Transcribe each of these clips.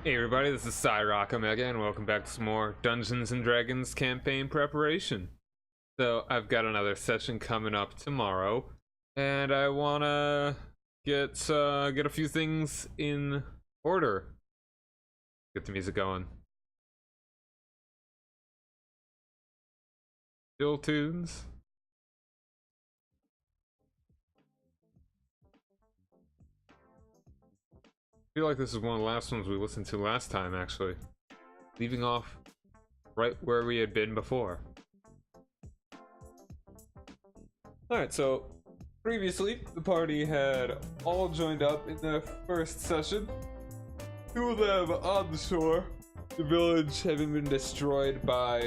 Hey everybody, this is Cyrock Omega, and welcome back to some more Dungeons and Dragons campaign preparation. So I've got another session coming up tomorrow, and I wanna get a few things in order. Get the music going. Chill tunes. I feel like this is one of the last ones we listened to last time, actually. Leaving off right where we had been before. Alright, so previously the party had all joined up in the first session. Two of them on the shore, the village having been destroyed by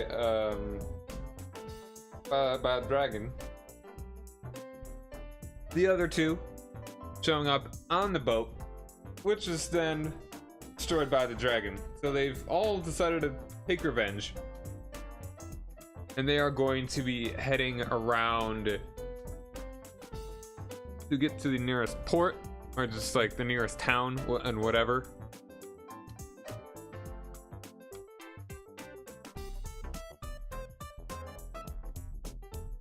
a dragon. The other two showing up on the boat, which is then destroyed by the dragon. So they've all decided to take revenge. And they are going to be heading around to get to the nearest port, or just like the nearest town and whatever.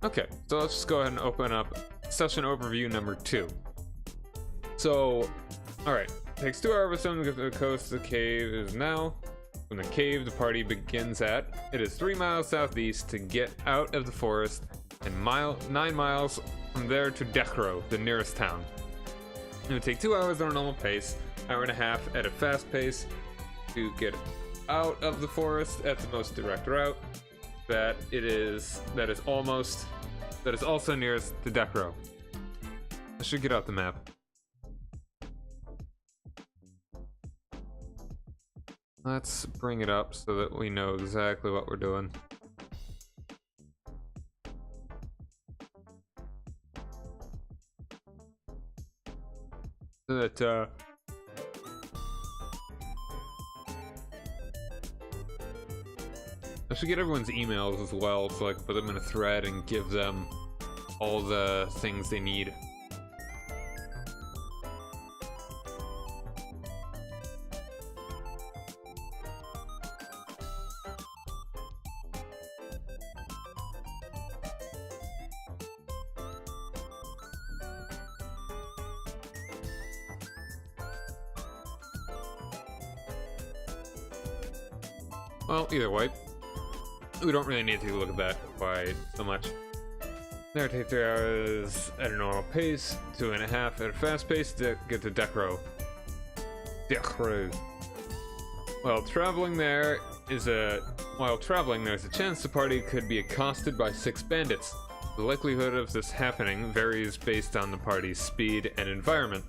Okay, so let's just go ahead and open up session overview number 2. So, alright. Takes 2 hours to get to the coast. The cave is now. From the cave the party begins at. It is 3 miles southeast to get out of the forest, and 9 miles from there to Decro, the nearest town. It would take 2 hours on a normal pace, hour and a half at a fast pace to get out of the forest at the most direct route. That is also nearest to Decro. I should get out the map. Let's bring it up so that we know exactly what we're doing. So that I should get everyone's emails as well, so I can put them in a thread and give them all the things they need. Well, either way, we don't really need to look at that quite so much. There, take 3 hours at a normal pace, 2.5 at a fast pace to get to Decro. While traveling, there's a chance the party could be accosted by 6 bandits. The likelihood of this happening varies based on the party's speed and environment.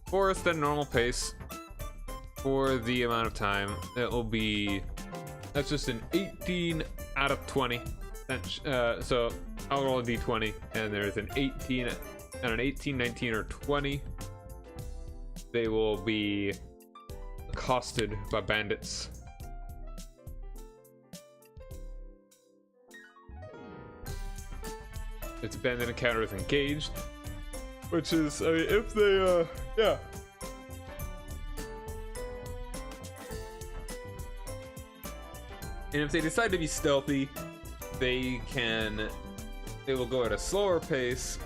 Forest at a normal pace. For the amount of time, that's just an 18 out of 20. So I'll roll a d20, and there's an 18, and an 18, 19, or 20. They will be accosted by bandits. It's bandit encounter is engaged, which is, I mean, if they, yeah. And if they decide to be stealthy, they will go at a slower pace.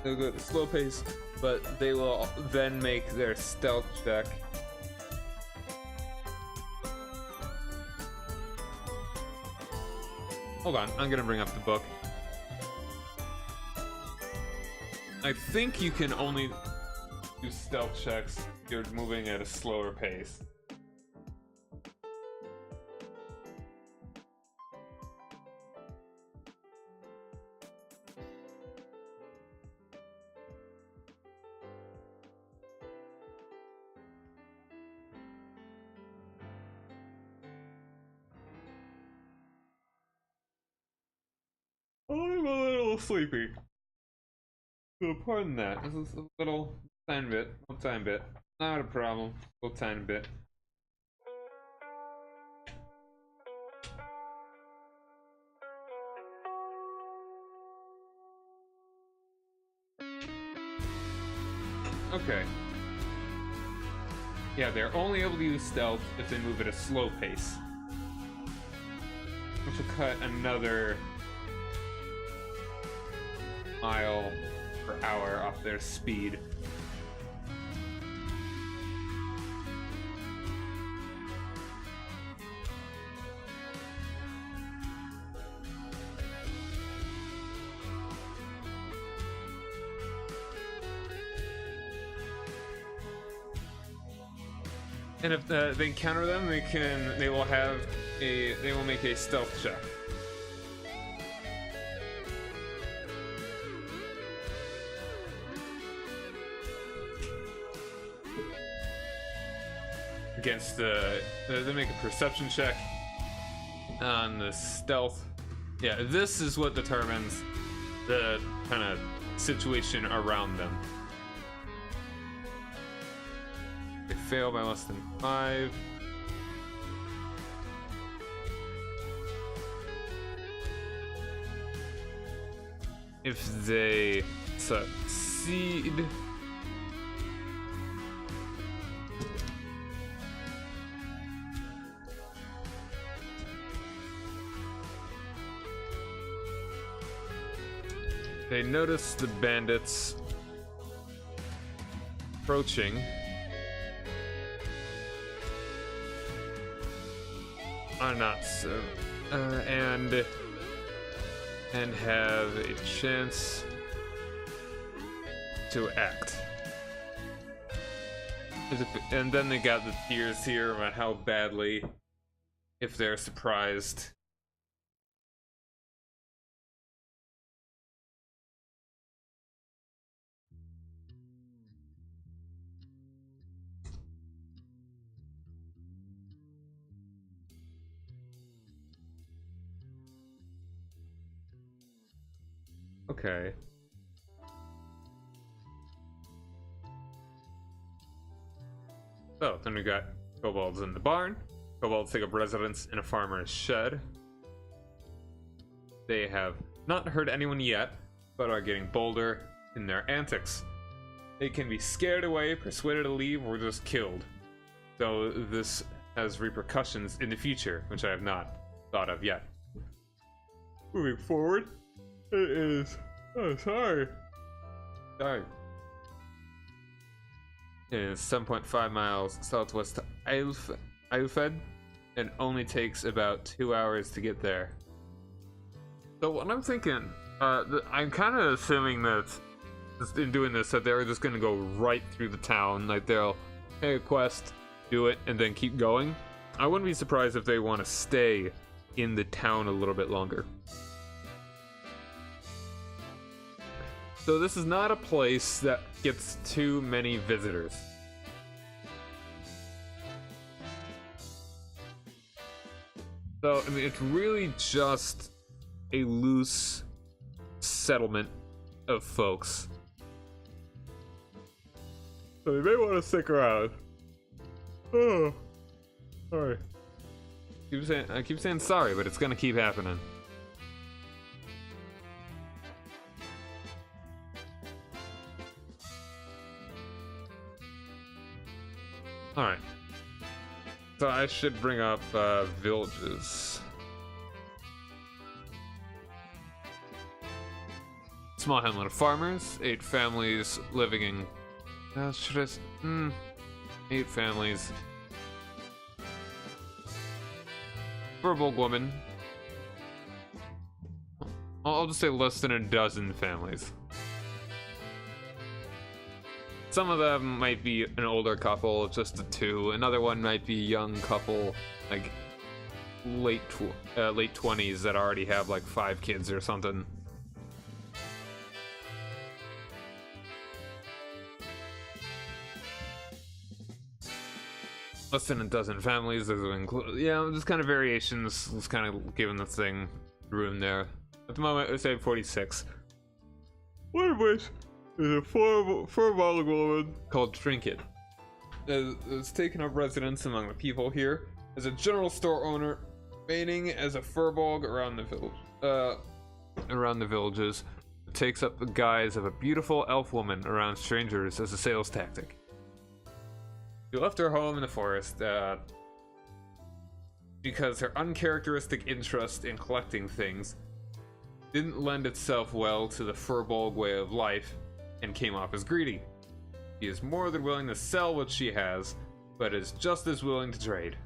They'll go at a slow pace, but they will then make their stealth check. Hold on, I'm gonna bring up the book. I think you can only do stealth checks if you're moving at a slower pace. I'm a little sleepy. So pardon that. This is a little tiny bit. Not a problem. A little tiny bit. Okay. Yeah, they're only able to use stealth if they move at a slow pace, which will cut another mile per hour off their speed. And if they encounter them, they will make a stealth check. Against they make a perception check on the stealth. Yeah, this is what determines the kind of situation around them. They fail by less than 5. If they succeed, they notice the bandits approaching. Are not so, and have a chance to act. And then they got the tiers here about how badly, if they're surprised. Okay. So then we got kobolds in the barn. Kobolds take up residence in a farmer's shed. They have not hurt anyone yet, but are getting bolder in their antics. They can be scared away, persuaded to leave, or just killed. So this has repercussions in the future, which I have not thought of yet. Moving forward. It is. Oh, sorry. Sorry. It is 7.5 miles southwest of Eilfed, and only takes about 2 hours to get there. So what I'm thinking, I'm kind of assuming that in doing this, that they're just going to go right through the town. Like they'll pay a quest, do it, and then keep going. I wouldn't be surprised if they want to stay in the town a little bit longer. So this is not a place that gets too many visitors. So, I mean, it's really just a loose settlement of folks. So you may want to stick around. Oh, sorry. I keep saying sorry, but it's gonna keep happening. Alright. So I should bring up villages. Small hamlet of farmers, 8 families living in 8 families. Verbal woman. I'll just say less than a dozen families. Some of them might be an older couple, just the 2. Another one might be a young couple, like late 20s that already have like 5 kids or something. Less than a dozen families. Those will include, yeah, just kind of variations. Just kind of giving the thing room there. At the moment, I say 46. One of which is a fur-balling woman called Trinket. It's taken up residence among the people here as a general store owner, remaining as a furbolg around the village. Around the villages, it takes up the guise of a beautiful elf woman around strangers as a sales tactic. She left her home in the forest because her uncharacteristic interest in collecting things didn't lend itself well to the furbolg way of life and came off as greedy. She is more than willing to sell what she has, but is just as willing to trade.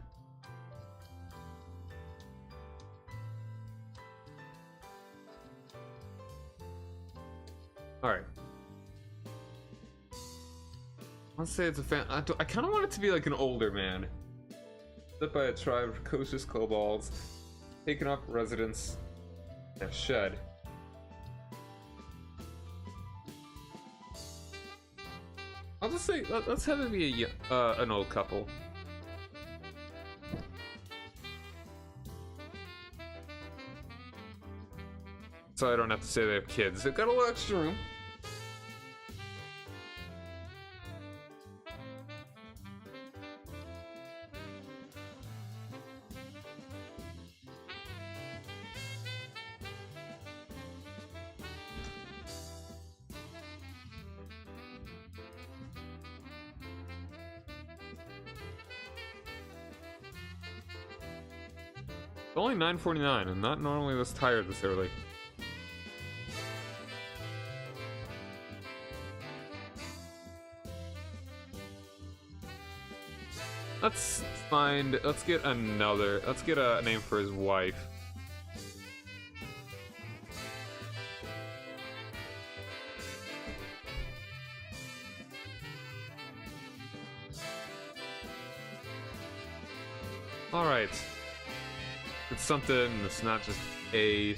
Alright. Let's say it's a fan. I kind of want it to be like an older man. Led by a tribe of precocious kobolds, taken up residence in a shed. I'll just say, let's have it be an old couple. So I don't have to say they have kids. They've got a little extra room. It's only 9:49. I'm not normally this tired this early. Let's get a name for his wife. All right. It's something that's not just a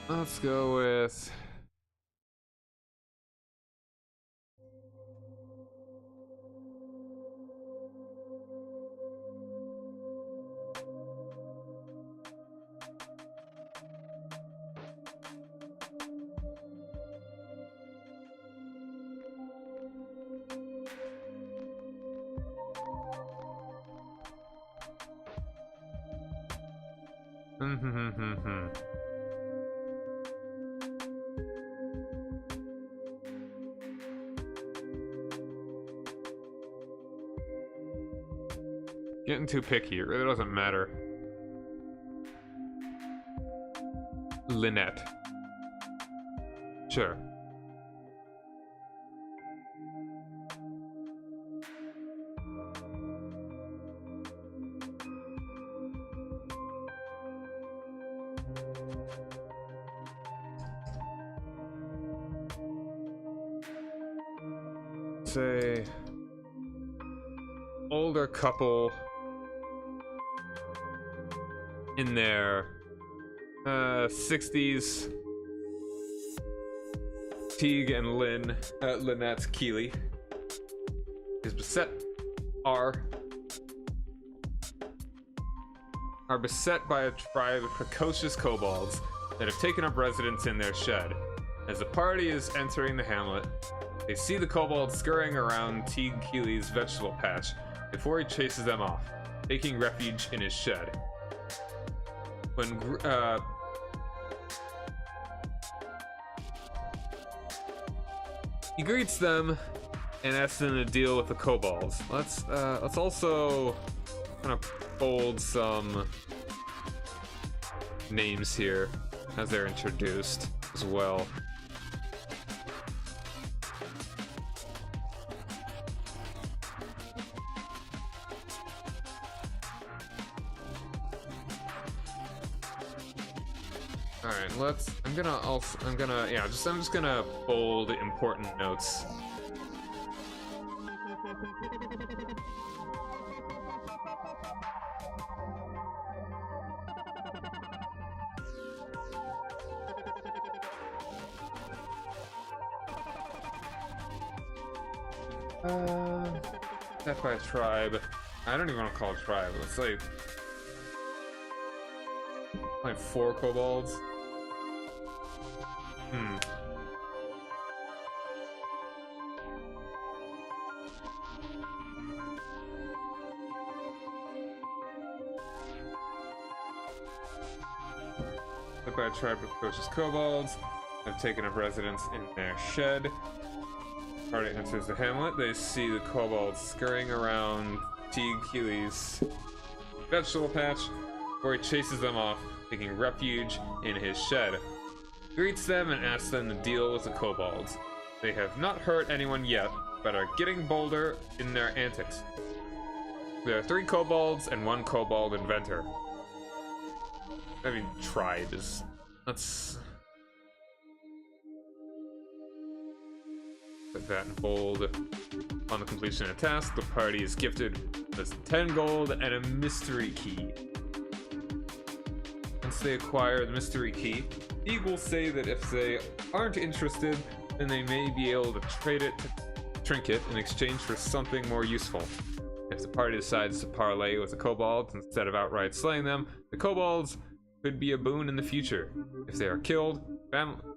let's go with getting too picky. It really doesn't matter. Lynette. Sure. Say older couple in their 60s. Teague and Lynette Keeley is beset are beset by a tribe of precocious kobolds that have taken up residence in their shed. As the party is entering the hamlet, they see the kobolds scurrying around Teague Keeley's vegetable patch before he chases them off, taking refuge in his shed. When he greets them and asks them to deal with the kobolds. Let's also kind of bold some names here as they're introduced as well. Alright, I'm just gonna bold important notes. That's by a tribe. I don't even want to call it a tribe. Let's say like 4 kobolds. by a tribe of precocious kobolds. Have taken up residence in their shed. Party enters the hamlet. They see the kobolds scurrying around Teague Keely's vegetable patch, where he chases them off, taking refuge in his shed. He greets them and asks them to deal with the kobolds. They have not hurt anyone yet, but are getting bolder in their antics. There are 3 kobolds and 1 kobold inventor. I mean, tribe is... Let's... Put that in bold. On the completion of a task, the party is gifted with 10 gold and a mystery key. Once they acquire the mystery key, Teague will say that if they aren't interested, then they may be able to trade it to trinket in exchange for something more useful. If the party decides to parlay with the kobolds instead of outright slaying them, the kobolds could be a boon in the future. If they are killed,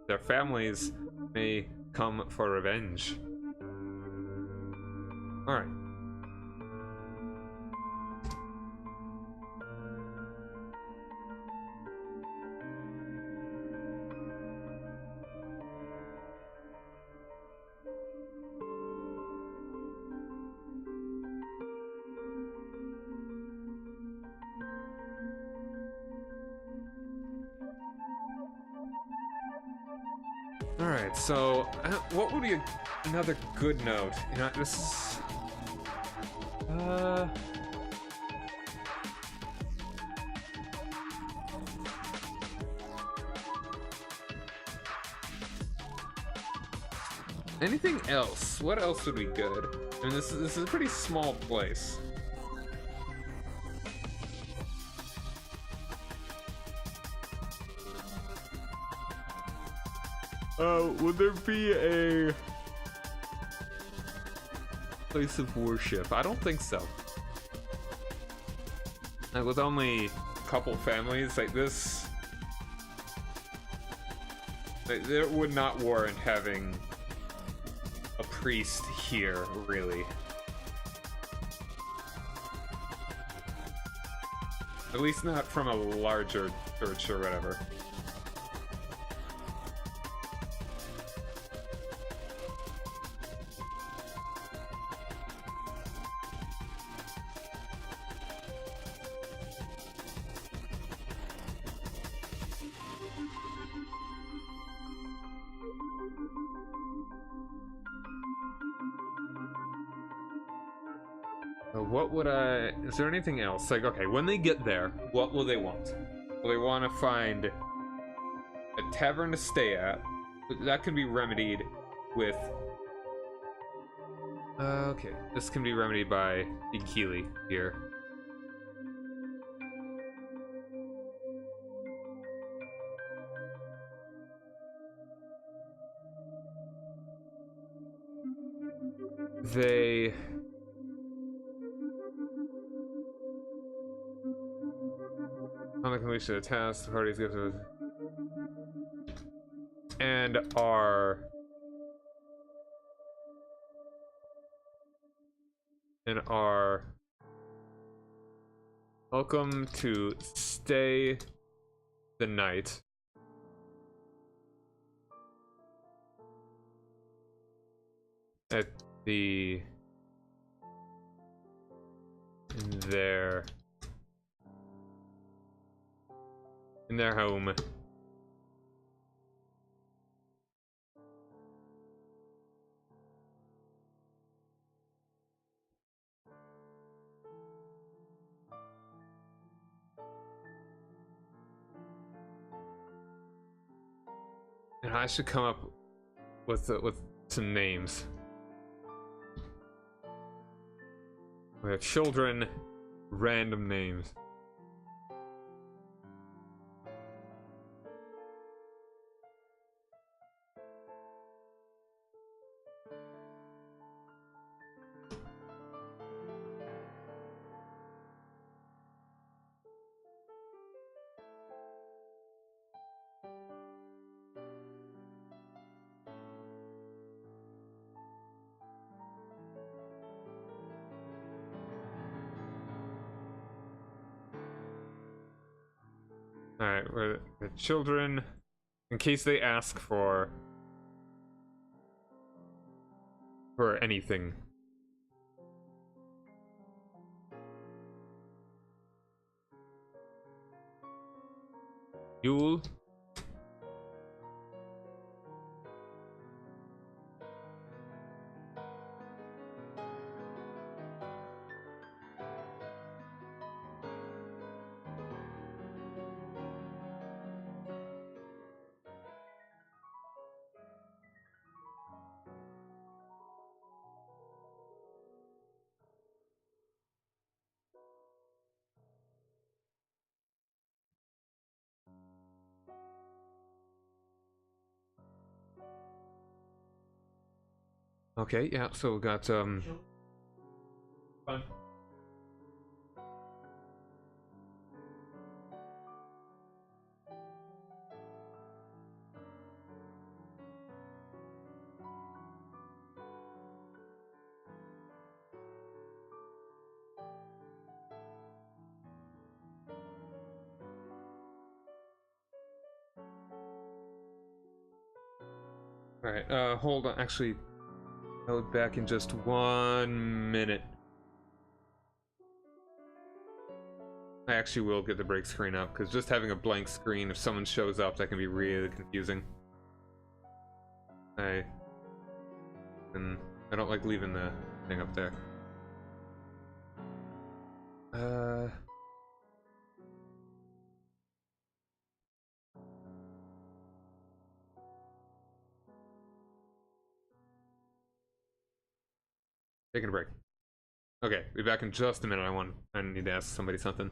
their families may come for revenge. Alright. Alright, so what would be another good note? You know, this is... Anything else? What else would be good? I mean, this is a pretty small place. Would there be a place of worship? I don't think so. Like, with only a couple families like this, it would not warrant having a priest here, really. At least not from a larger church or whatever. What would I... Is there anything else? Like, okay, when they get there, what will they want? Will they want to find a tavern to stay at? That can be remedied with... okay, this can be remedied by Keely here. They... On the completion of the task, the parties give to and are welcome to stay the night at the in their home. And I should come up with some names. We have children, random names. Alright, where the children, in case they ask for anything. Yule. Okay, yeah, so we got fine. Alright, hold on, actually, I'll be back in just 1 minute. I actually will get the break screen up, because just having a blank screen, if someone shows up, that can be really confusing. And I don't like leaving the thing up there. Taking a break. Okay, be back in just a minute. I need to ask somebody something.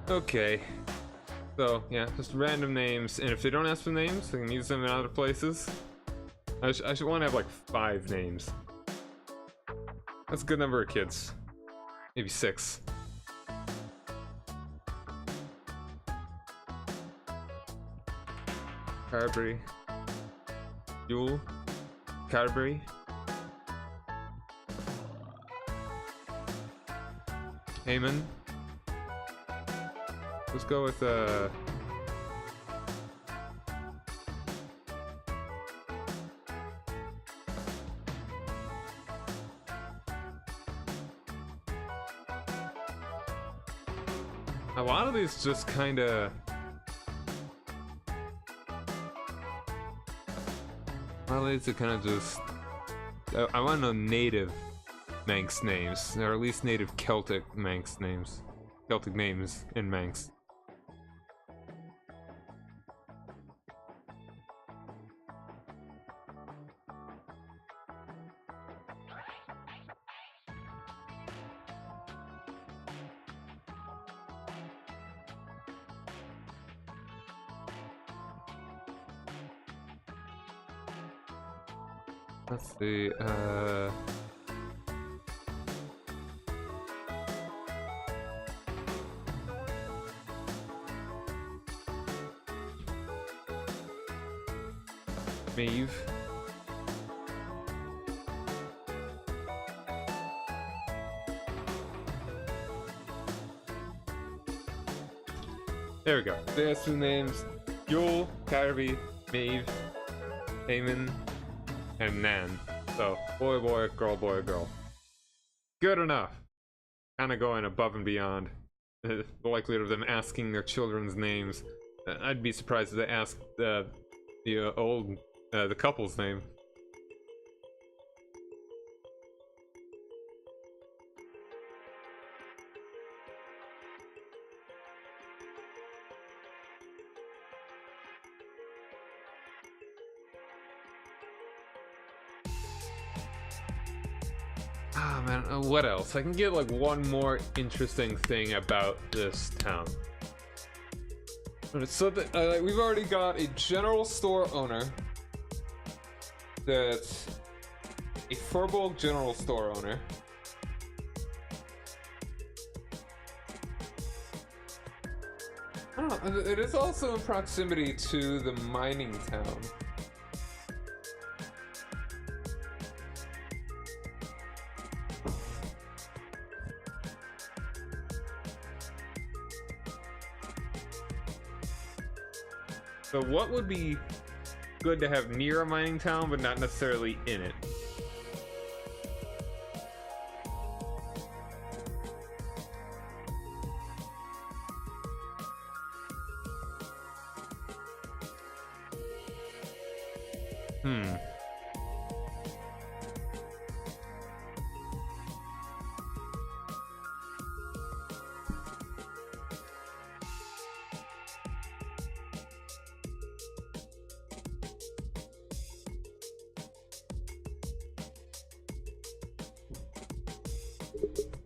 Okay. So, yeah, just random names. And if they don't ask for names, they can use them in other places. I should want to have like 5 names. That's a good number of kids. Maybe 6. Carberry. Jewel. Carberry. Heyman. Let's go with a lot of these just kinda a lot of these are kinda just I want to know native Manx names, or at least native Celtic Manx names. Celtic names in Manx. Let's see, Maeve. There we go. There's 2 names. Joel, Carby, Maeve, Eamon, and Nan. So, boy, boy, girl, girl. Good enough. Kinda going above and beyond the likelihood of them asking their children's names. I'd be surprised if they asked the couple's name. Ah, man, what else? I can get like one more interesting thing about this town. So we've already got a general store owner. That's a Furbolg general store owner. I don't know, it is also in proximity to the mining town. So what would be good to have near a mining town, but not necessarily in it?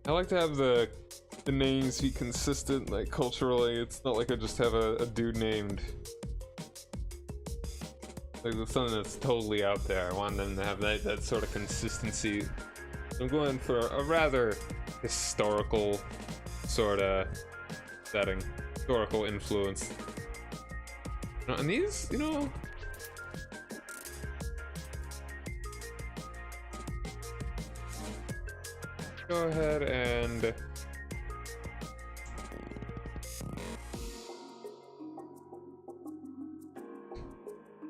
I like to have the names be consistent, like culturally. It's not like I just have a dude named like something that's totally out there. I want them to have that sort of consistency. So I'm going for a rather historical sort of setting, historical influence. And these, you know. Go ahead and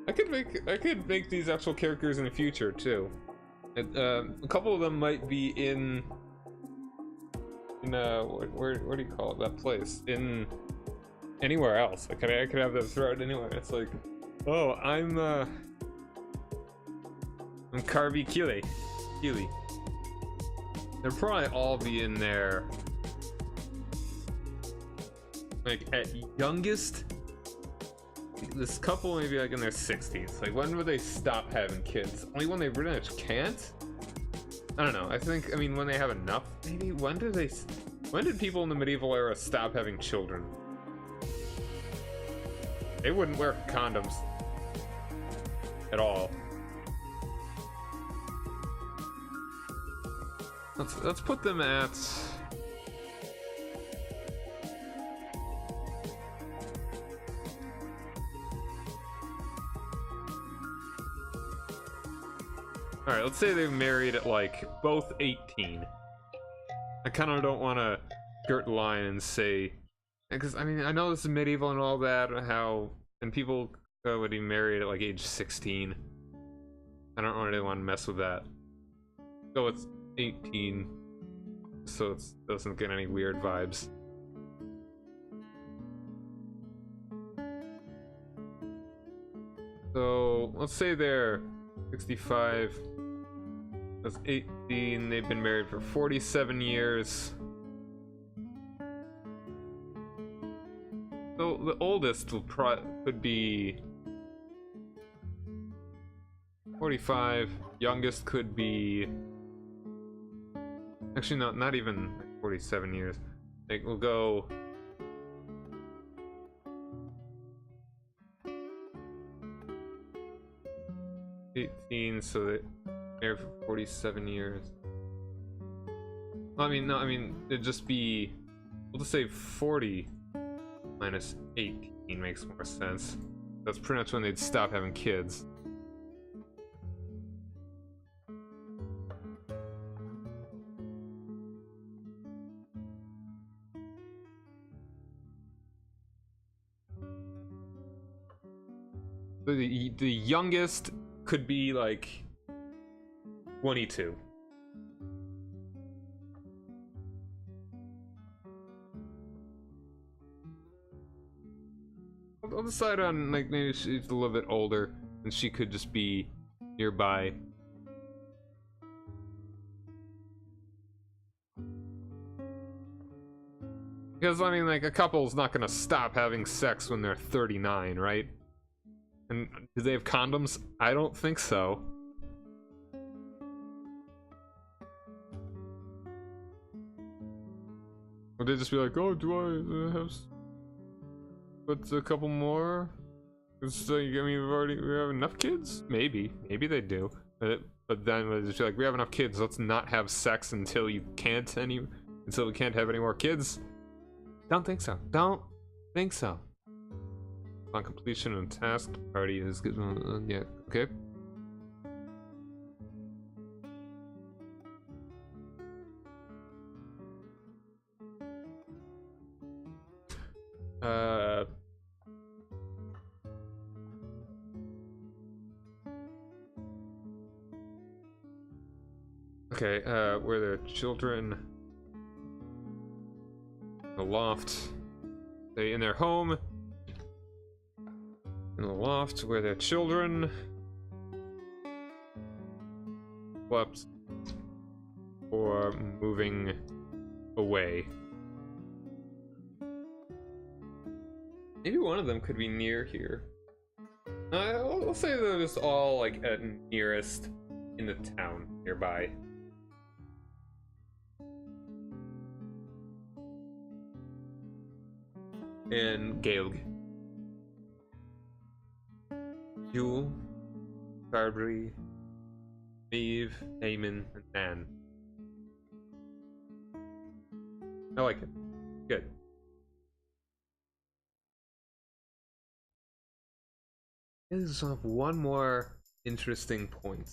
I could make these actual characters in the future too. A couple of them might be in where do you call it, that place, in anywhere else. I could have them throughout anywhere. It's like, oh, I'm Carby Keeley. They'll probably all be in there, like, at youngest, this couple may be like in their 60s. Like, when would they stop having kids? Only when they pretty much can't? I don't know. I mean, when they have enough, maybe? When did people in the medieval era stop having children? they wouldn't wear condoms at all. Let's put them at. All right, let's say they're married at like both 18. I kind of don't want to skirt the line and say, because I mean I know this is medieval and all that, how and people would be married at like age 16. I don't really want to mess with that. So it's 18, so it doesn't get any weird vibes. So let's say they're 65. That's 18. They've been married for 47 years. So the oldest could be 45. Youngest could be actually not even 47 years. Like we'll go 18, so they married for 47 years. I mean it'd just be, we'll just say 40 minus 18 makes more sense. That's pretty much when they'd stop having kids. The youngest could be like 22. I'll decide on, like, maybe she's a little bit older and she could just be nearby. Because I mean, like, a couple's not gonna stop having sex when they're 39, right? And do they have condoms? I don't think so. Would they just be like, oh, do I have but a couple more? It's like, I mean, we have enough kids? Maybe they do. But then they just be like, we have enough kids, let's not have sex until we can't have any more kids. Don't think so. Don't think so. On completion of task, party is good. Yeah, okay. Okay, where their children, the loft, they in their home, in the loft where their children slept or moving away. Maybe one of them could be near here. I'll say they're just all like at nearest in the town nearby. And Gaelg, Jewel, Carberry, Eve, Eamon, and Nan. I like it. Good. This is one more interesting point.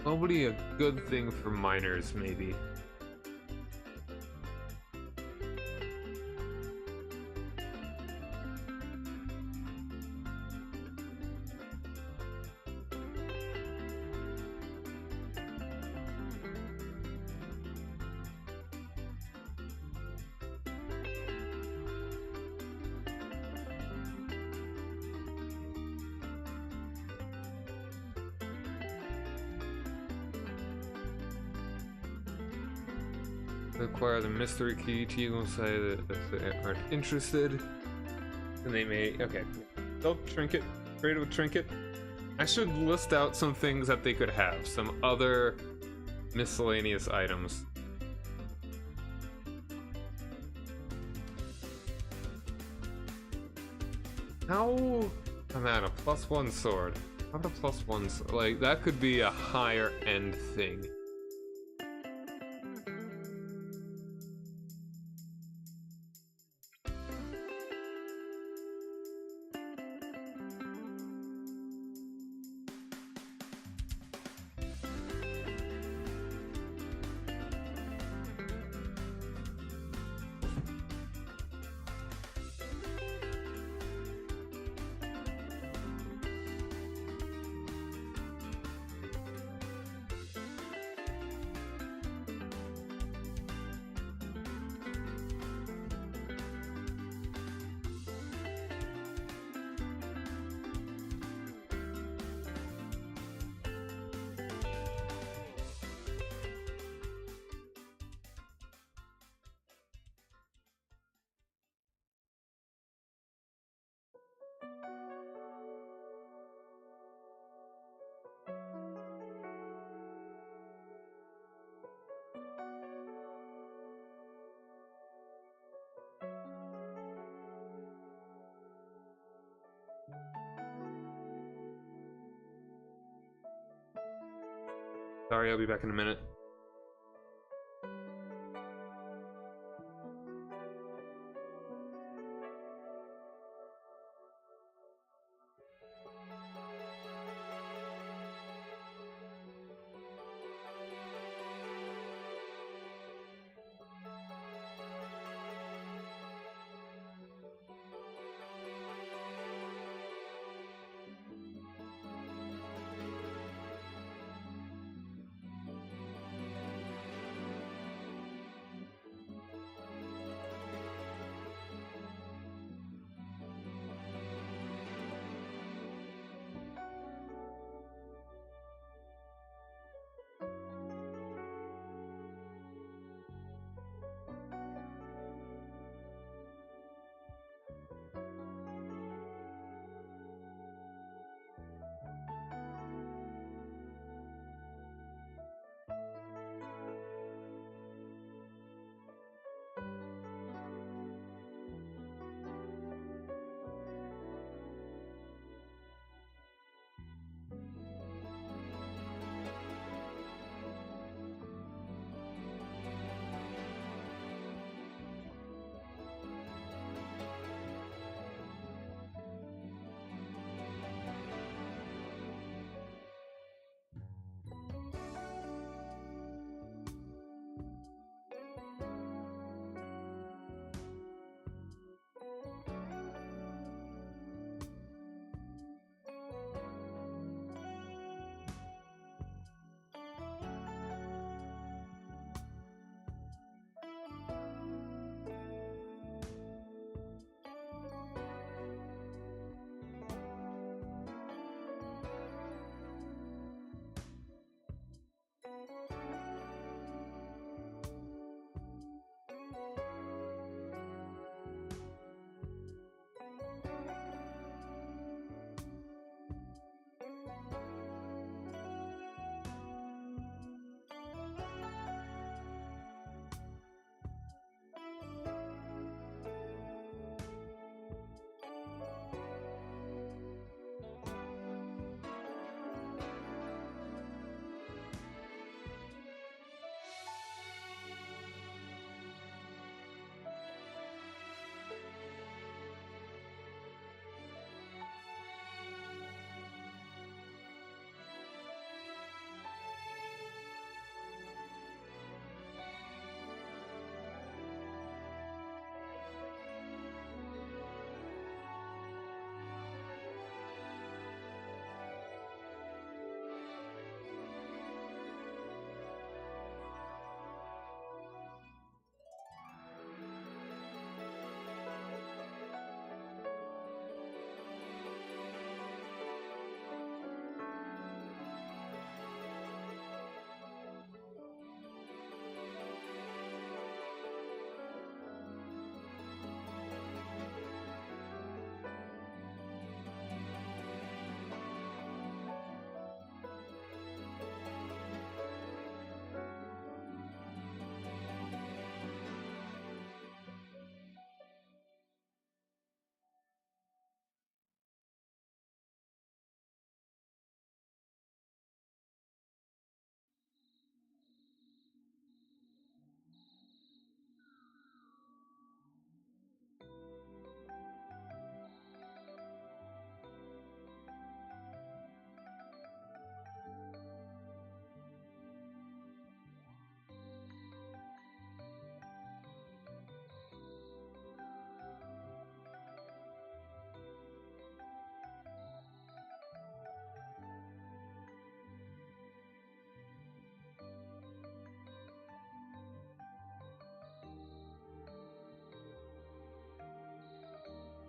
Probably a good thing for minors, maybe. Acquire the mystery key. T will say that if they aren't interested, then they may. Okay, they'll trinket. Create a trinket. I should list out some things that they could have, some other miscellaneous items. How? I'm at a +1 sword. How about a +1 sword? Like, that could be a higher end thing. Sorry, I'll be back in a minute.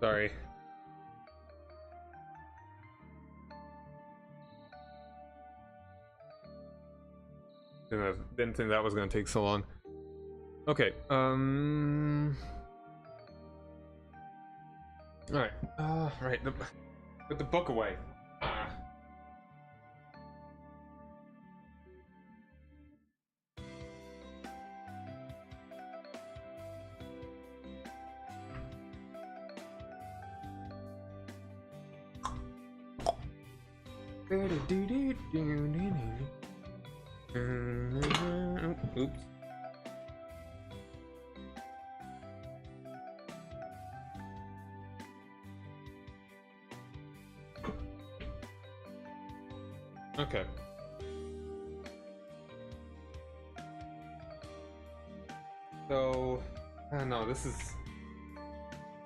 Sorry. Didn't think that was gonna take so long. Okay, alright, right, put the book away. Oops. Okay. So, no, this is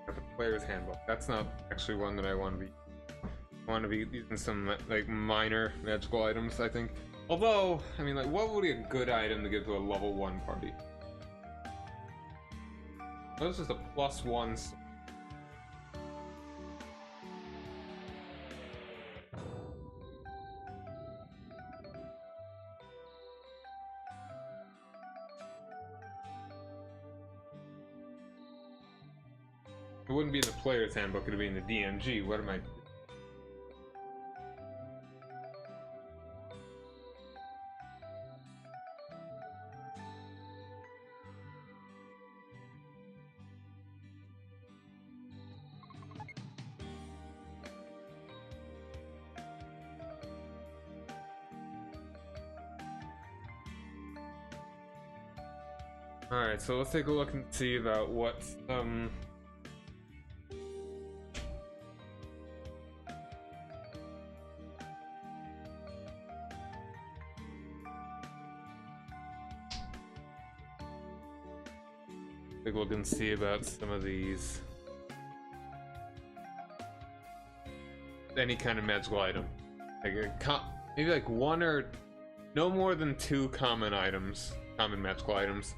the player's handbook. That's not actually one that I want to be. I want to be using some like minor magical items, I think. Although, I mean, like, what would be a good item to give to a level 1 party? That was just a +1. It wouldn't be in the player's handbook, it'd be in the DMG. What am I? Alright, so let's take a look and see about what take a look and see about some of these. Any kind of magical item. Like maybe like one or no more than 2 common items, common magical items.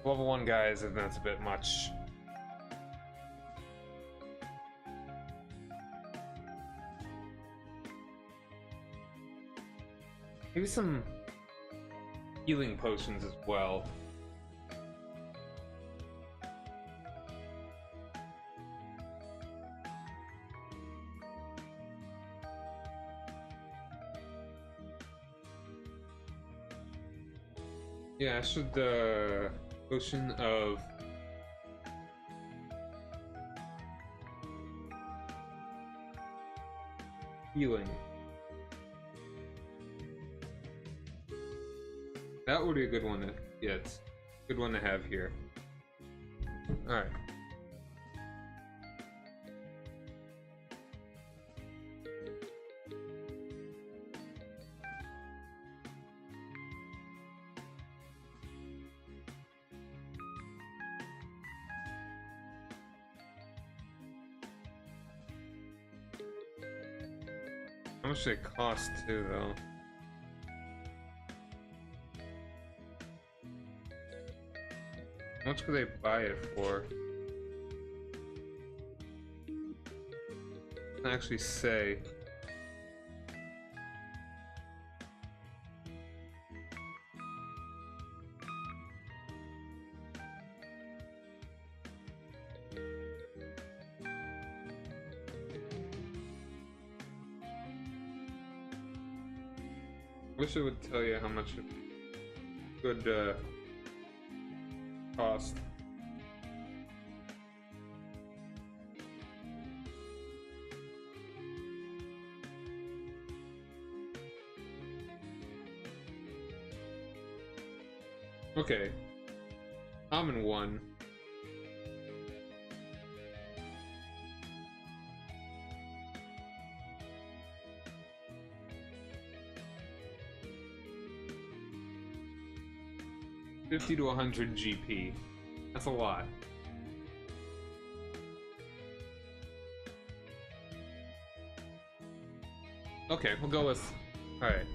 Level 1 guys, and that's a bit much. Maybe some healing potions as well. Yeah, I should potion of healing. That would be a good one to get. Good one to have here. Alright. How much they cost too, though? How much could they buy it for? Doesn't actually say. Wish it would tell you how much it could cost. Okay, common one. $50 to 100 GP. That's a lot. Okay, we'll go with. Alright.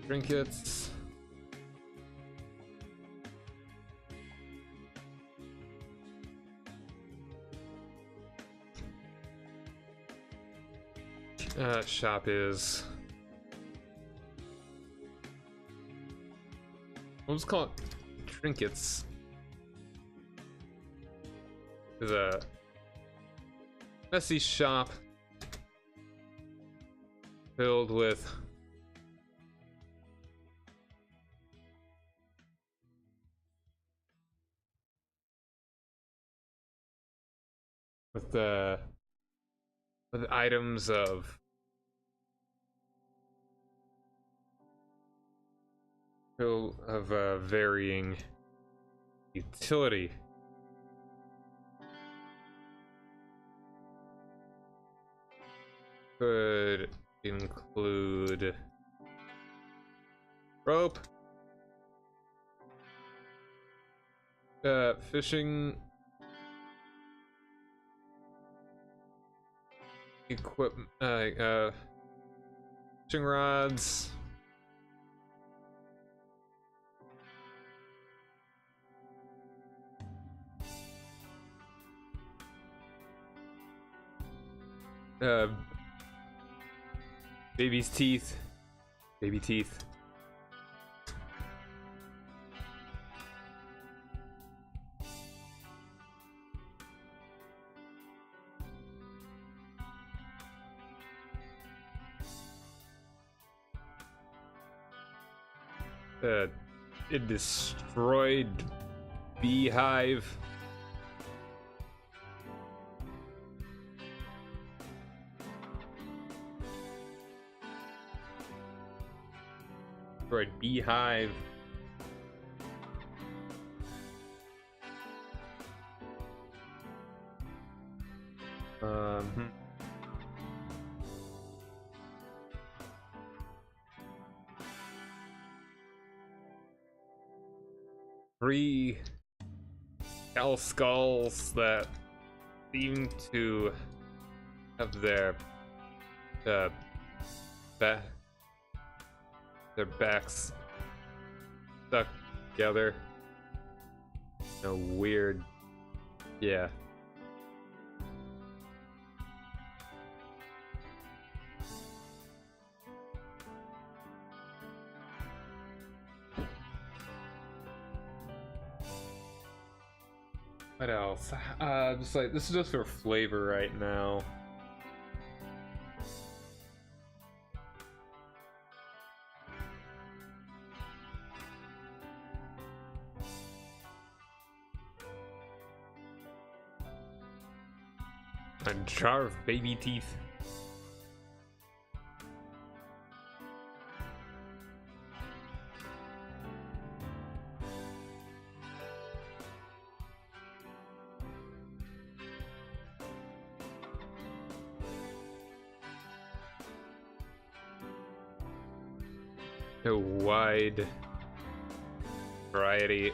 Trinkets. shop is. We'll just call it trinkets. There's a messy shop filled with with items of varying utility. Could include rope, fishing equipment, fishing rods, baby's teeth, baby teeth. A destroyed beehive. Destroyed beehive. Three cow skulls that seem to have their backs stuck together. A weird, yeah. What else? Just like this is just for flavor right now. A jar of baby teeth. A wide variety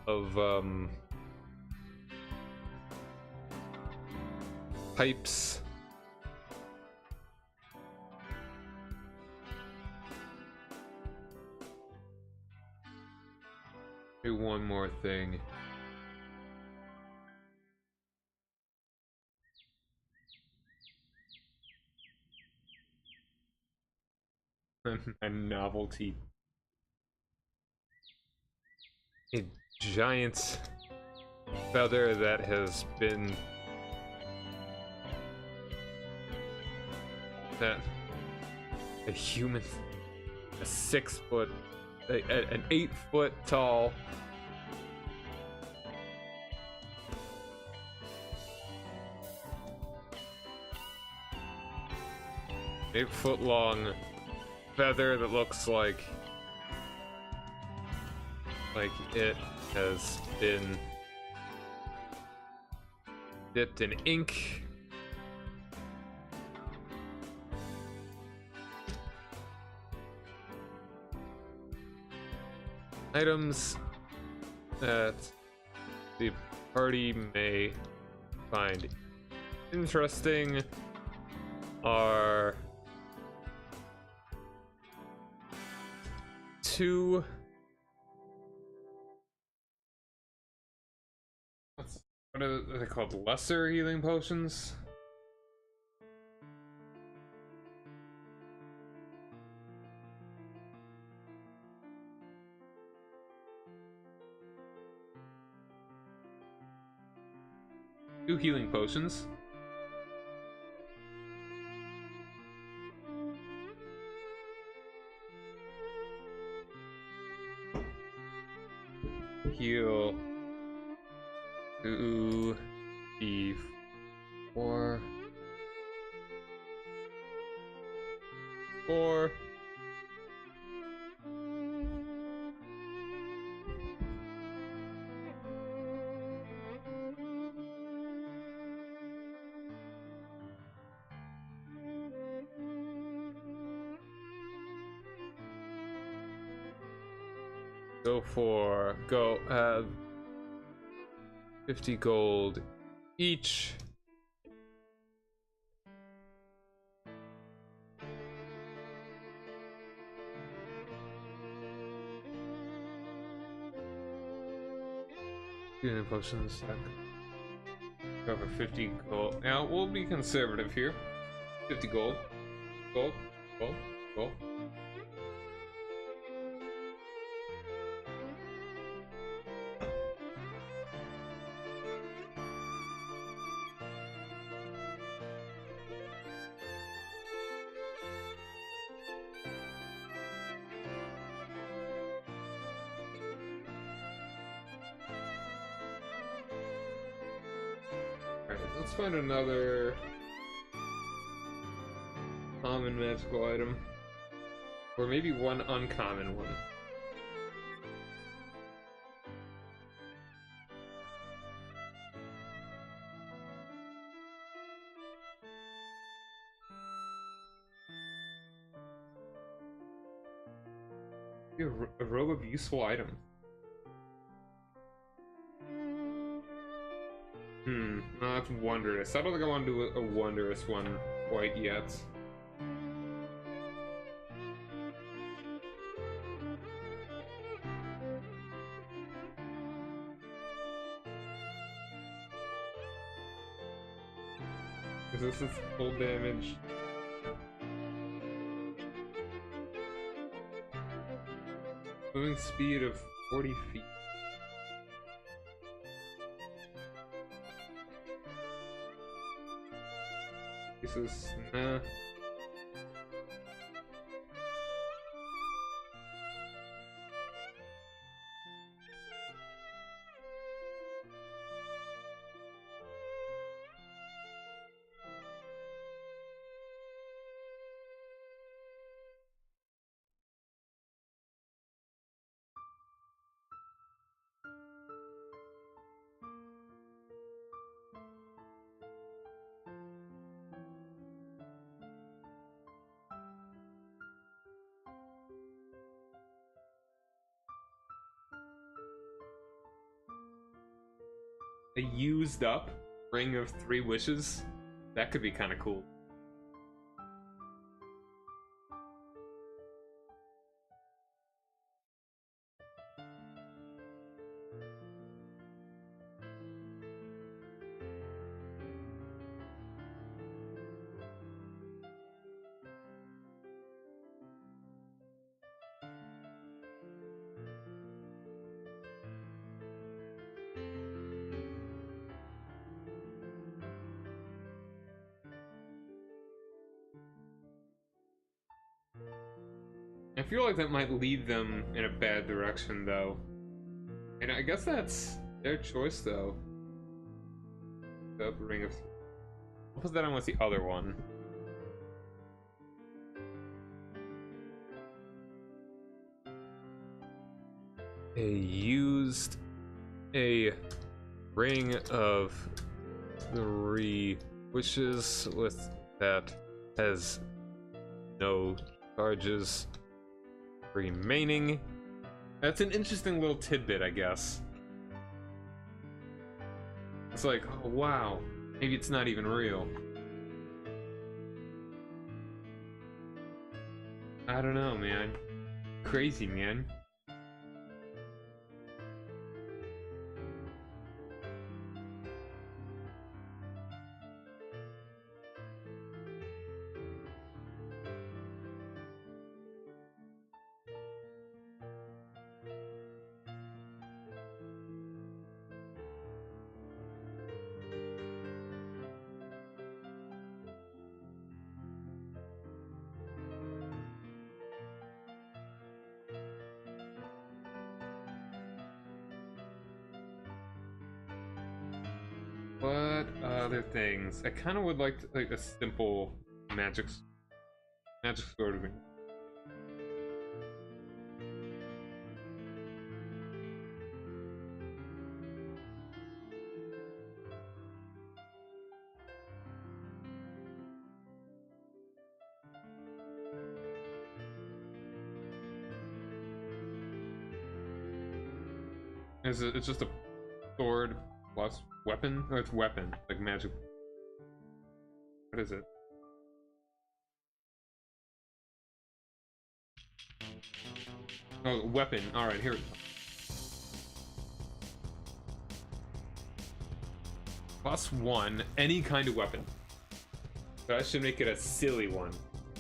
of pipes. Do one more thing. A novelty. A giant feather that has been a human, a 6 foot, an 8 foot tall eight-foot long feather that looks like it has been dipped in ink. Items that the party may find interesting are two what are they called? Lesser healing potions? 2 healing potions. Heal 2 D4 4. Go for 50 gold each. Healing potions. Go for 50 gold. Now we'll be conservative here. 50 gold. Gold. Gold. Gold. Alright, let's find another common magical item. Or maybe one uncommon one. A robe of useful items. No, that's wondrous. I don't think I want to do a wondrous one quite yet. Because this is full damage. Moving speed of 40 feet. This is nah. A used up ring of 3 wishes. That could be kind of cool. I feel like that might lead them in a bad direction, though. And I guess that's their choice, though. The ring of... I'll put that on with the other one. A ring of 3 wishes with that has no charges remaining. That's an interesting little tidbit, I guess. It's like, oh wow, maybe it's not even real. I don't know, man. Crazy, man. other things. I kind of would like like a simple magic sword. It's just a sword plus weapon? Oh, it's weapon, like magic. What is it? Oh, weapon. Alright, here we go. +1, any kind of weapon. So I should make it a silly one.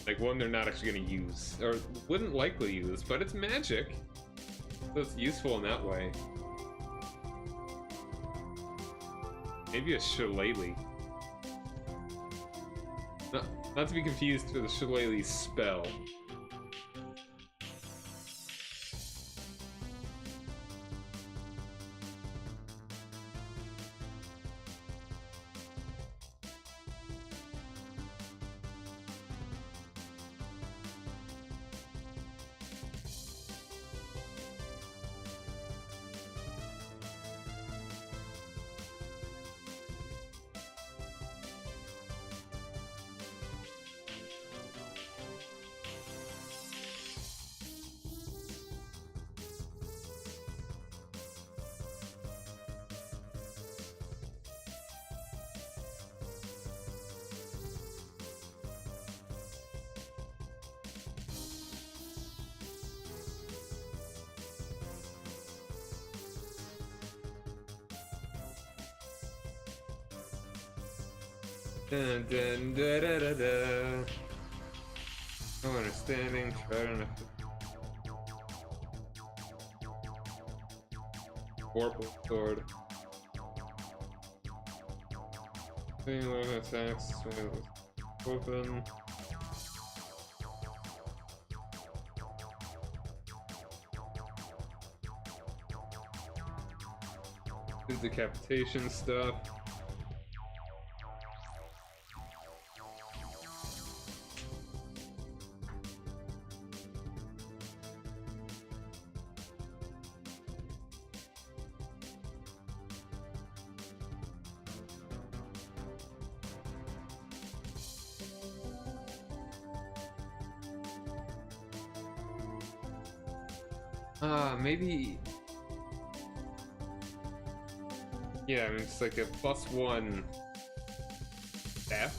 Like one they're not actually gonna use. Or wouldn't likely use, but it's magic. So it's useful in that way. Maybe a shillelagh. Not to be confused with the shillelagh spell. Dun, dun, da, da, da, da. No understanding, try to Vorpal sword. Weapon attacks open. This is decapitation stuff. Maybe. Yeah, I mean, it's like a +1 staff.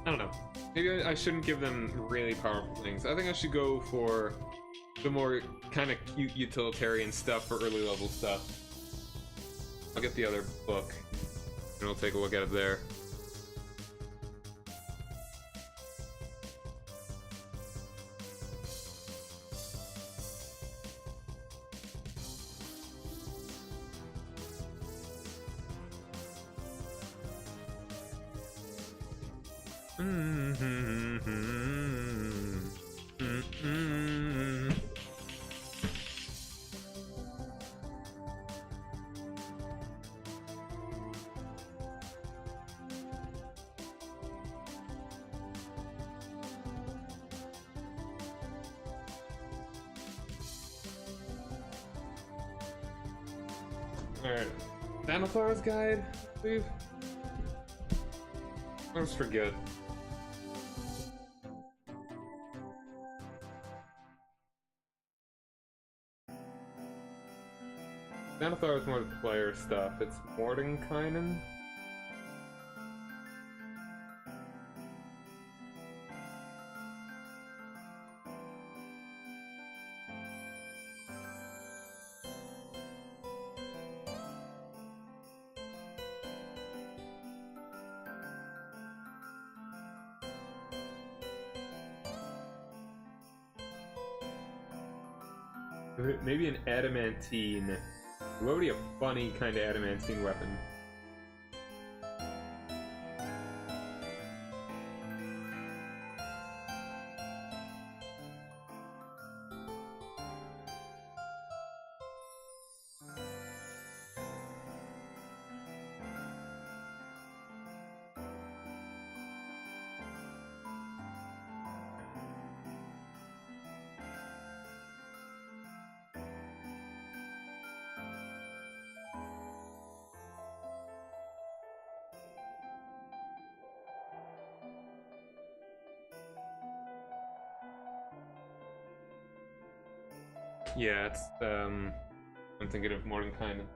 I don't know. Maybe I shouldn't give them really powerful things. I think I should go for the more kind of cute utilitarian stuff for early level stuff. I'll get the other book and we'll take a look at it there. Alright. Xanathar's Guide, I believe. I always forget. Xanathar is more the player stuff. It's Mordenkainen. Maybe an adamantine What would be a funny kind of adamantine weapon? Yeah, it's I'm thinking of Mordenkainen.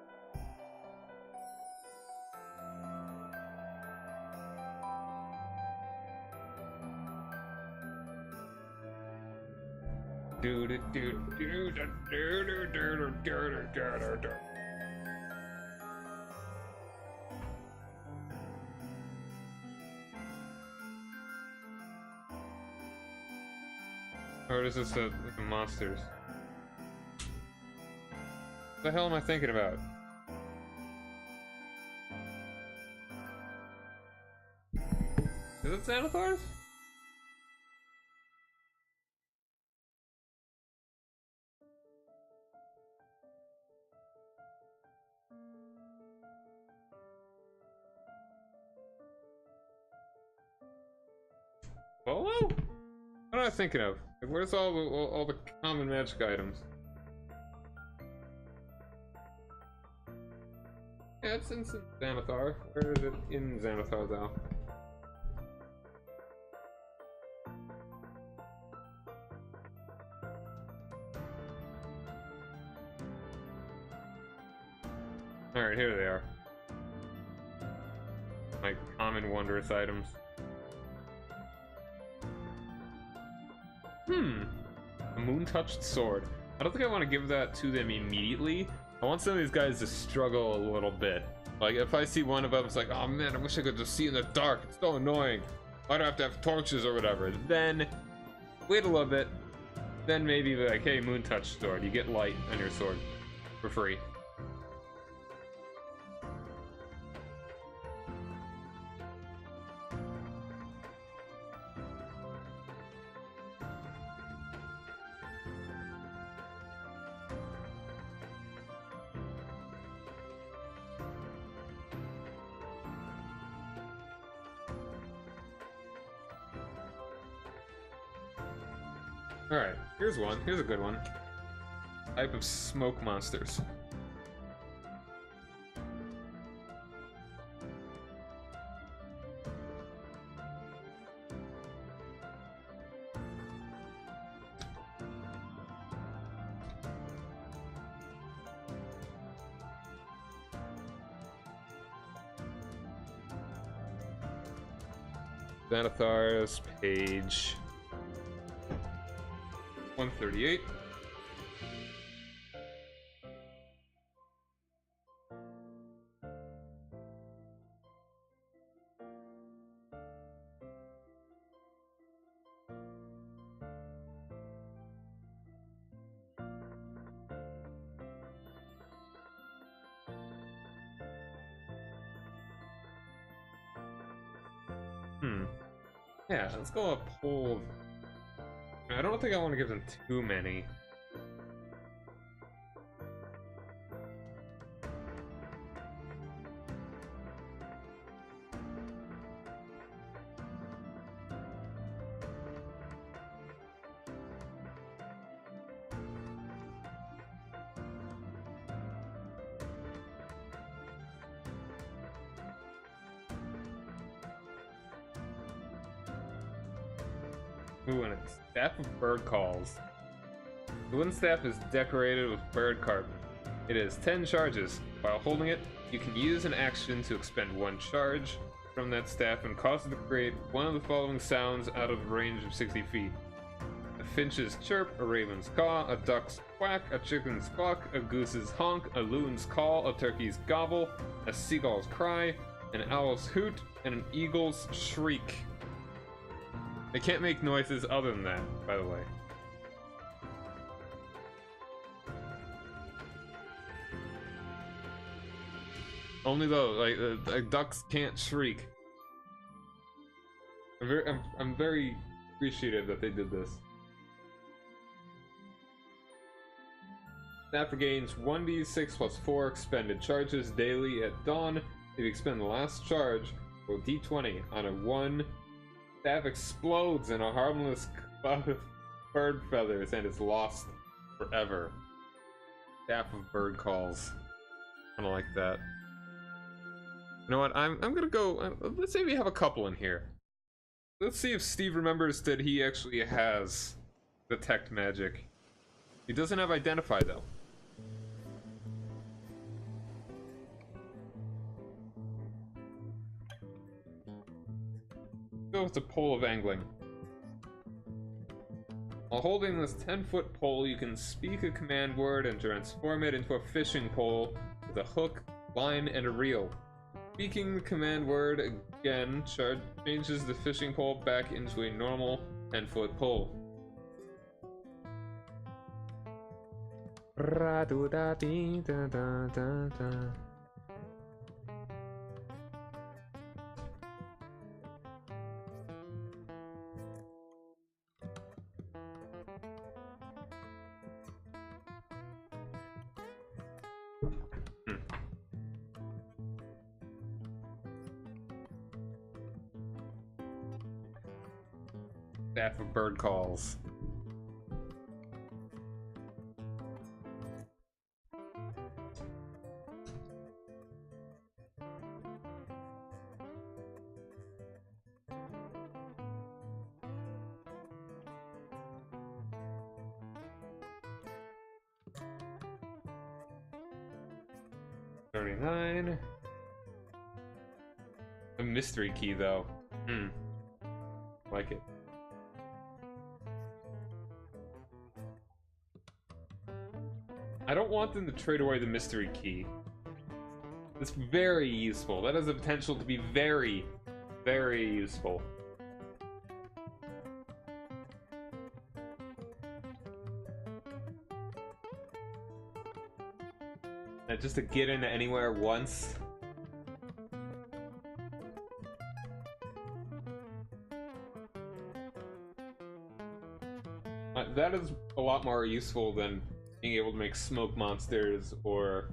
Or is this the monsters? What the hell am I thinking about? Is it Xanathars? Polo? What am I thinking of? Like, where's all the common magic items? Yeah, it's in Xanathar. Where is it in Xanathar, though? Alright, here they are. My common wondrous items. A moon-touched sword. I don't think I want to give that to them immediately. I want some of these guys to struggle a little bit. Like, if I see one of them, it's like, oh man, I wish I could just see in the dark. It's so annoying. Why do I have to have torches or whatever? Then, wait a little bit. Then maybe be like, hey, moon-touched sword. You get light on your sword for free. Alright, here's one. Here's a good one. Type of smoke monsters. Xanathar's page 138. Yeah, let's go up whole. I don't think I want to give them too many. Ooh, and a staff of bird calls. The wooden staff is decorated with bird carving. It has 10 charges. While holding it, you can use an action to expend 1 charge from that staff and cause it to create one of the following sounds out of a range of 60 feet. A finch's chirp, a raven's caw, a duck's quack, a chicken's squawk, a goose's honk, a loon's call, a turkey's gobble, a seagull's cry, an owl's hoot, and an eagle's shriek. They can't make noises other than that, by the way. Only though, like ducks can't shriek. I'm very appreciative that they did this. Staff regains 1d6 plus 4 expended charges daily at dawn. If you expend the last charge, roll d20. On a 1, staff explodes in a harmless cloud of bird feathers and is lost forever. Staff of bird calls. Kinda like that. You know what? I'm gonna go. Let's say we have a couple in here. Let's see if Steve remembers that he actually has detect magic. He doesn't have identify though. Go with the pole of angling. While holding this 10-foot pole, you can speak a command word and transform it into a fishing pole with a hook, line, and a reel. Speaking the command word again changes the fishing pole back into a normal 10-foot pole. Staff of bird calls. $39. A mystery key though. Like it. I don't want them to trade away the mystery key. It's very useful. That has the potential to be very, very useful. And just to get into anywhere once. That is a lot more useful than being able to make smoke monsters or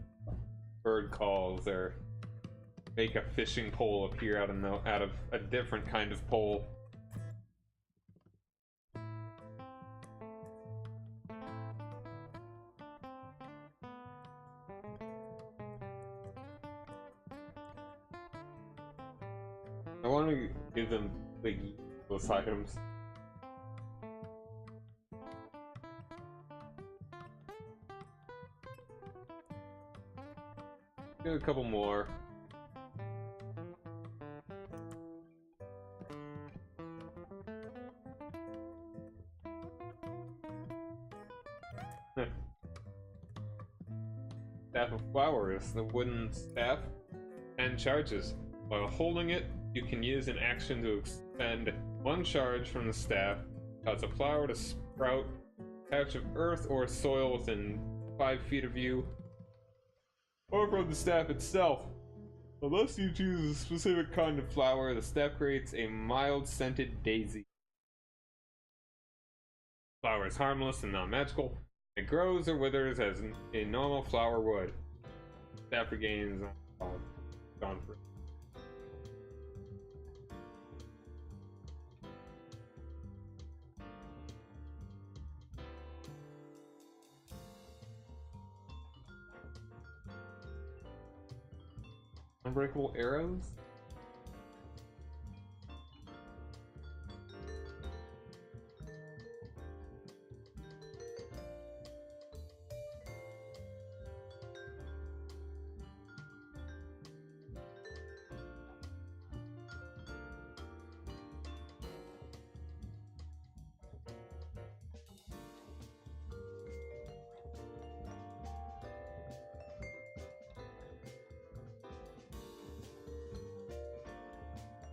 bird calls or make a fishing pole appear out of a different kind of pole. I want to give them big those items. Do a couple more. Staff of Flowers, the wooden staff, 10 charges. While holding it, you can use an action to expend 1 charge from the staff, cause a flower to sprout, a patch of earth or soil within 5 feet of you, or from the staff itself. Unless you choose a specific kind of flower, the staff creates a mild scented daisy. Flower is harmless and non-magical. It grows or withers as a normal flower would. Staff regains gone for. Unbreakable arrows?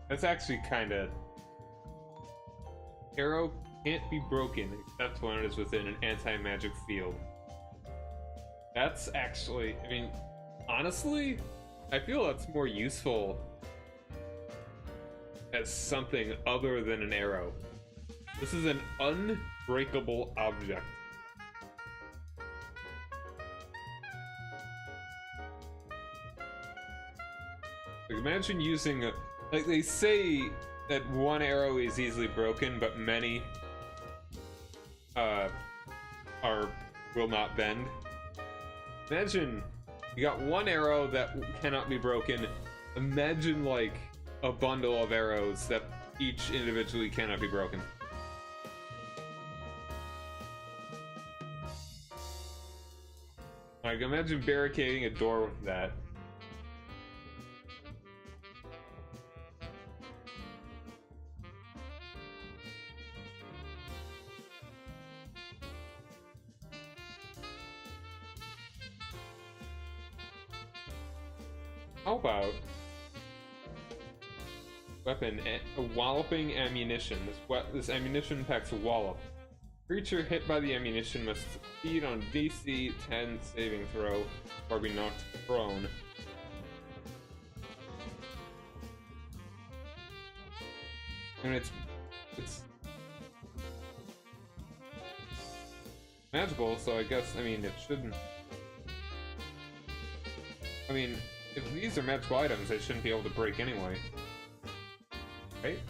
That's actually kinda... Arrow can't be broken except when it is within an anti-magic field. That's actually... I mean, honestly, I feel that's more useful as something other than an arrow. This is an unbreakable object. Like, imagine using a... Like, they say that one arrow is easily broken, but many will not bend. Imagine you got one arrow that cannot be broken. Imagine, like, a bundle of arrows that each individually cannot be broken. Like, imagine barricading a door with that. How about weapon, a walloping ammunition. This ammunition packs a wallop. Creature hit by the ammunition must succeed on DC 10 saving throw or be knocked prone. And it's magical, so I guess, I mean, it shouldn't. I mean, if these are magical items, they shouldn't be able to break anyway. Right?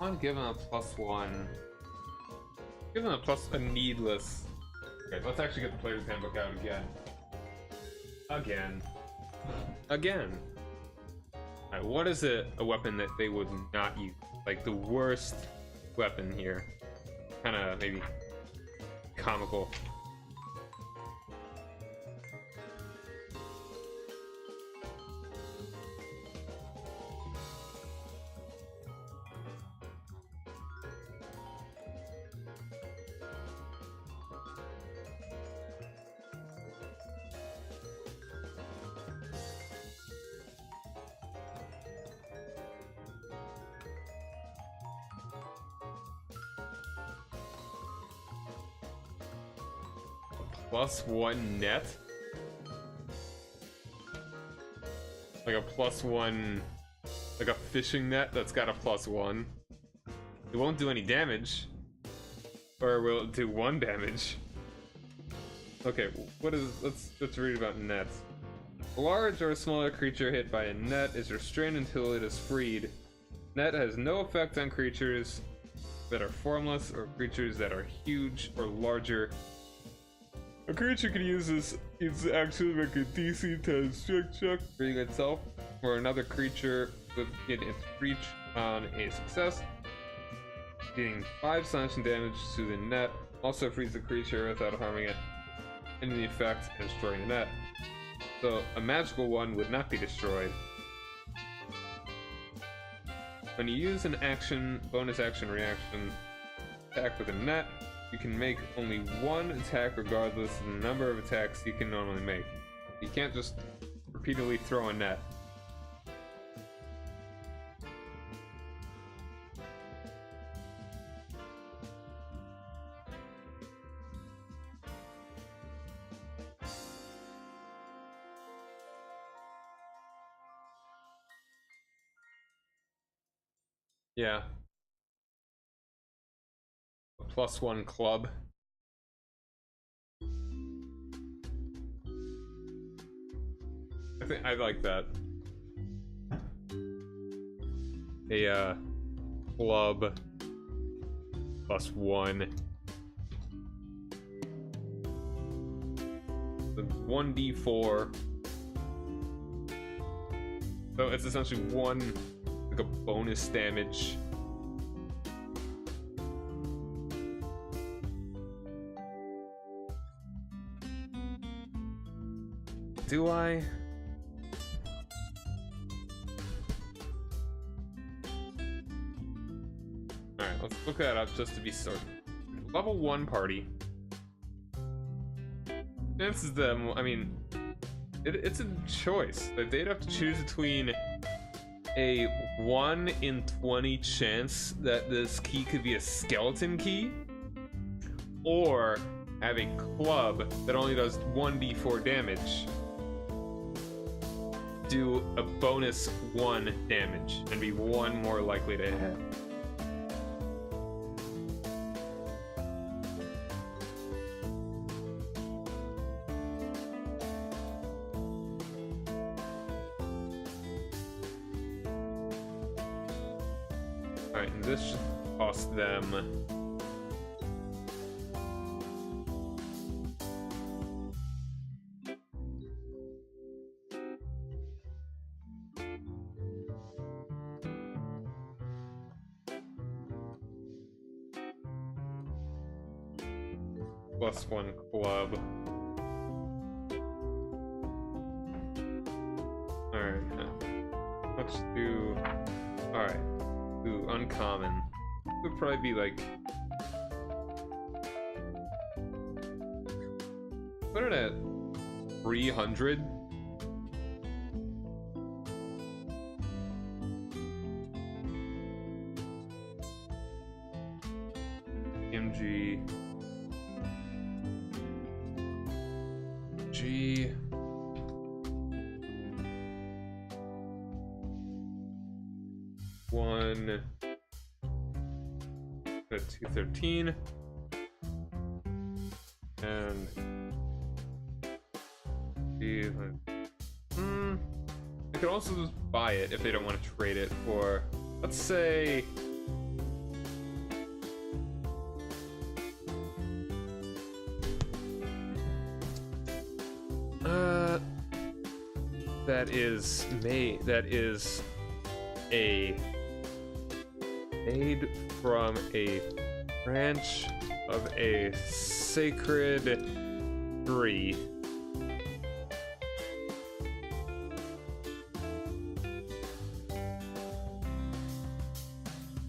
I'm giving a +1. Give them a needless. Okay, let's actually get the player's handbook out again. Again. Alright, what is a weapon that they would not use? Like the worst weapon here. Kinda maybe comical. +1 net? Like a +1, like a fishing net that's got a +1. It won't do any damage. Or will it do 1 damage? Okay, what is, let's read about nets. A large or smaller creature hit by a net is restrained until it is freed. Net has no effect on creatures that are formless or creatures that are huge or larger. A creature can use its action to make a DC 10 strength check for itself, or another creature would get its reach on a success, dealing 5 slashing damage to the net. Also frees the creature without harming it, ending the effect and destroying the net. So a magical one would not be destroyed. When you use an action, bonus action, reaction, attack with a net, you can make only 1 attack regardless of the number of attacks you can normally make. You can't just repeatedly throw a net. Yeah. +1 club. I think I like that. A club +1. The 1d4. So it's essentially one, like a bonus damage. Do I? Alright, let's look that up just to be certain. Level 1 party. Chances them, I mean, it's a choice. They'd have to choose between a 1 in 20 chance that this key could be a skeleton key, or have a club that only does 1d4 damage do a bonus 1 damage and be 1 more likely to hit. Alright, and this should cost them +1 club. Alright, let's do. Alright, do uncommon. It would probably be like. Put it at 300. MG. G. One. 213. And. B. I could also just buy it if they don't want to trade it for, let's say. That is made from a branch of a sacred tree.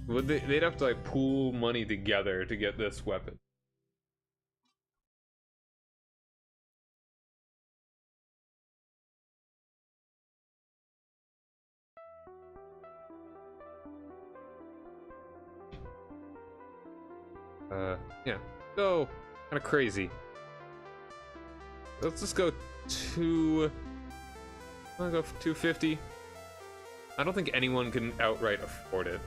They'd have to like pool money together to get this weapon. Yeah, so kind of crazy. Let's just go I'll go for 250. I don't think anyone can outright afford it.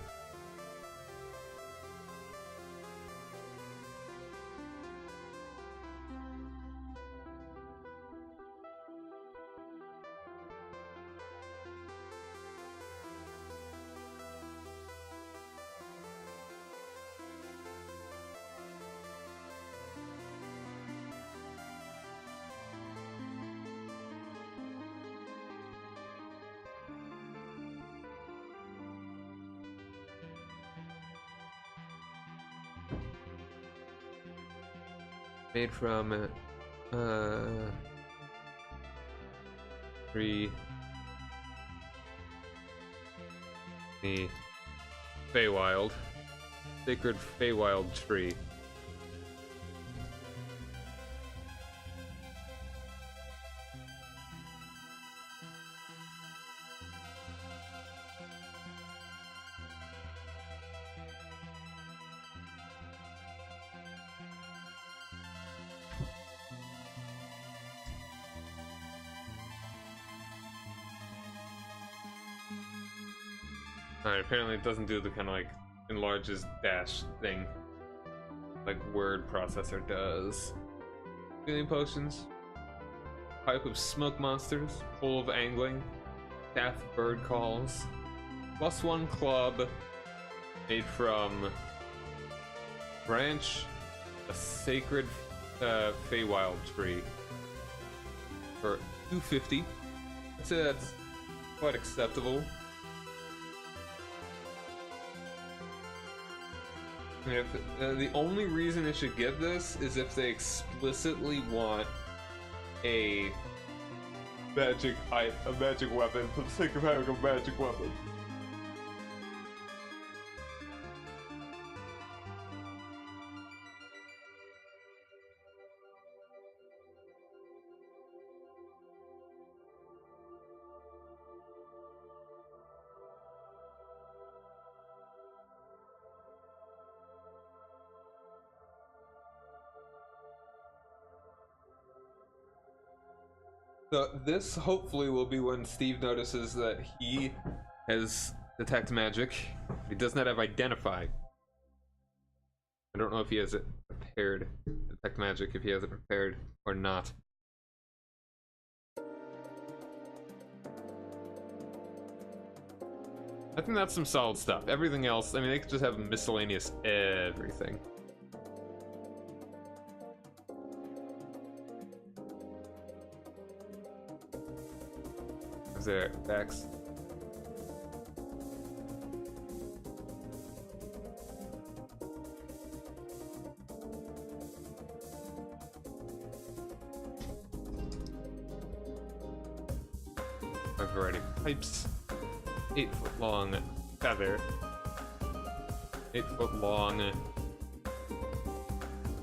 Made from the Feywild, sacred Feywild tree. Alright, apparently it doesn't do the kind of like enlarges dash thing. like word processor does. Healing potions. Pipe of smoke monsters. Full of angling. Staff bird calls. +1 club. Made from branch. A sacred Feywild tree. For 250. I'd say that's quite acceptable. If, the only reason it should get this is if they explicitly want a magic weapon for the sake of having a magic weapon. So this hopefully will be when Steve notices that he has detect magic. He does not have identify. I don't know if he has it prepared. Detect magic, if he has it prepared or not. I think that's some solid stuff. Everything else, I mean, they could just have miscellaneous everything. Is there X? A variety of pipes. 8-foot long feather. 8-foot long.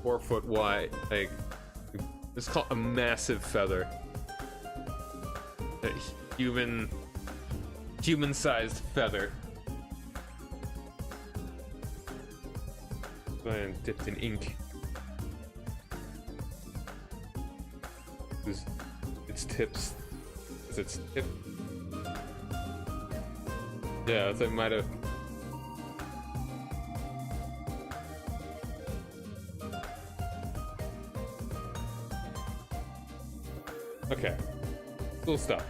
4-foot wide. Like, it's called a massive feather. A human-sized feather. And dipped in ink. Its tips. Is its tip? Yeah, it's like might have. Okay. Cool stuff.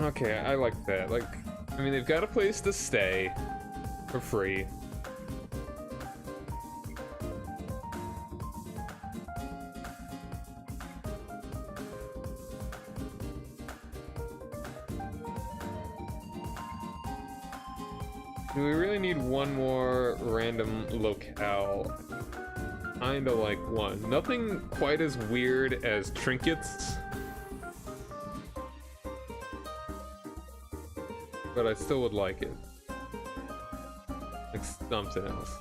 Okay, I like that. Like, I mean, they've got a place to stay for free. Do we really need one more random locale? Kinda like one. Nothing quite as weird as trinkets. But I still would like it. Like something else.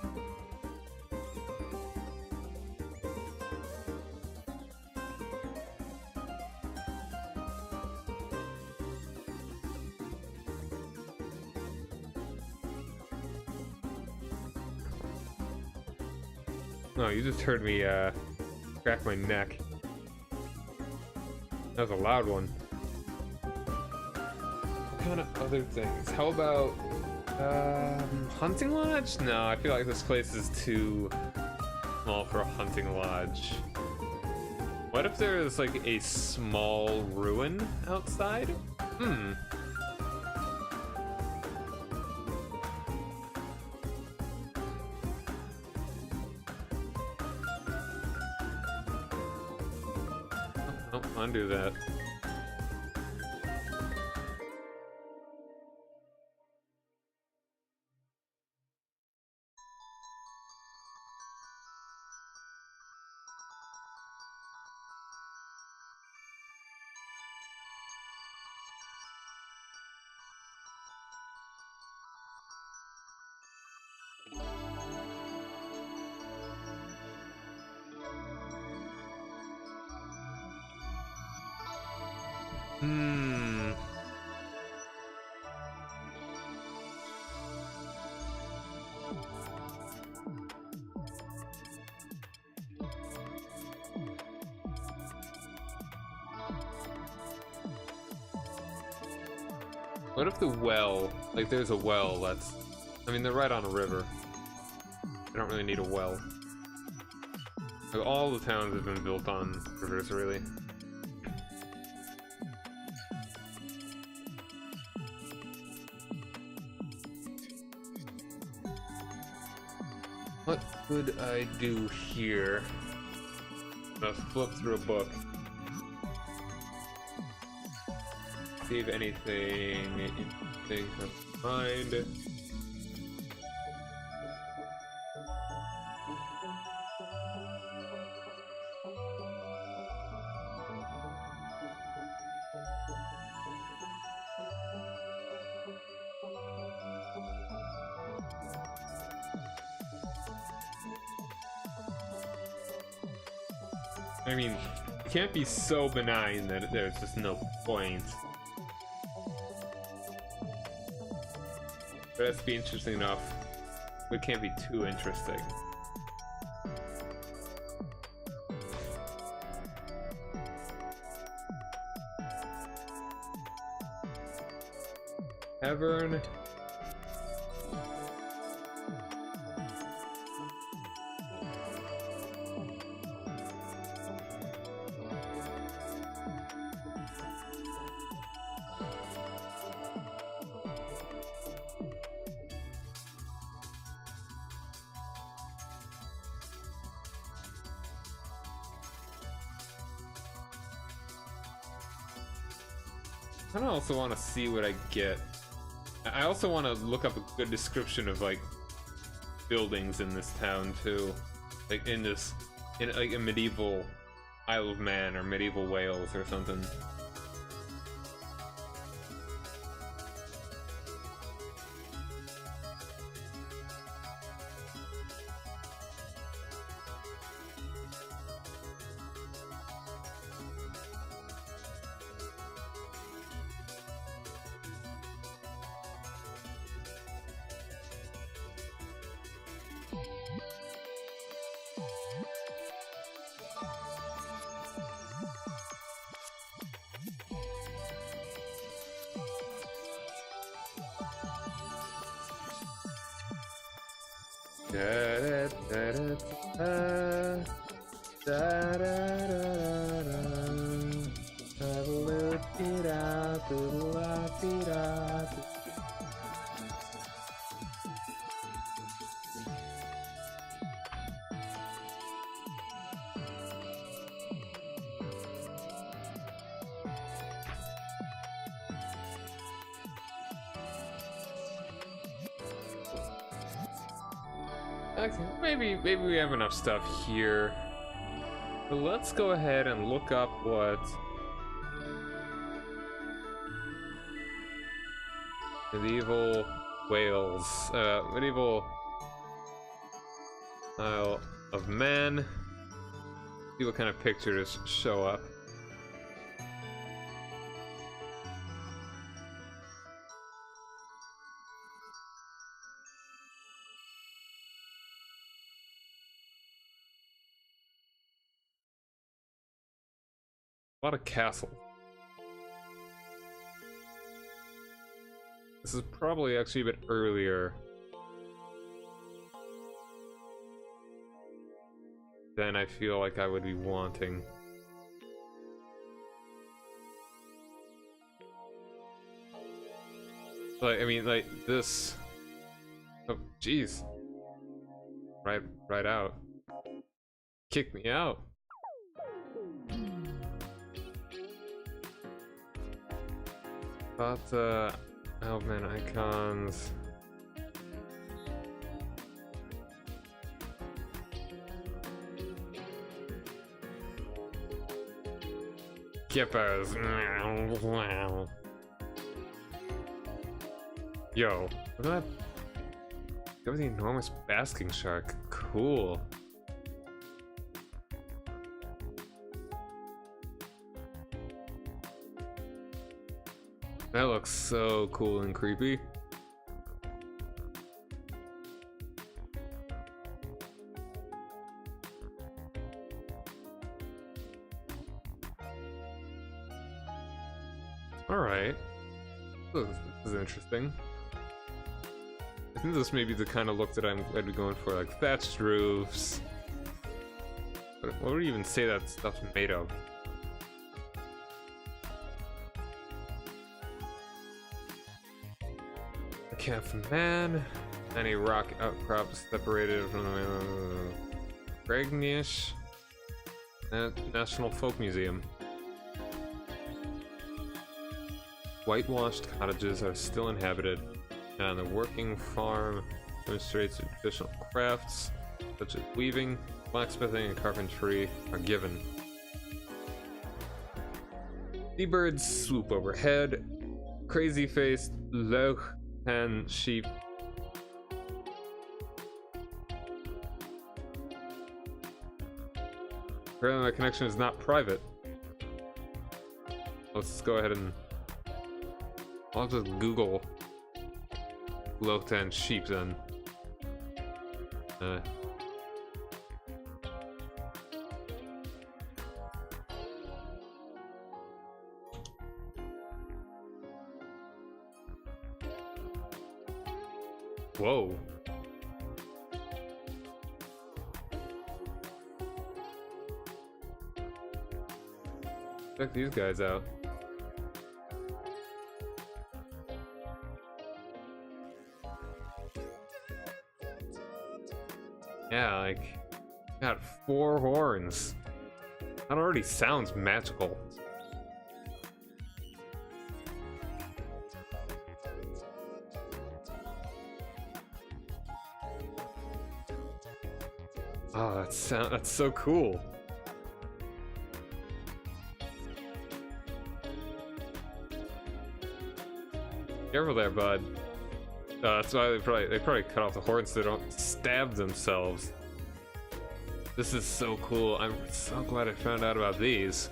No, you just heard me crack my neck. That was a loud one. What kind of other things? How about hunting lodge? No, I feel like this place is too small for a hunting lodge. What if there is like a small ruin outside? Oh, undo that. What if the well, like there's a well that's, I mean, they're right on a river. They don't really need a well. Like, all the towns have been built on rivers, really. What could I do here? Let's flip through a book. See if anything interesting comes to mind. I mean, it can't be so benign that there's just no point. But it has to be interesting enough. It can't be too interesting. Tavern. I also want to see what I get. I also want to look up a good description of like buildings in this town too, like in like a medieval Isle of Man or medieval Wales or something. Okay, maybe we have enough stuff here. But let's go ahead and look up what medieval Wales, medieval Isle of Man. See what kind of pictures show up. A lot of castle. This is probably actually a bit earlier than I feel like I would be wanting. Like, I mean, like this. Oh, jeez. Right out. Kick me out. Thought, oh man, icons. Kippers. Yo, look at that. Look at the enormous basking shark. Cool. That looks so cool and creepy. All right. This is interesting. I think this may be the kind of look that I'd be going for, like thatched roofs. What would you even say that stuff's made of? A camp for man. Any rock outcrops separated from the Regnish National Folk Museum. Whitewashed cottages are still inhabited, and on the working farm demonstrates traditional crafts such as weaving, blacksmithing, and carpentry are given. Seabirds swoop overhead. Crazy-faced Loch-Hen sheep apparently my connection is not private. Let's go ahead and I'll just Google Loch-Hen sheep then. Whoa. Check these guys out. Yeah, like, got 4 horns. That already sounds magical. Oh, that's so cool. Careful there, bud. That's why they probably cut off the horns so they don't stab themselves. This is so cool. I'm so glad I found out about these.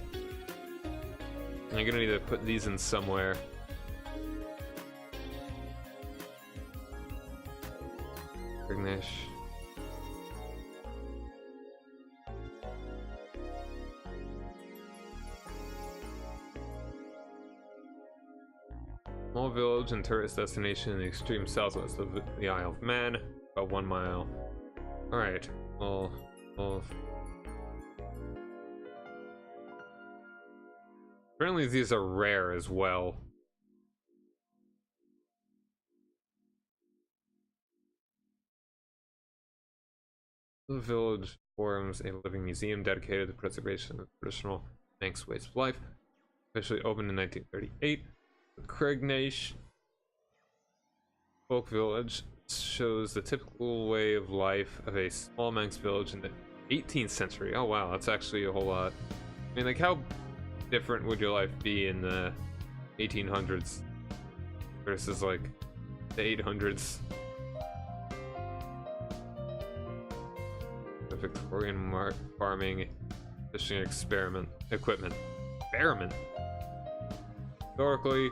I'm gonna need to put these in somewhere. Ignish. Small village and tourist destination in the extreme southwest of the Isle of Man, about 1 mile. Alright, well, apparently these are rare as well. The village forms a living museum dedicated to the preservation of traditional Manx ways of life. Officially opened in 1938. The Craignaish folk village shows the typical way of life of a small Manx village in the 18th century. Oh wow, that's actually a whole lot. I mean, like, how different would your life be in the 1800s versus like the 800s? The Victorian farming, fishing equipment. Historically,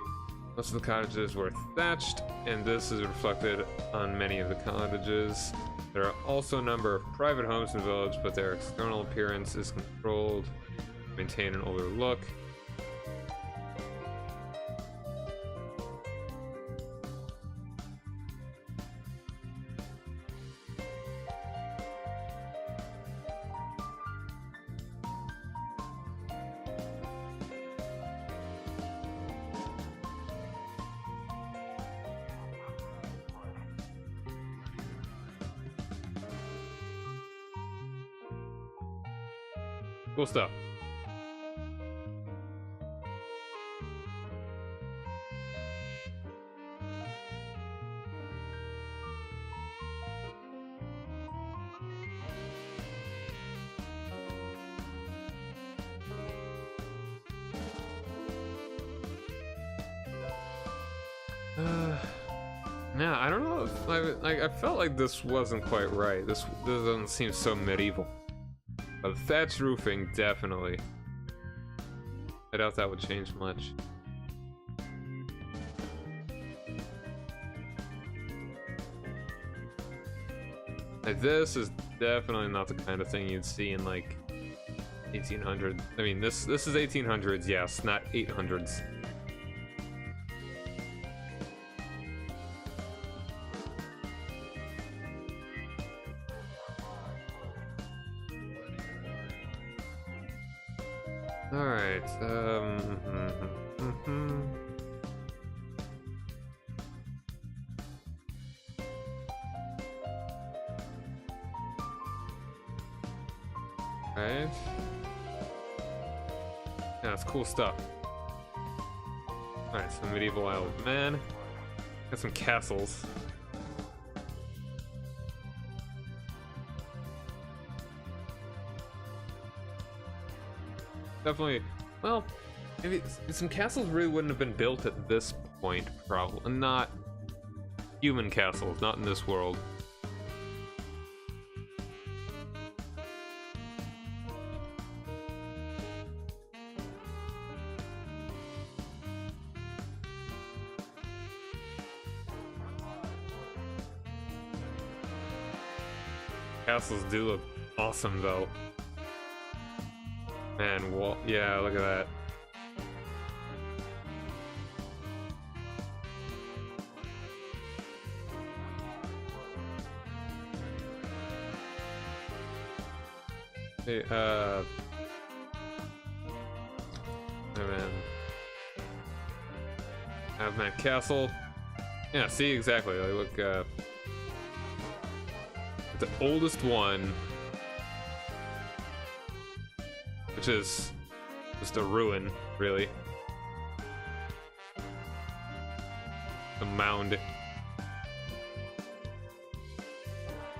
most of the cottages were thatched, and this is reflected on many of the cottages. There are also a number of private homes in the village, but their external appearance is controlled to maintain an older look. Cool stuff. Yeah, I don't know. I felt like this wasn't quite right. This doesn't seem so medieval. But thatched roofing, definitely. I doubt that would change much. Like, this is definitely not the kind of thing you'd see in like 1800. I mean, this is 1800s, yes, not 800s. Alright, Right. Yeah, that's cool stuff. Alright, so medieval Isle of Man. Got some castles. Definitely, well, maybe some castles really wouldn't have been built at this point, probably. Not human castles, not in this world. Castles do look awesome, though. Man, well, yeah, look at that. Hey, oh man. Avman Castle. Yeah, see, exactly. Like, look, the oldest one, which is just a ruin, really. A mound.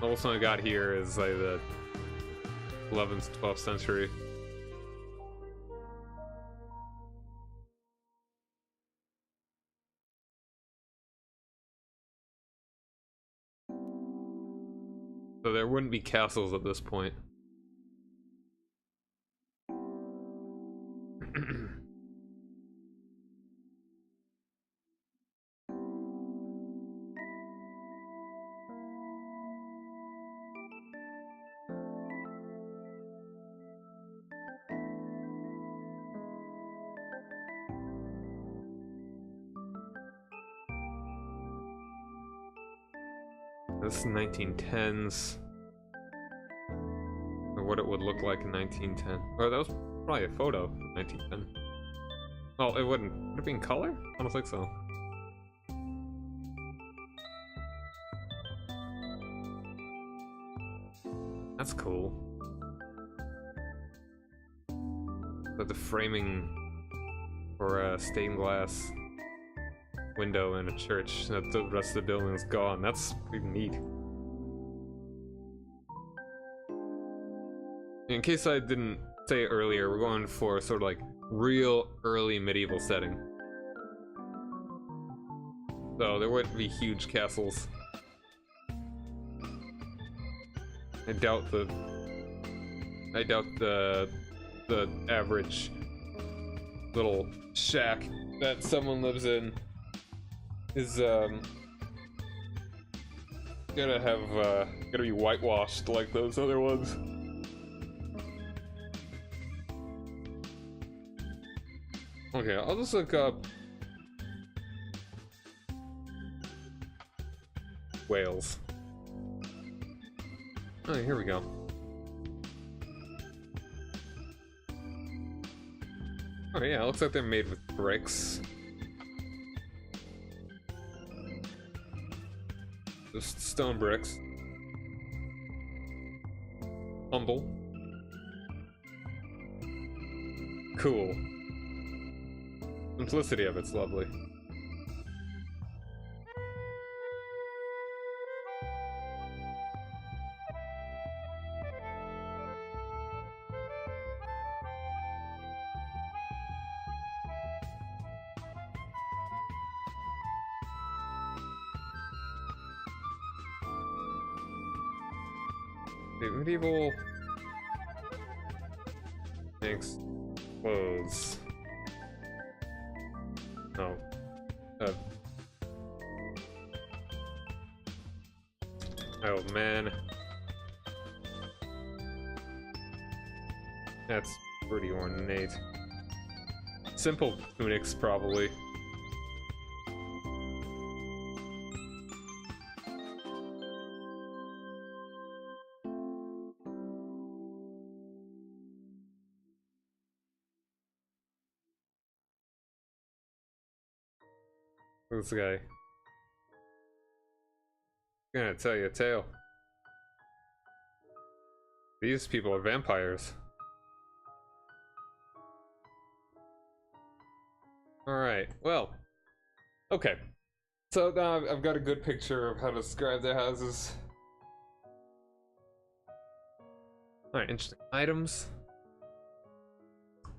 The oldest one I got here is like the 11th, 12th century. So there wouldn't be castles at this point. This is 1910s. Or what it would look like in 1910. Oh, that was probably a photo of 1910. Well, it wouldn't. Would it be in color? I don't think so. That's cool. But the framing for a stained glass window in a church, that the rest of the building is gone. That's pretty neat. In case I didn't say earlier, we're going for sort of like real early medieval setting. So there wouldn't be huge castles. I doubt the average little shack that someone lives in is gotta be whitewashed like those other ones. Okay, I'll just look up Wales. Oh, here we go. Oh yeah, it looks like they're made with bricks. Just stone bricks. Humble. Cool. Simplicity of it's lovely. Okay, medieval. Thanks. Clothes. Oh. Oh man. That's pretty ornate. Simple tunics, probably. Who's this guy? I'm gonna tell you a tale. These people are vampires. Alright, well. Okay. So now I've got a good picture of how to describe their houses. Alright, interesting. Items.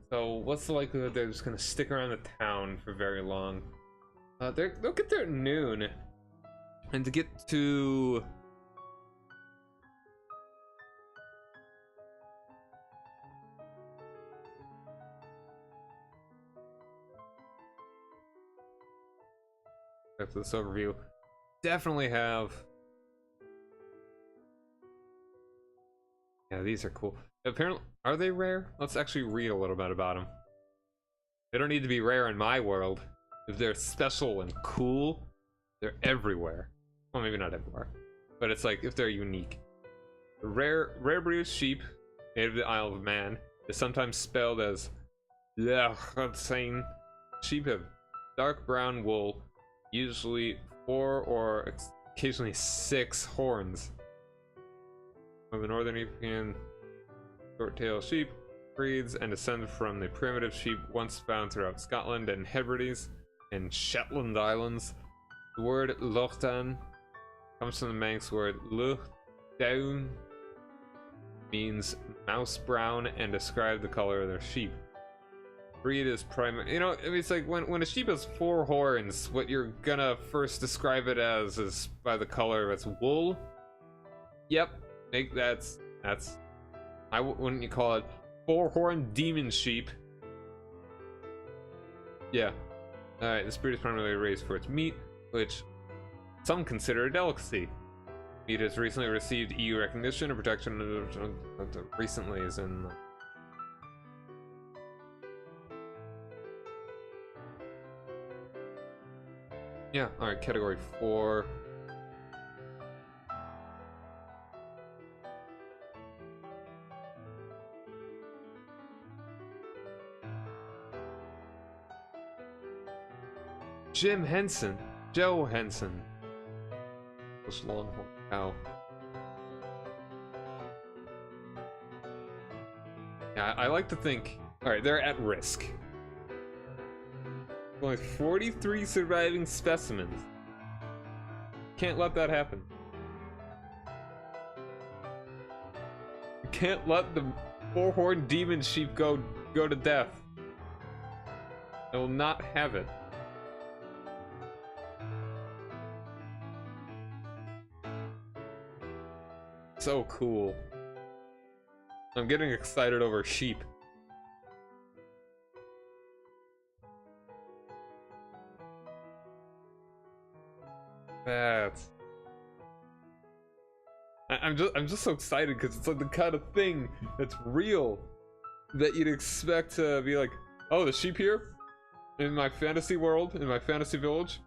So, what's the likelihood they're just gonna stick around the town for very long? They'll get there at noon. And to get to... After this overview, definitely have... Yeah, these are cool. Apparently, are they rare? Let's actually read a little bit about them. They don't need to be rare in my world. If they're special and cool, they're everywhere. Well, maybe not everywhere, but it's like if they're unique. The rare breed of sheep, native to the Isle of Man, is sometimes spelled as Lechotsain. Sheep have dark brown wool, usually 4 or occasionally 6 horns. Of the northern European short-tailed sheep breeds and descend from the primitive sheep once found throughout Scotland and Hebrides and Shetland Islands. The word Lochtan comes from the Manx word Luchdown, means mouse brown, and describe the color of their sheep. Breed is primary. You know, I mean, it's like when a sheep has 4 horns, what you're gonna first describe it as is by the color of its wool. Yep, that's. Wouldn't you call it 4-horned demon sheep? Yeah. Alright, this breed is primarily raised for its meat, which some consider a delicacy. Meat has recently received EU recognition and protection recently is in... Yeah, alright, category 4. Joe Henson. This longhorn cow. Yeah, I like to think. Alright, they're at risk. Only 43 surviving specimens. Can't let that happen. You can't let the 4-horned demon sheep go to death. I will not have it. So cool. I'm getting excited over sheep. I'm just so excited because it's like the kind of thing that's real that you'd expect to be like, oh, the sheep here in my fantasy world, in my fantasy village,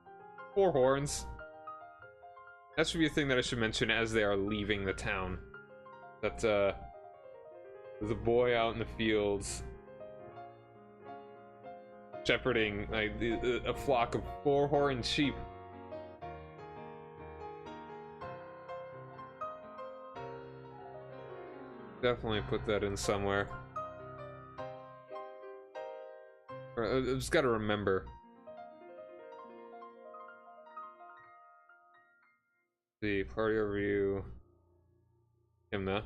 4 horns. That should be a thing that I should mention as they are leaving the town. That there's a boy out in the fields shepherding like a flock of 4-horned sheep. Definitely put that in somewhere. I just gotta remember. The party overview. Himna.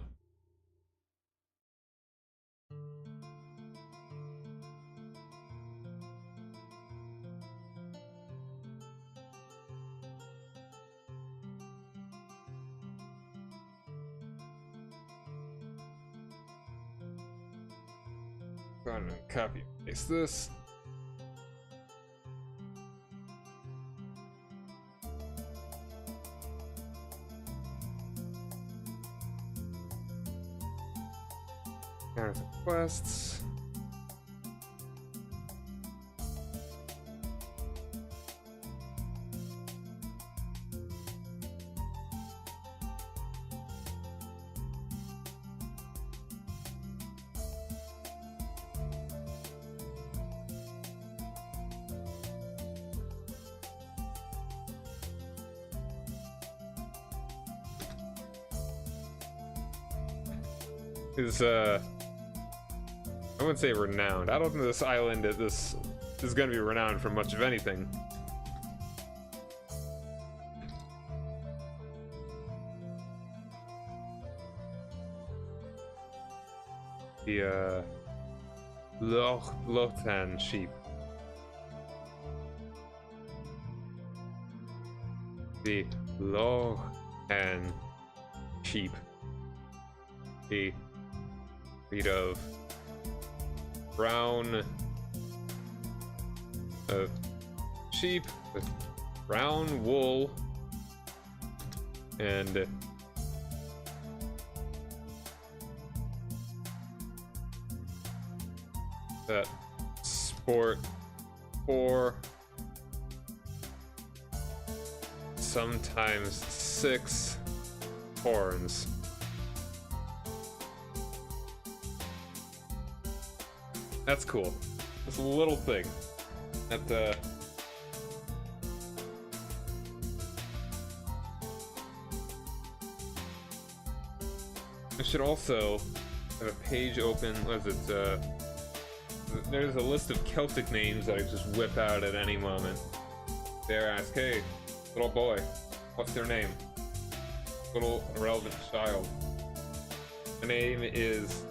Go ahead and copy and paste this. There's quests. is I wouldn't say renowned. I don't think this island is gonna be renowned for much of anything. The Lothan sheep. The Lothan sheep. The breed of brown sheep with brown wool and that sport for sometimes 6 horns. That's cool. This little thing at the I should also have a page open. What is it? There's a list of Celtic names that I just whip out at any moment. There, ask, hey, little boy, what's their name? Little irrelevant child. My name is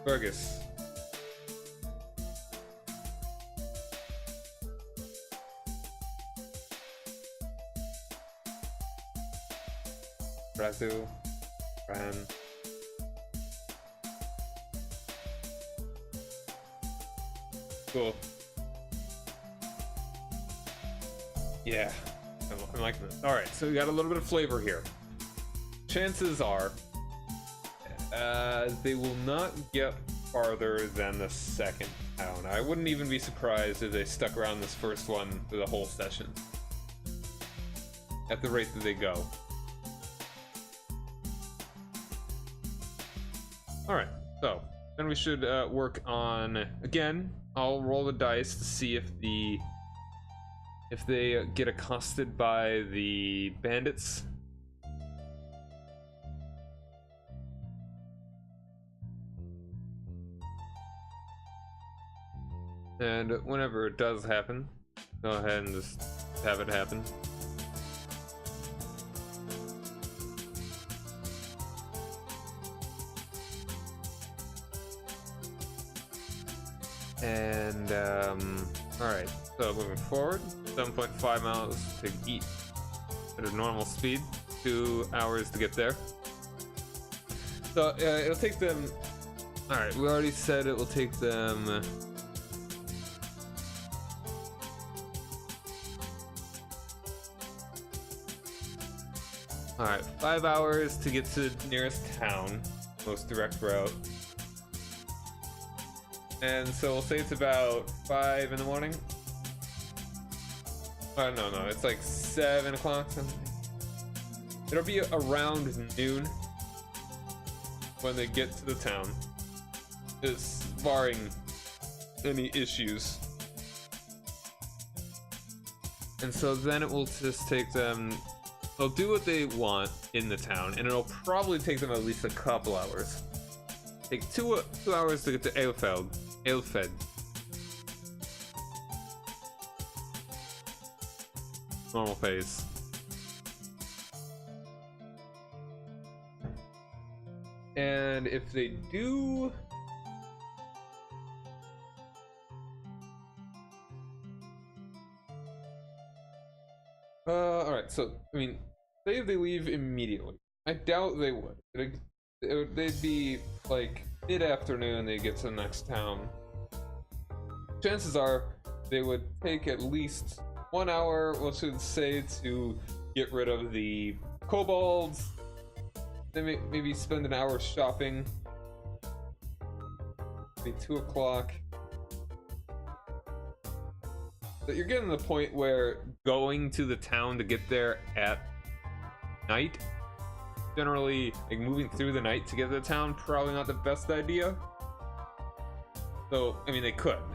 Fergus. Brazil, Fran. Cool. Yeah, I'm liking this. All right, so we got a little bit of flavor here. Chances are, they will not get farther than the second town. I wouldn't even be surprised if they stuck around this first one for the whole session. At the rate that they go. Alright, so then we should work on, again, I'll roll the dice to see if they get accosted by the bandits. And whenever it does happen, go ahead and just have it happen. And alright, so moving forward, 7.5 miles to eat at a normal speed, 2 hours to get there. So it'll take them, alright, we already said it will take them alright, 5 hours to get to the nearest town, most direct route. And so we'll say it's about 5 in the morning. Oh, no, it's like 7 o'clock something. It'll be around noon when they get to the town. Just barring any issues. And so then it will just take them, they'll do what they want in the town, and it'll probably take them at least a couple hours. Take two hours to get to Aelfed. Normal pace. And if they do, alright, so I mean, say if they leave immediately. I doubt they would. They'd be like mid-afternoon they get to the next town. Chances are they would take at least 1 hour, what should say, to get rid of the kobolds. They maybe spend an hour shopping. Maybe 2 o'clock. But you're getting to the point where going to the town to get there at night, generally, like moving through the night to get to the town, probably not the best idea. So, I mean, they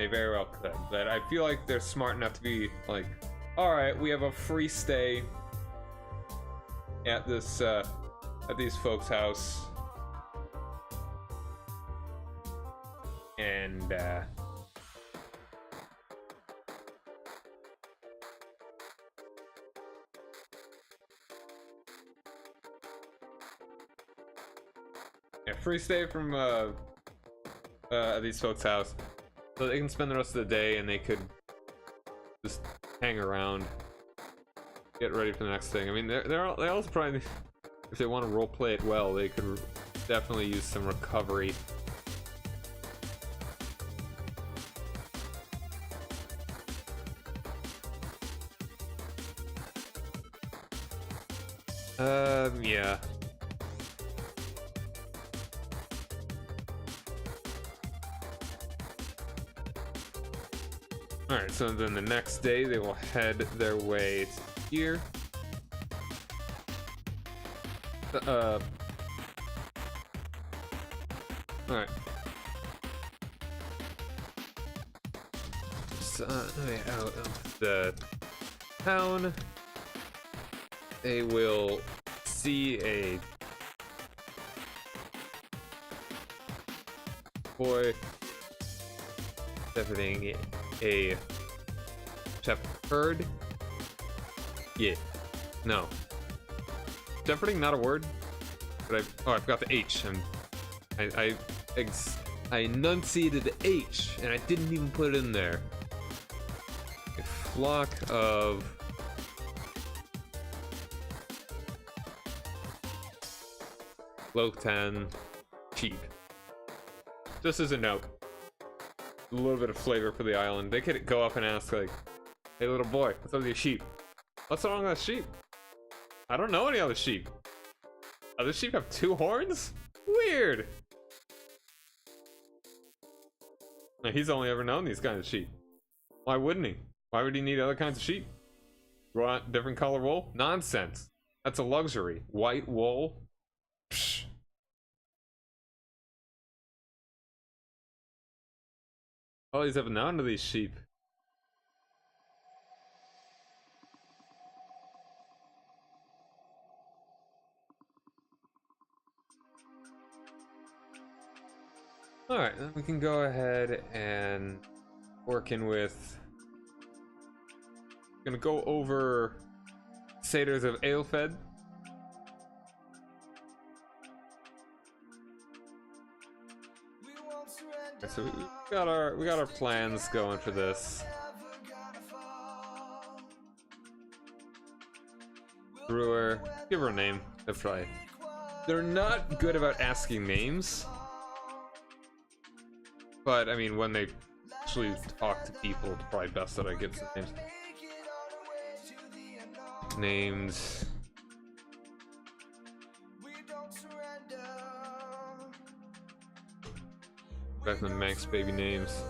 very well could, but I feel like they're smart enough to be, like, Alright, we have a free stay at this, at these folks' house. And, yeah, free stay from, these folks' house. So they can spend the rest of the day and they could just hang around, get ready for the next thing. I mean, they also probably, if they want to roleplay it well, they could definitely use some recovery. Yeah. Alright, so then the next day they will head their way to here. Alright. So, out of the town, they will see a boy shepherding a shepherd. Yeah, no. Shepherding, not a word. But I forgot the H. I enunciated the H, and I didn't even put it in there. A flock of low-10 sheep. Just as a note. A little bit of flavor for the island. They could go up and ask, like, hey little boy, what's up with your sheep? What's wrong with that sheep? I don't know any other sheep. Other sheep have 2 horns? Weird! Now, he's only ever known these kinds of sheep. Why wouldn't he? Why would he need other kinds of sheep? You want different color wool? Nonsense. That's a luxury. White wool? Psh. Oh, he's ever known to these sheep. Alright, then we can go ahead and work in with... Gonna go over Satyrs of Aelfed. Okay, so we got our plans going for this. Brewer, give her a name. That's right. They're not good about asking names. But, I mean, when they actually talk to people, it's probably best that I give some names. Names. Back to the Manx baby names.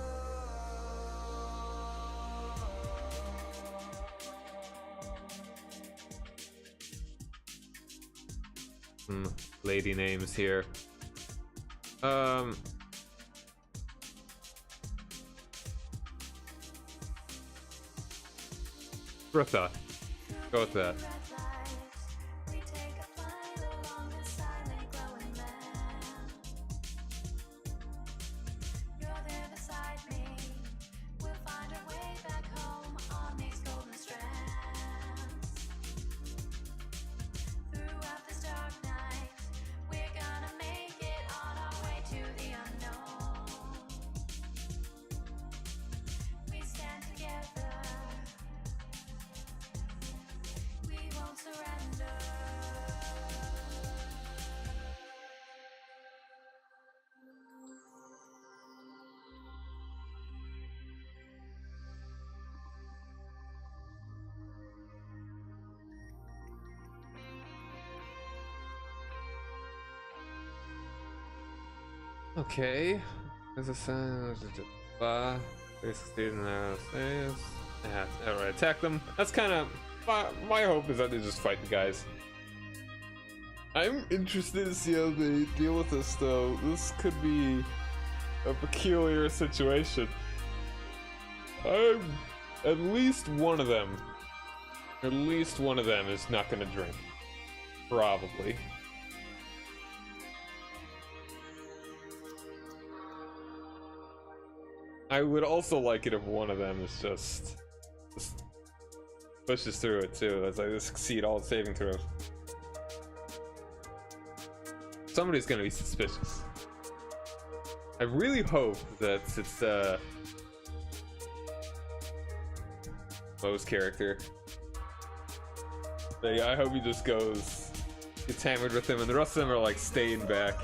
Some lady names here. Bertha. Go with that. Okay. There's a sign. They succeed in their says. Yeah, alright, attack them. That's kind of my hope is that they just fight the guys. I'm interested to see how they deal with this, though. This could be a peculiar situation. At least one of them At least one of them is not gonna drink. Probably. I would also like it if one of them is just pushes through it too, as I succeed all saving throws. Somebody's gonna be suspicious. I really hope that it's Mo's character. But yeah, I hope he just gets hammered with him, and the rest of them are like staying back.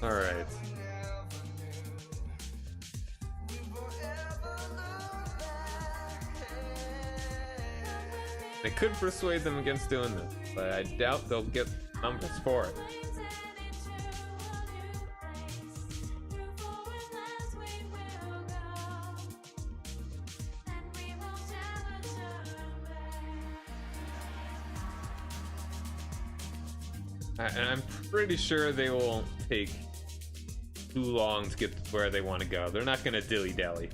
Alright. They could persuade them against doing this, but I doubt they'll get numbers for it. And I'm pretty sure they won't take too long to get to where they want to go. They're not gonna dilly-dally.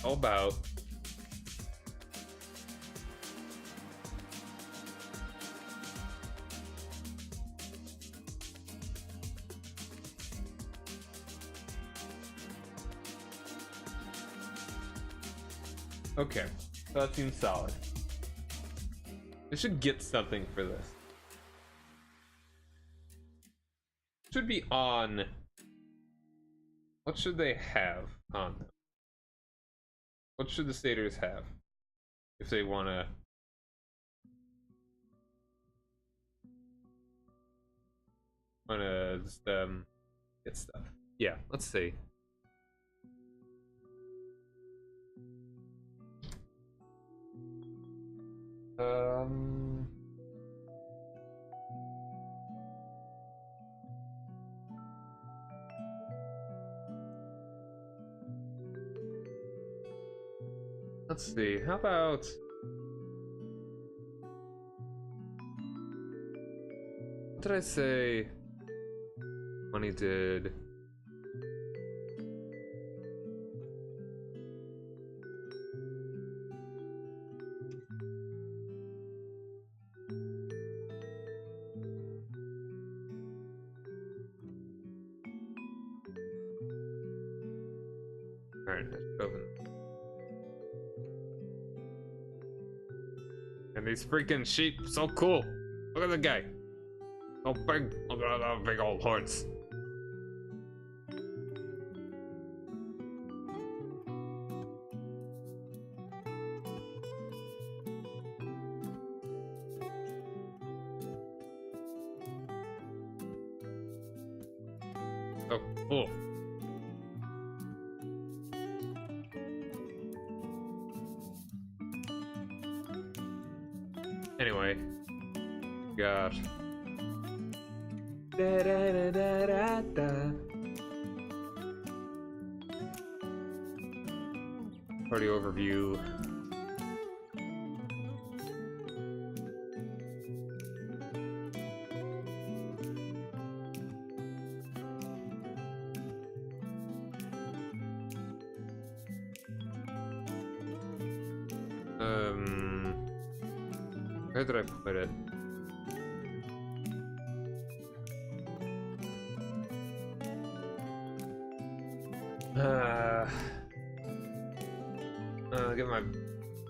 How about okay, so that seems solid. They should get something for this. Should be on. What should they have on them? What should the satyrs have if they wanna just get stuff? Yeah, let's see. Let's see, how about what did I say Money did? Alright, open. And these freaking sheep, so cool. Look at the guy. So big. Look at those big old horns. So cool. Anyway, got da, da, da, da, da, da. Party overview. Where did I put it?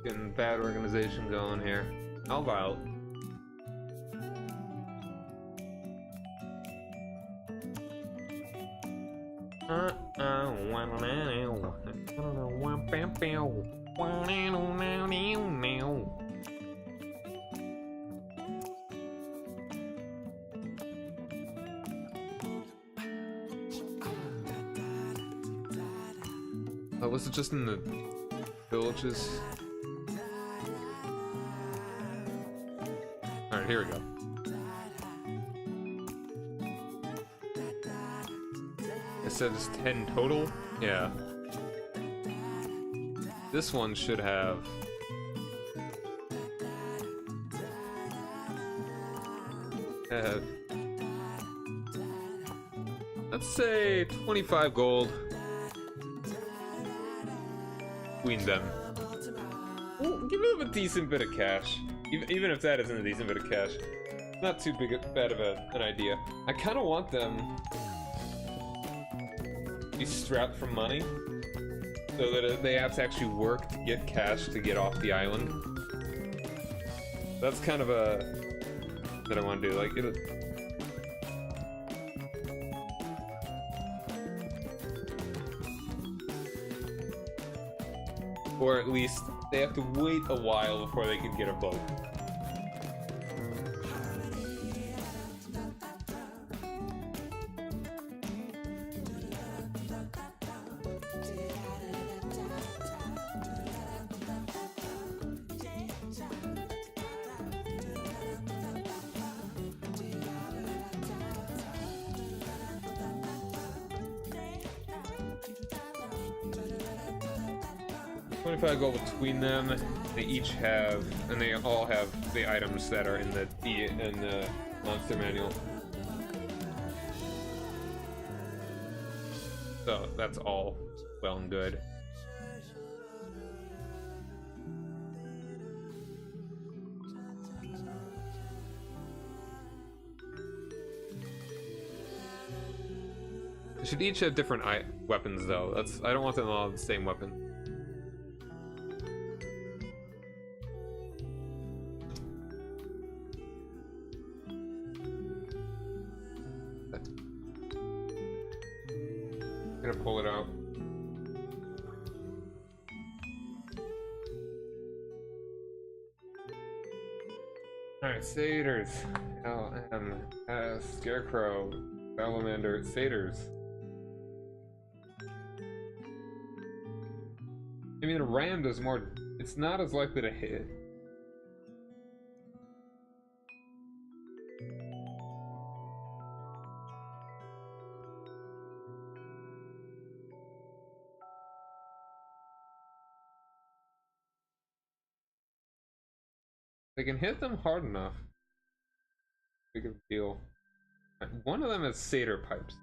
Getting bad organization going here. How about was it just in the villages? Alright, here we go. It said it's 10 total? Yeah. This one should have Uh, let's say 25 gold. Between them. We'll give them a decent bit of cash. Even if that isn't a decent bit of cash. Not too bad of an idea. I kind of want them to be strapped for money. So that they have to actually work to get cash to get off the island. That's kind of that I want to do. Like, or at least they have to wait a while before they can get a boat. $25 gold between them. They each have, and they all have the items that are in the monster manual. So that's all well and good. They should each have different weapons though. I don't want them all the same weapon. Gonna pull it out. Alright, satyrs. Scarecrow, salamander, satyrs. I mean, a ram does more. It's not as likely to hit. They can hit them hard enough. Big of a deal. One of them has satyr pipes.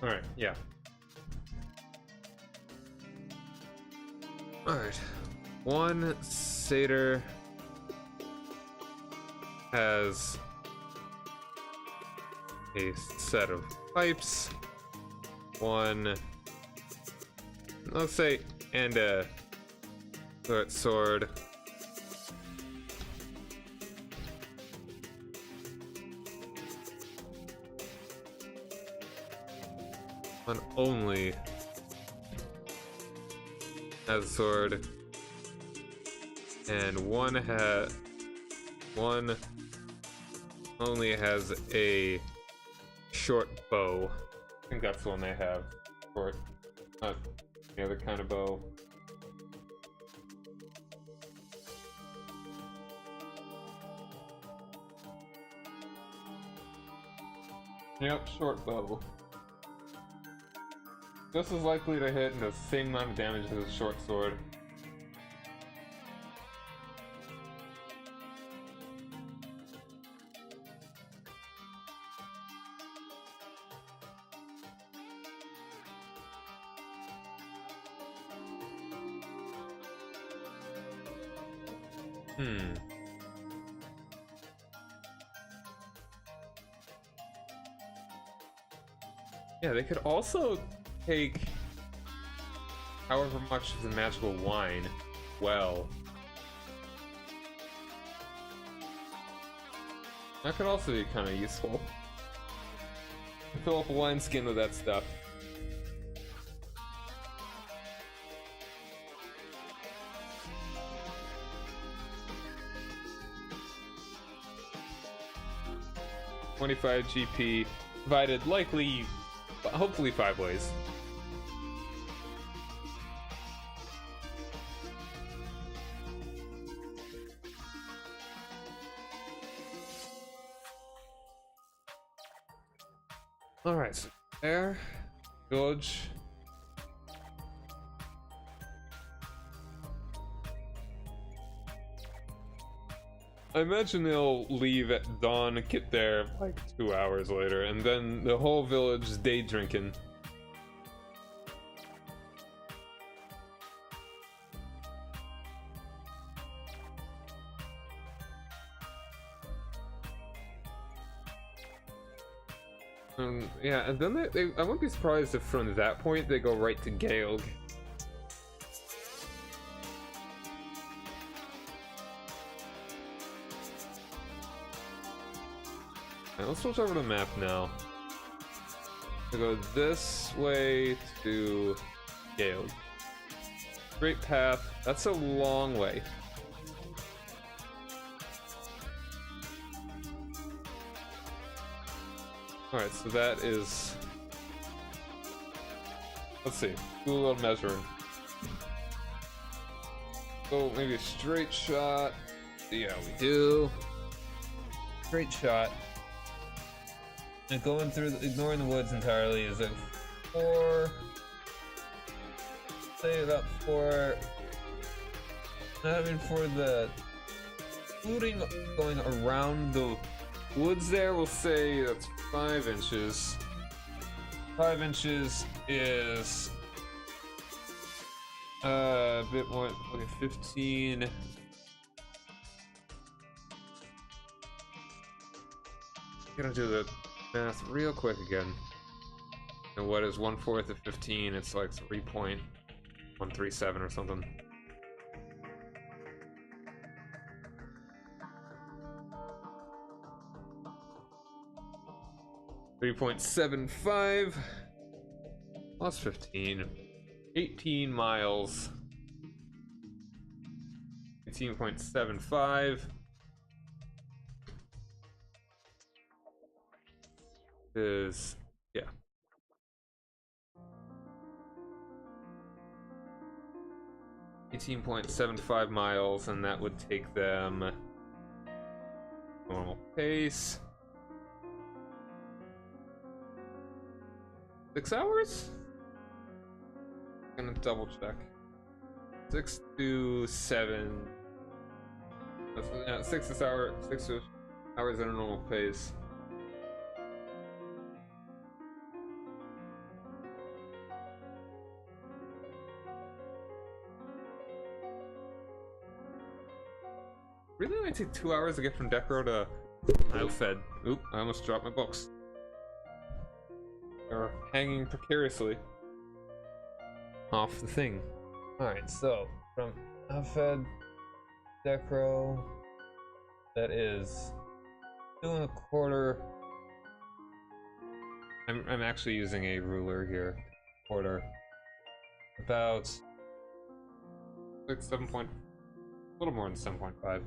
Alright, yeah. Alright. One satyr has a set of pipes. One, let's say, and a sword. One only has a sword, and one only has a short bow. I think that's the one they have. Short, not the other kind of bow. Yep, short bow. Just as likely to hit and the same amount of damage as a short sword. Yeah, they could also take however much of the magical wine. Well, that could also be kind of useful. Fill up a wine skin with that stuff. $25 GP, provided likely hopefully 5 ways. Alright, so there, village. I imagine they'll leave at dawn, get there like 2 hours later, and then the whole village is day drinking. Yeah, and then I wouldn't be surprised if from that point they go right to Gaelg. Alright, let's switch over to the map now. We go this way to Gaelg. Great path. That's a long way. Alright, so that is... Let's see. Do a little measuring. Go maybe a straight shot. Yeah, we do. Straight shot. And going through, ignoring the woods entirely, is it 4? Say about 4. I mean, for the looting going around the woods there, we'll say that's 5 inches. 5 inches is a bit more, okay, 15. Gonna do the math real quick again. And what is 1/4 of 15? It's like 3.137 or something. $3.75 plus 15, 18 miles. 18.75 is, yeah. $18.75 miles, and that would take them normal pace. 6 hours? I'm gonna double check. 6 to 7. Yeah, 6 hours at a normal pace. Really only take 2 hours to get from Decro to Alfed. Oop, I almost dropped my books. They're hanging precariously off the thing. Alright, so from Alfed, Decro, that is 2 1/4. I'm actually using a ruler here. Quarter. About 7 point, a little more than 7.5.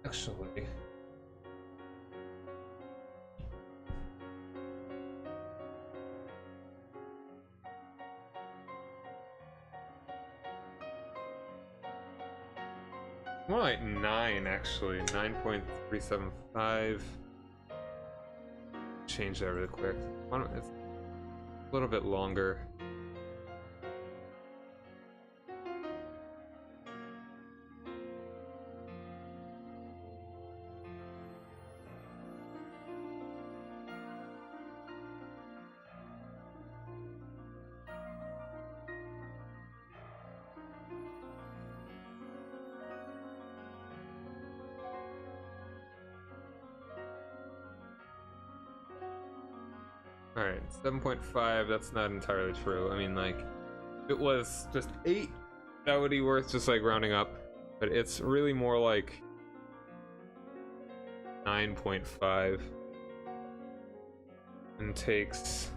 Actually, more like 9 actually. 9.375. Change that really quick. It's a little bit longer. Alright, 7.5, that's not entirely true. I mean, like, if it was just 8, that would be worth just like rounding up. but it's really more like 9.5 and takes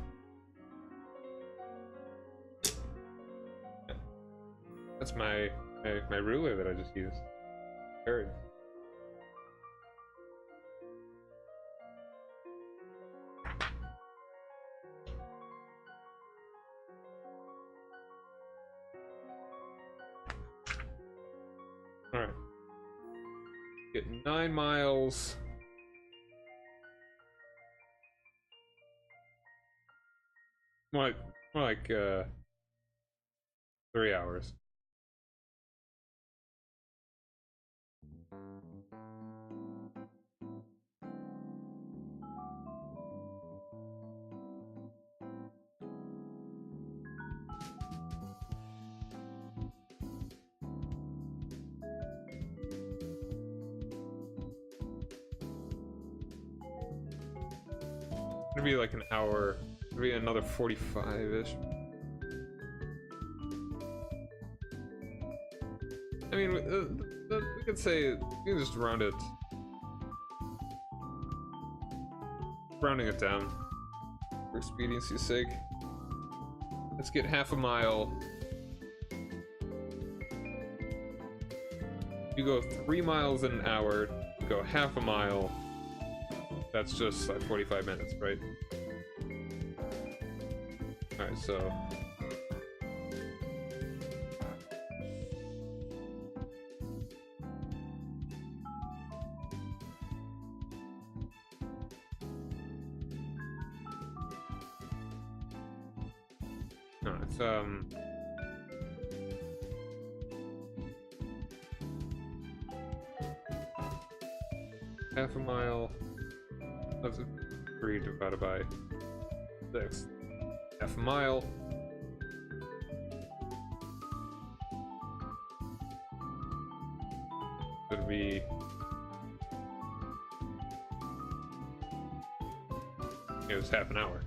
that's my ruler that I just used. Third. Alright. Get 9 miles. More like 3 hours. It'll be like an hour. It'll be another 45-ish. I mean, we could say we can just round it, rounding it down for expediency's sake. Let's get half a mile. You go 3 miles in an hour. You go half a mile. That's just like 45 minutes, right? Alright, so no, it's half a mile. That's 3 divided by 6. Half a mile. Would be it was half an hour.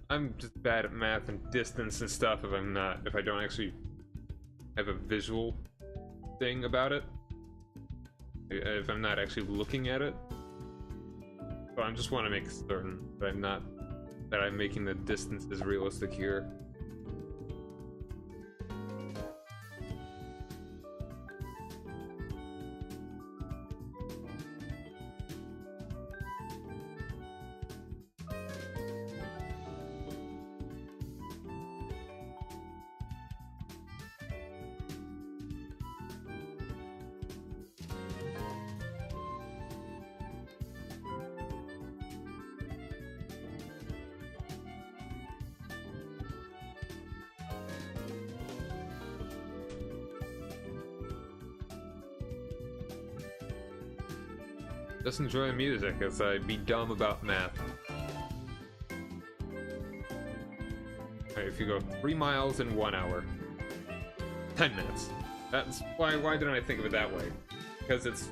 I'm just bad at math and distance and stuff if I don't actually have a visual thing about it. If I'm not actually looking at it. So I just want to make certain that I'm making the distances realistic here. Just enjoy the music as I be dumb about math. Alright, if you go 3 miles in 1 hour, 10 minutes. That's why didn't I think of it that way? Because it's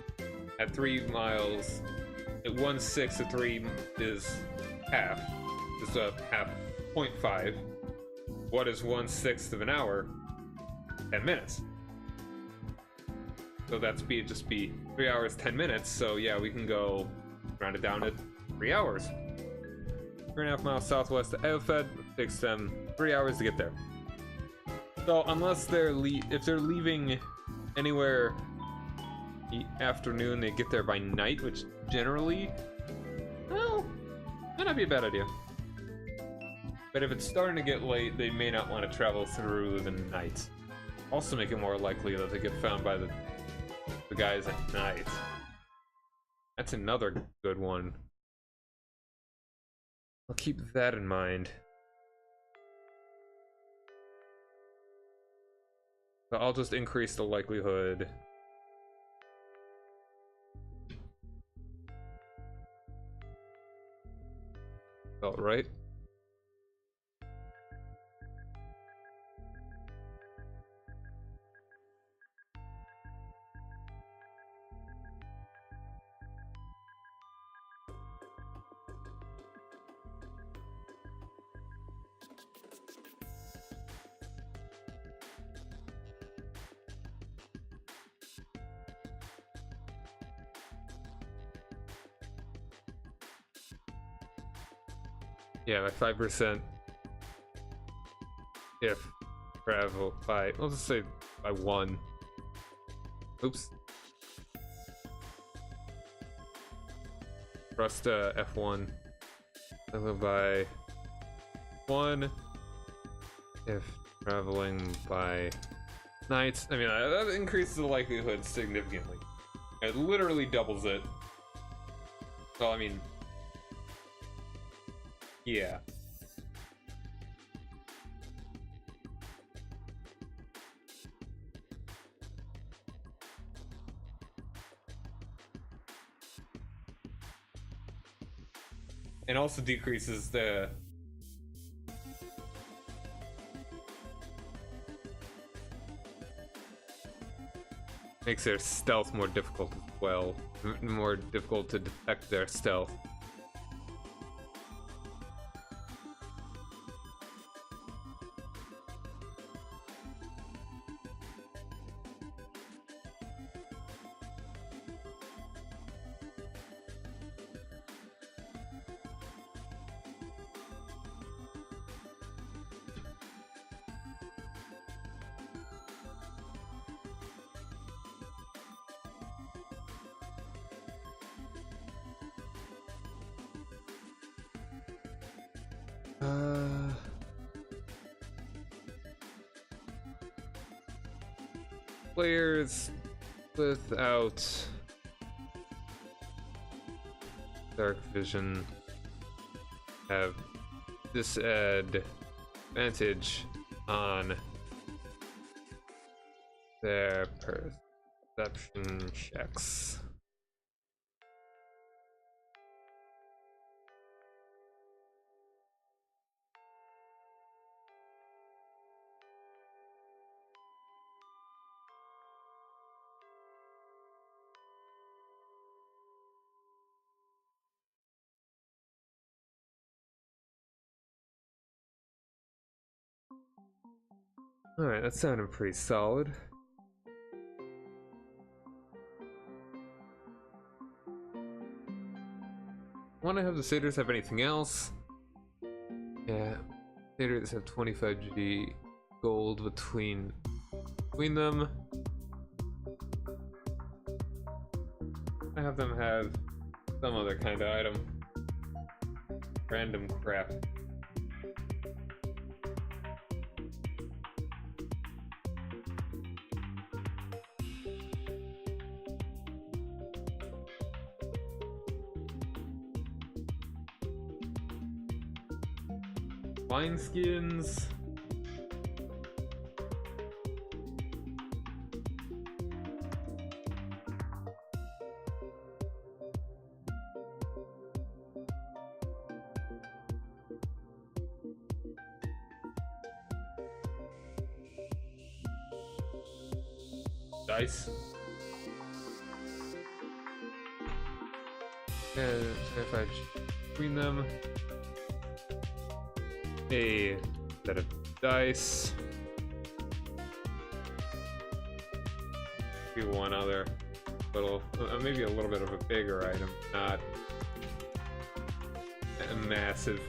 at 3 miles, at 1/6 of 3 is half. It's a half 0.5. What is 1/6 of an hour? 10 minutes. So that's just be 3 hours, 10 minutes. So yeah, we can go round it down to 3 hours. 3.5 miles southwest of Elfed. Takes them 3 hours to get there. So unless if they're leaving anywhere the afternoon, they get there by night, which generally, well, might not be a bad idea. But if it's starting to get late, they may not want to travel through the night. Also make it more likely that they get found by the guys at night. That's another good one. I'll keep that in mind. But I'll just increase the likelihood. Felt right. Yeah, by 5%. If travel by, let's just say by 1. Oops. Press F1. Travel by 1. If traveling by night. I mean, that increases the likelihood significantly. It literally doubles it. So, I mean, yeah. And also decreases the makes their stealth more difficult as well. More difficult to detect their stealth. Players without dark vision have disadvantage on their perception checks. Alright, that sounded pretty solid. Wanna have the satyrs have anything else? Yeah. Satyrs have 25G gold between them. I have them have some other kind of item. Random crap. Wine skins. Dice. And if I between them, a set of dice. Maybe one other little, maybe a little bit of a bigger item, not a massive.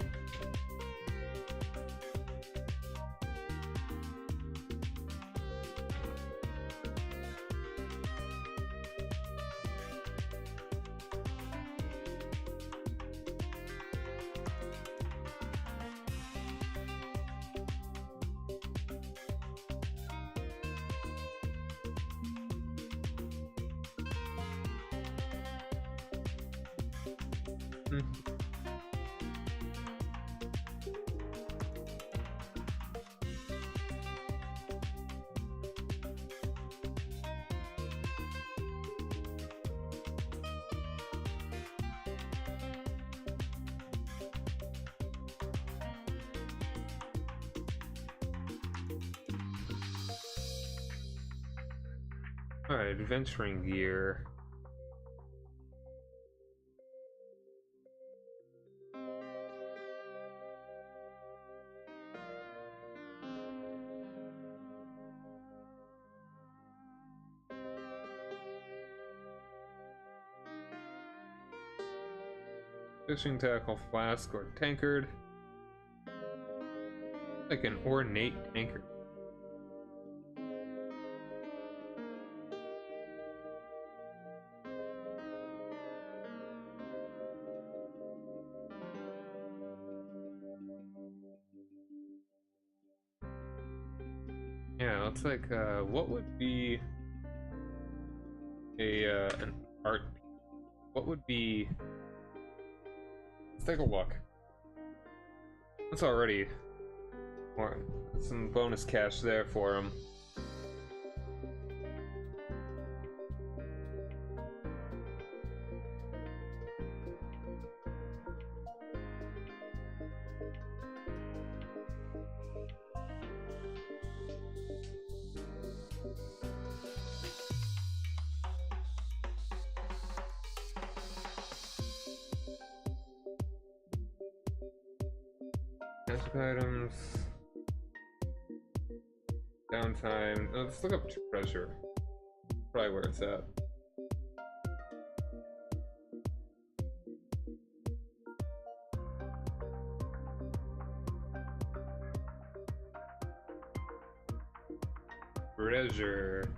Alright, adventuring gear. Fishing tackle, flask, or tankard. Like an ornate tankard. Yeah, looks like what would be a an art? What would be? Let's take a look. That's already more some bonus cash there for him. Handbook items. Downtime. Oh, let's look up treasure. Probably where it's at. Treasure.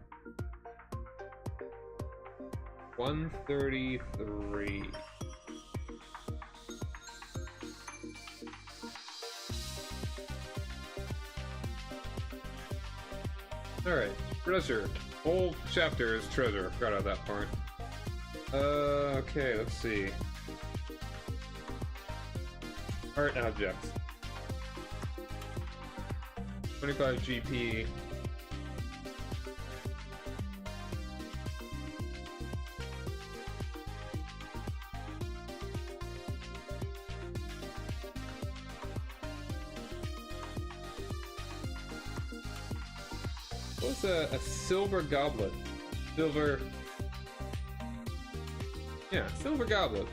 133. Alright, treasure. Whole chapter is treasure. Forgot about that part. Okay, let's see. Art objects. 25 GP. What's a silver goblet? Silver. Yeah, silver goblet.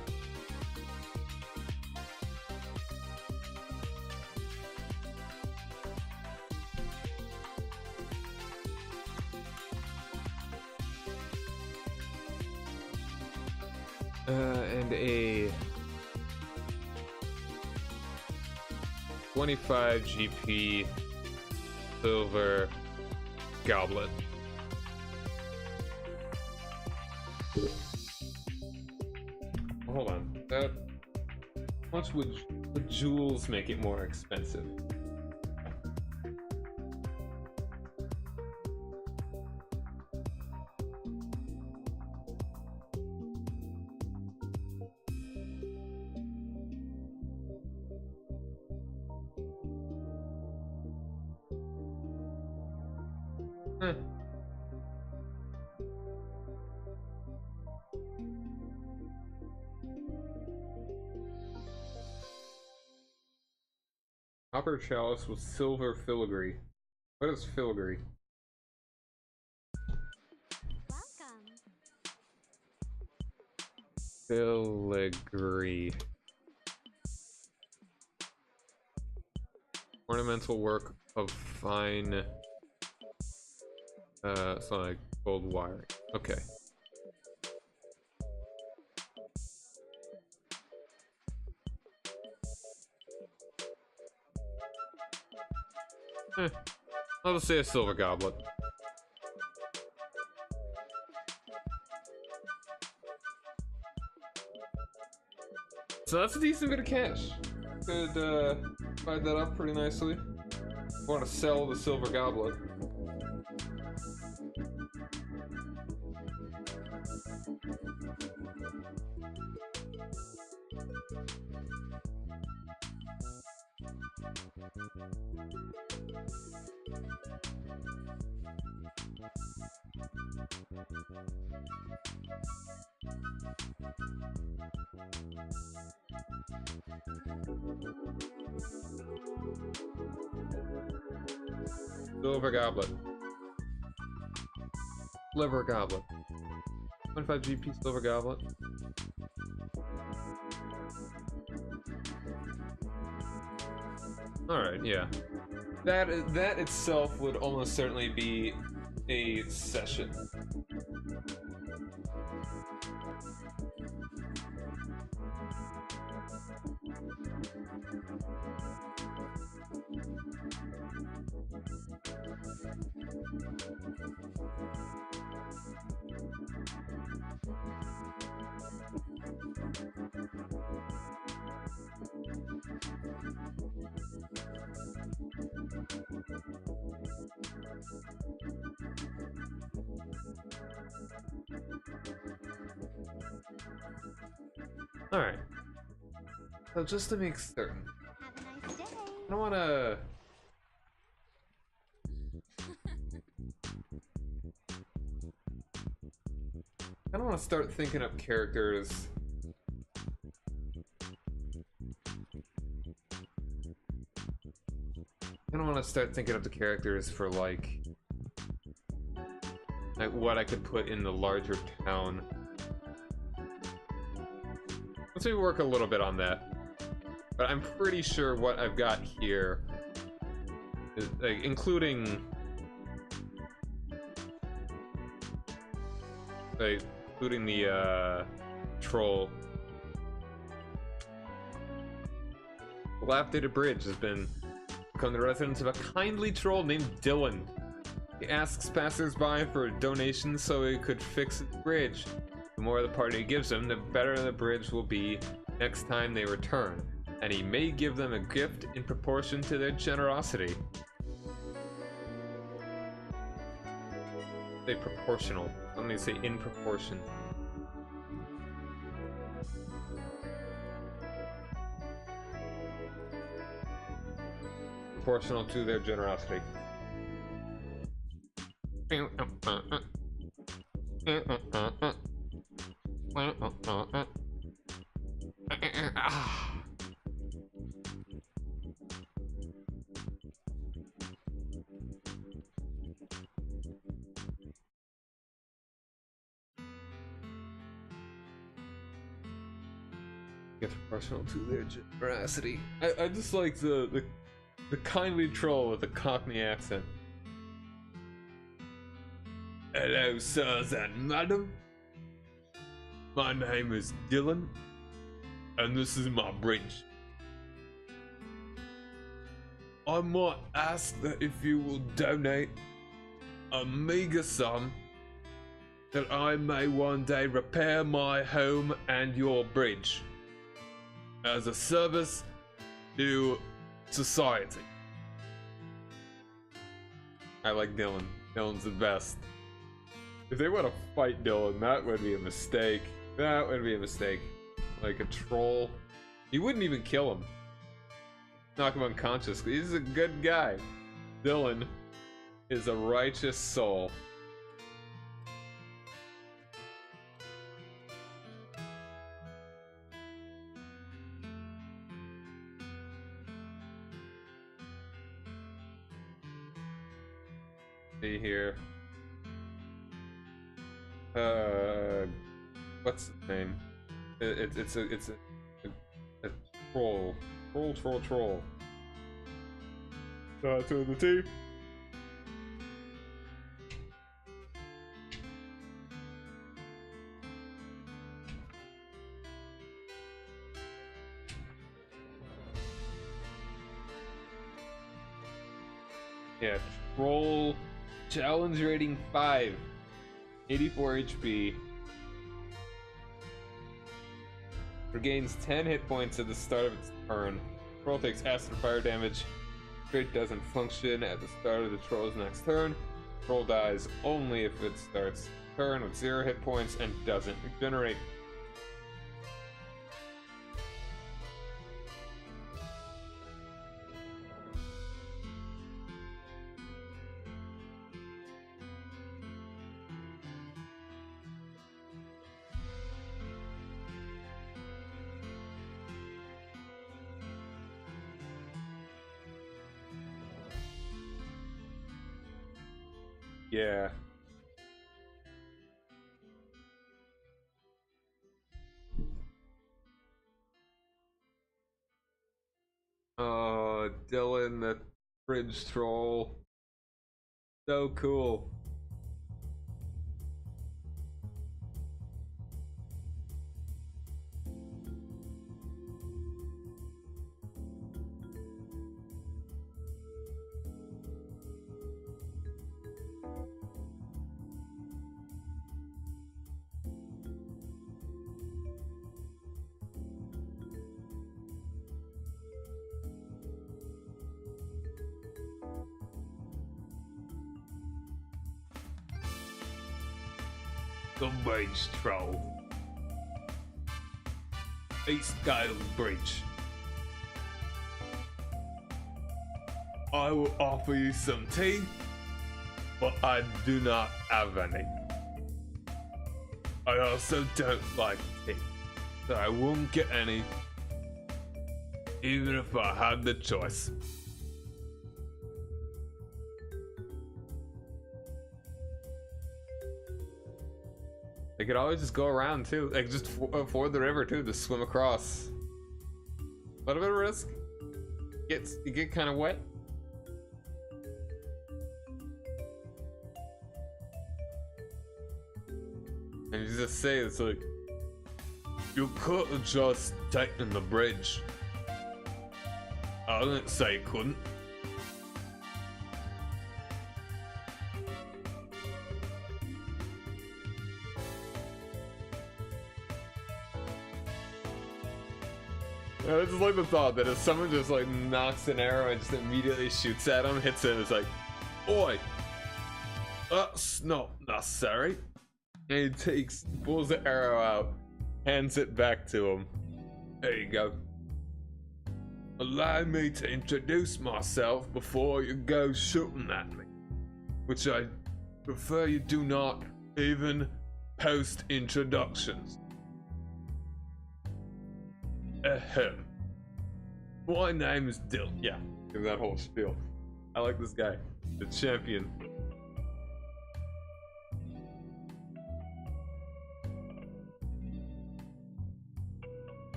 And a 25 GP silver goblet. Hold on. How much would jewels make it more expensive? Eh. Copper chalice with silver filigree. What is filigree? Filigree. Ornamental work of fine it's not like gold wire. Okay. I'll just say a silver goblet. So that's a decent bit of cash. Could divide that up pretty nicely. Want to sell the silver goblet. Silver goblet. Silver Goblet. 25 GP Silver Goblet. Alright, yeah. That itself would almost certainly be a session. Alright. So just to make certain. Have a nice day. I don't wanna... I don't want to start thinking up characters. I don't want to start thinking up the characters for like what I could put in the larger town. Let's maybe work a little bit on that. But I'm pretty sure what I've got here is, like, including the troll. The dilapidated bridge has become the residence of a kindly troll named Dylan. He asks passers-by for donations so he could fix his bridge. The more the party gives him, the better the bridge will be next time they return. And he may give them a gift in proportion to their generosity. Say proportional. Let me say in proportion. Proportional to their generosity. It's proportional to their generosity. I just like the kindly troll with the Cockney accent. Hello, sirs and madam. My name is Dylan, and this is my bridge. I might ask that if you will donate a meager sum, that I may one day repair my home and your bridge as a service to society. I like Dylan. Dylan's the best. If they want to fight Dylan, that would be a mistake. That would be a mistake. Like a troll. You wouldn't even kill him. Knock him unconscious. He's a good guy. Dylan is a righteous soul. See here. What's his name? It's a troll. Troll. To the T. Yeah, troll. Challenge rating 5. 84 HP. Regains 10 hit points at the start of its turn. Troll takes acid fire damage. Trait doesn't function at the start of the troll's next turn. Troll dies only if it starts the turn with 0 hit points and doesn't regenerate. Yeah. Dylan, the bridge troll. So cool. The bridge troll. East Gale Bridge. I will offer you some tea, but I do not have any. I also don't like tea, so I won't get any, even if I had the choice. They could always just go around too, like just ford the river too, just swim across. A little bit of risk. You get kind of wet. And you just say it's like, you could have just taken the bridge. I didn't say you couldn't. I just like the thought that if someone just like knocks an arrow and just immediately shoots at him, hits him, it's like, oi, that's not necessary. And he pulls the arrow out, hands it back to him. There you go. Allow me to introduce myself before you go shooting at me, which I prefer you do not even post introductions. Ahem. My name is Dill. Yeah, give that whole spiel. I like this guy, the champion.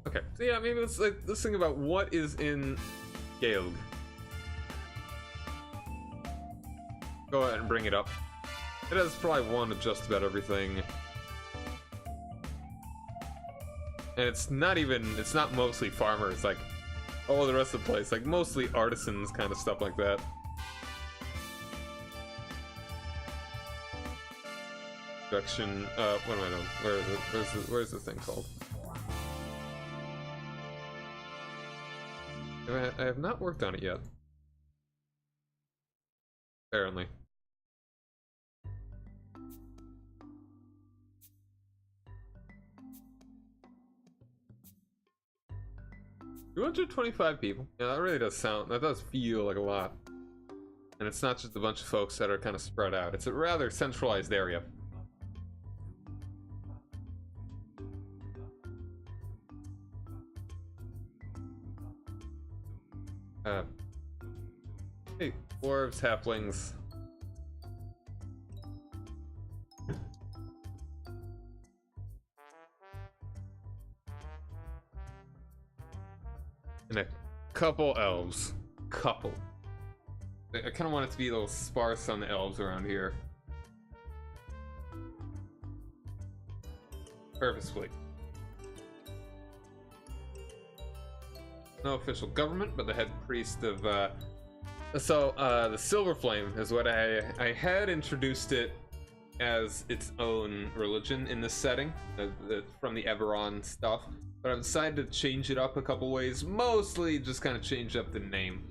Okay, so yeah, maybe let's think about what is in Gaelg. Go ahead and bring it up. It has probably one of just about everything. And it's not mostly farmers, like all the rest of the place, like mostly artisans, kind of stuff like that. Production, what am I doing? Where is it? Where's this thing called? I have not worked on it yet. Apparently. $225 people. Yeah, that really does that does feel like a lot. And it's not just a bunch of folks that are kind of spread out. It's a rather centralized area. Hey, dwarves, halflings. And a couple elves. Couple. I kind of want it to be a little sparse on the elves around here. Purposefully. No official government, but the head priest of the Silver Flame is what I had introduced it as its own religion in this setting, from the Everon stuff, but I've decided to change it up a couple ways, mostly just kind of change up the name.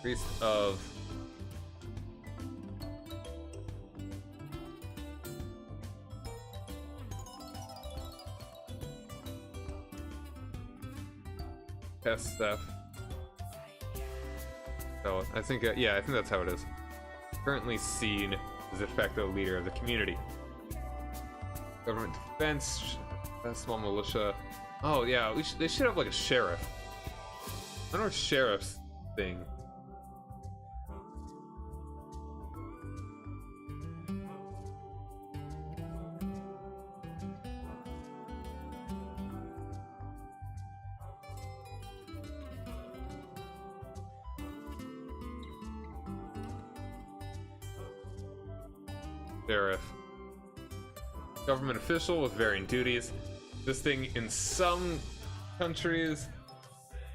Priest of Pest Theft. Oh, I think, yeah, I think that's how it is. currently seen as the de facto leader of the community. Government defense, small militia. Oh yeah, they should have like a sheriff. I don't know, sheriff's thing. Sheriff. Government official with varying duties. This thing in some countries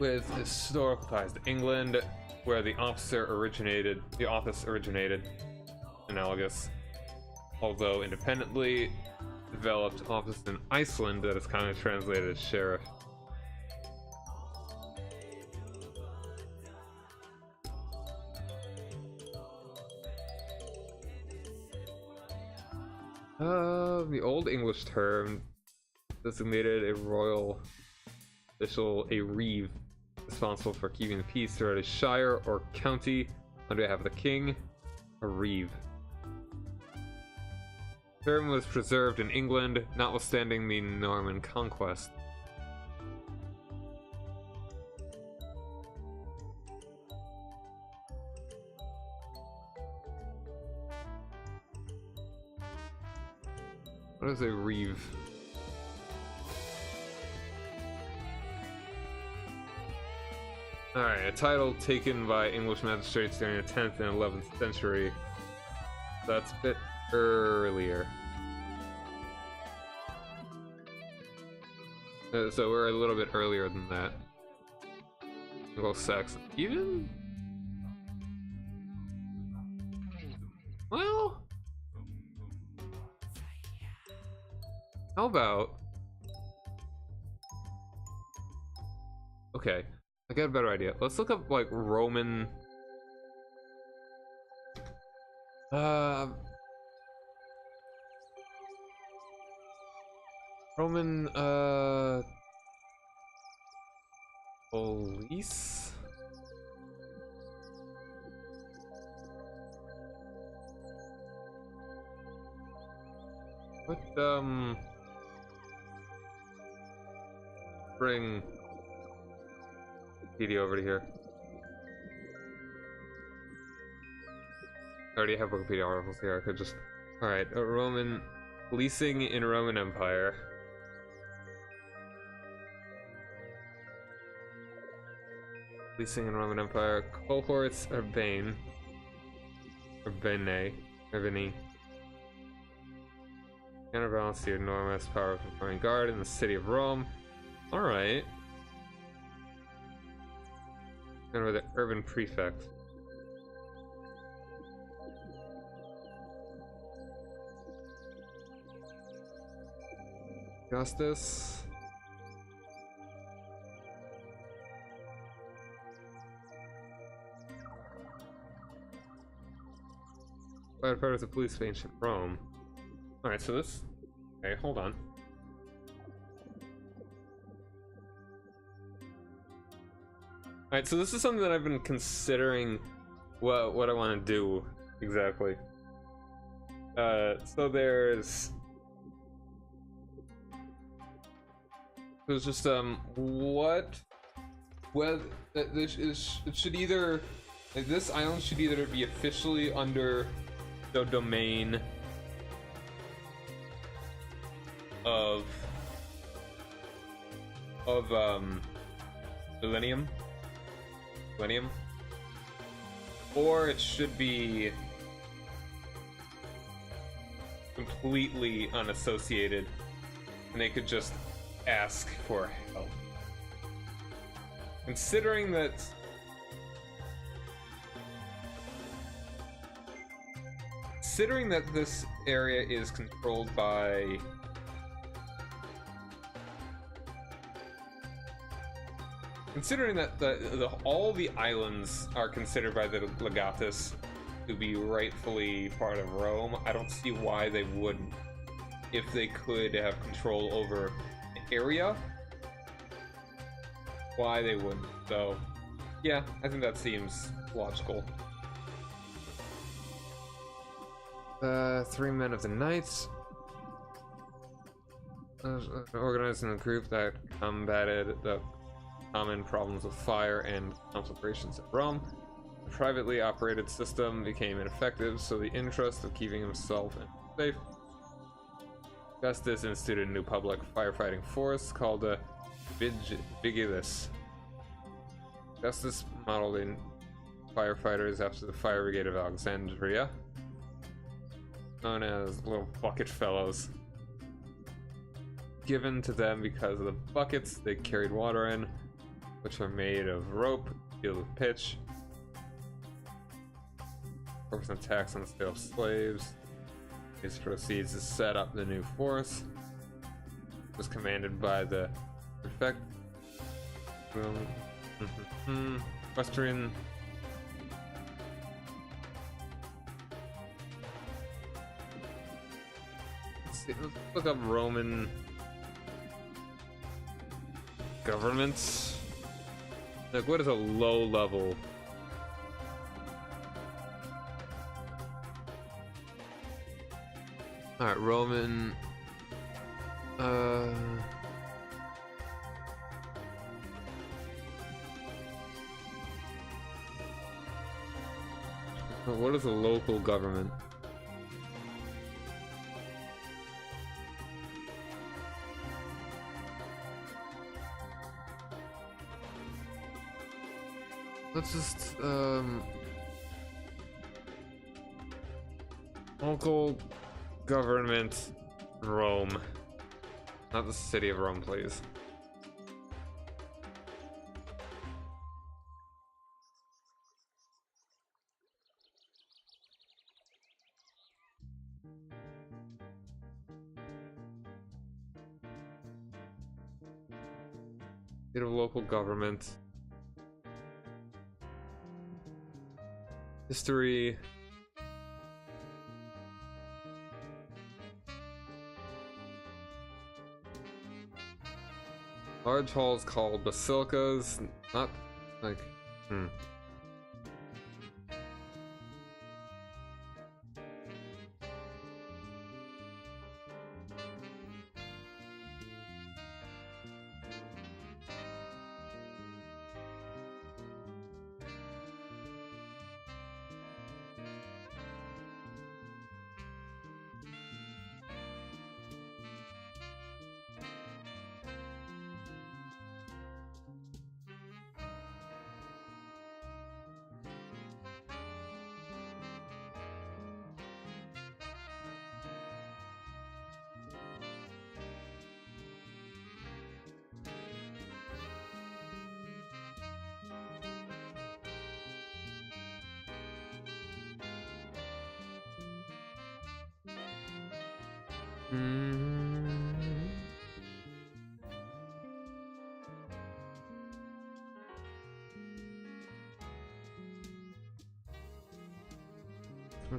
with historical ties to England, where the office originated, analogous. Although independently developed office in Iceland that is kind of translated as sheriff. The Old English term designated a royal official, a reeve, responsible for keeping the peace throughout a shire or county on behalf of the king, a reeve. The term was preserved in England, notwithstanding the Norman conquest. What is a reeve? Alright, a title taken by English magistrates during the 10th and 11th century. That's a bit earlier. So we're a little bit earlier than that. Anglo-Saxon. Even? Well... How about... Okay, I got a better idea. Let's look up, like, Roman... Roman, police? What, bring Wikipedia over to here. I already have Wikipedia articles here, I could just... Alright, Roman... Policing in Roman Empire. Policing in Roman Empire. Cohorts Urbane. Urbani. Counterbalance the enormous power of the Roman Guard in the city of Rome. Alright. And with the urban prefect. Justice. Part of the police of ancient Rome. Alright, so this... Okay, hold on. Alright, so this is something that I've been considering what I want to do exactly. So there's just it should either, like, this island should either be officially under the domain of Millennium, or it should be completely unassociated and they could just ask for help. Considering that this area is controlled by all the islands are considered by the legatus to be rightfully part of Rome, I don't see why they wouldn't, if they could have control over the area, why they wouldn't. So yeah, I think that seems logical. 3 men of the night. Organizing a group that combated the common problems of fire and conflagrations at Rome. The privately operated system became ineffective, so the interest of keeping himself safe, Augustus instituted a new public firefighting force called the Vigilis. Augustus modeled in firefighters after the Fire Brigade of Alexandria, known as little bucket fellows. Given to them because of the buckets they carried water in, which were made of rope filled with pitch. 4% tax on the sale of slaves. These proceeds to set up the new force. It was commanded by the prefect. Equestrian. Let's look up Roman governments. Like, what is a low level? Alright, Roman. What is a local government? Let's just, local government, Rome. Not the city of Rome, please. State of local government. History. Large halls called basilicas, not like,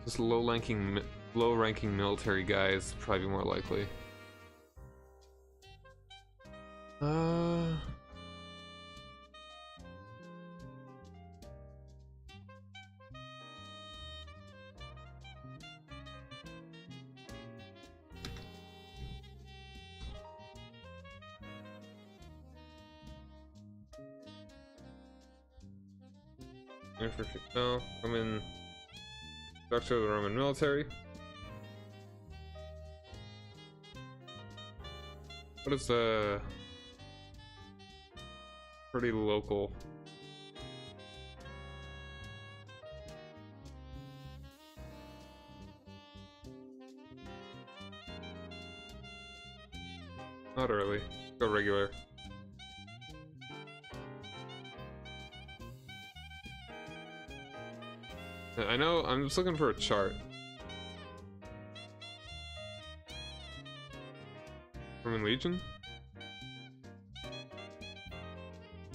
just low-ranking military guys probably more likely. No, I'm in structure of the Roman military. What is pretty local? Not early. Go regular. I know, I'm just looking for a chart. Roman Legion?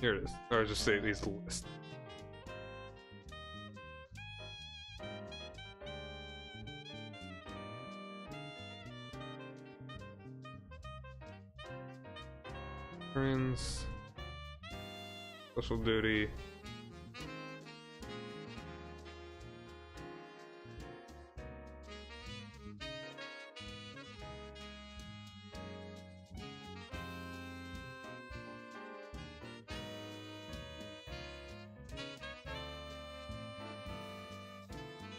Here it is. Or just say these list. Friends. Special duty.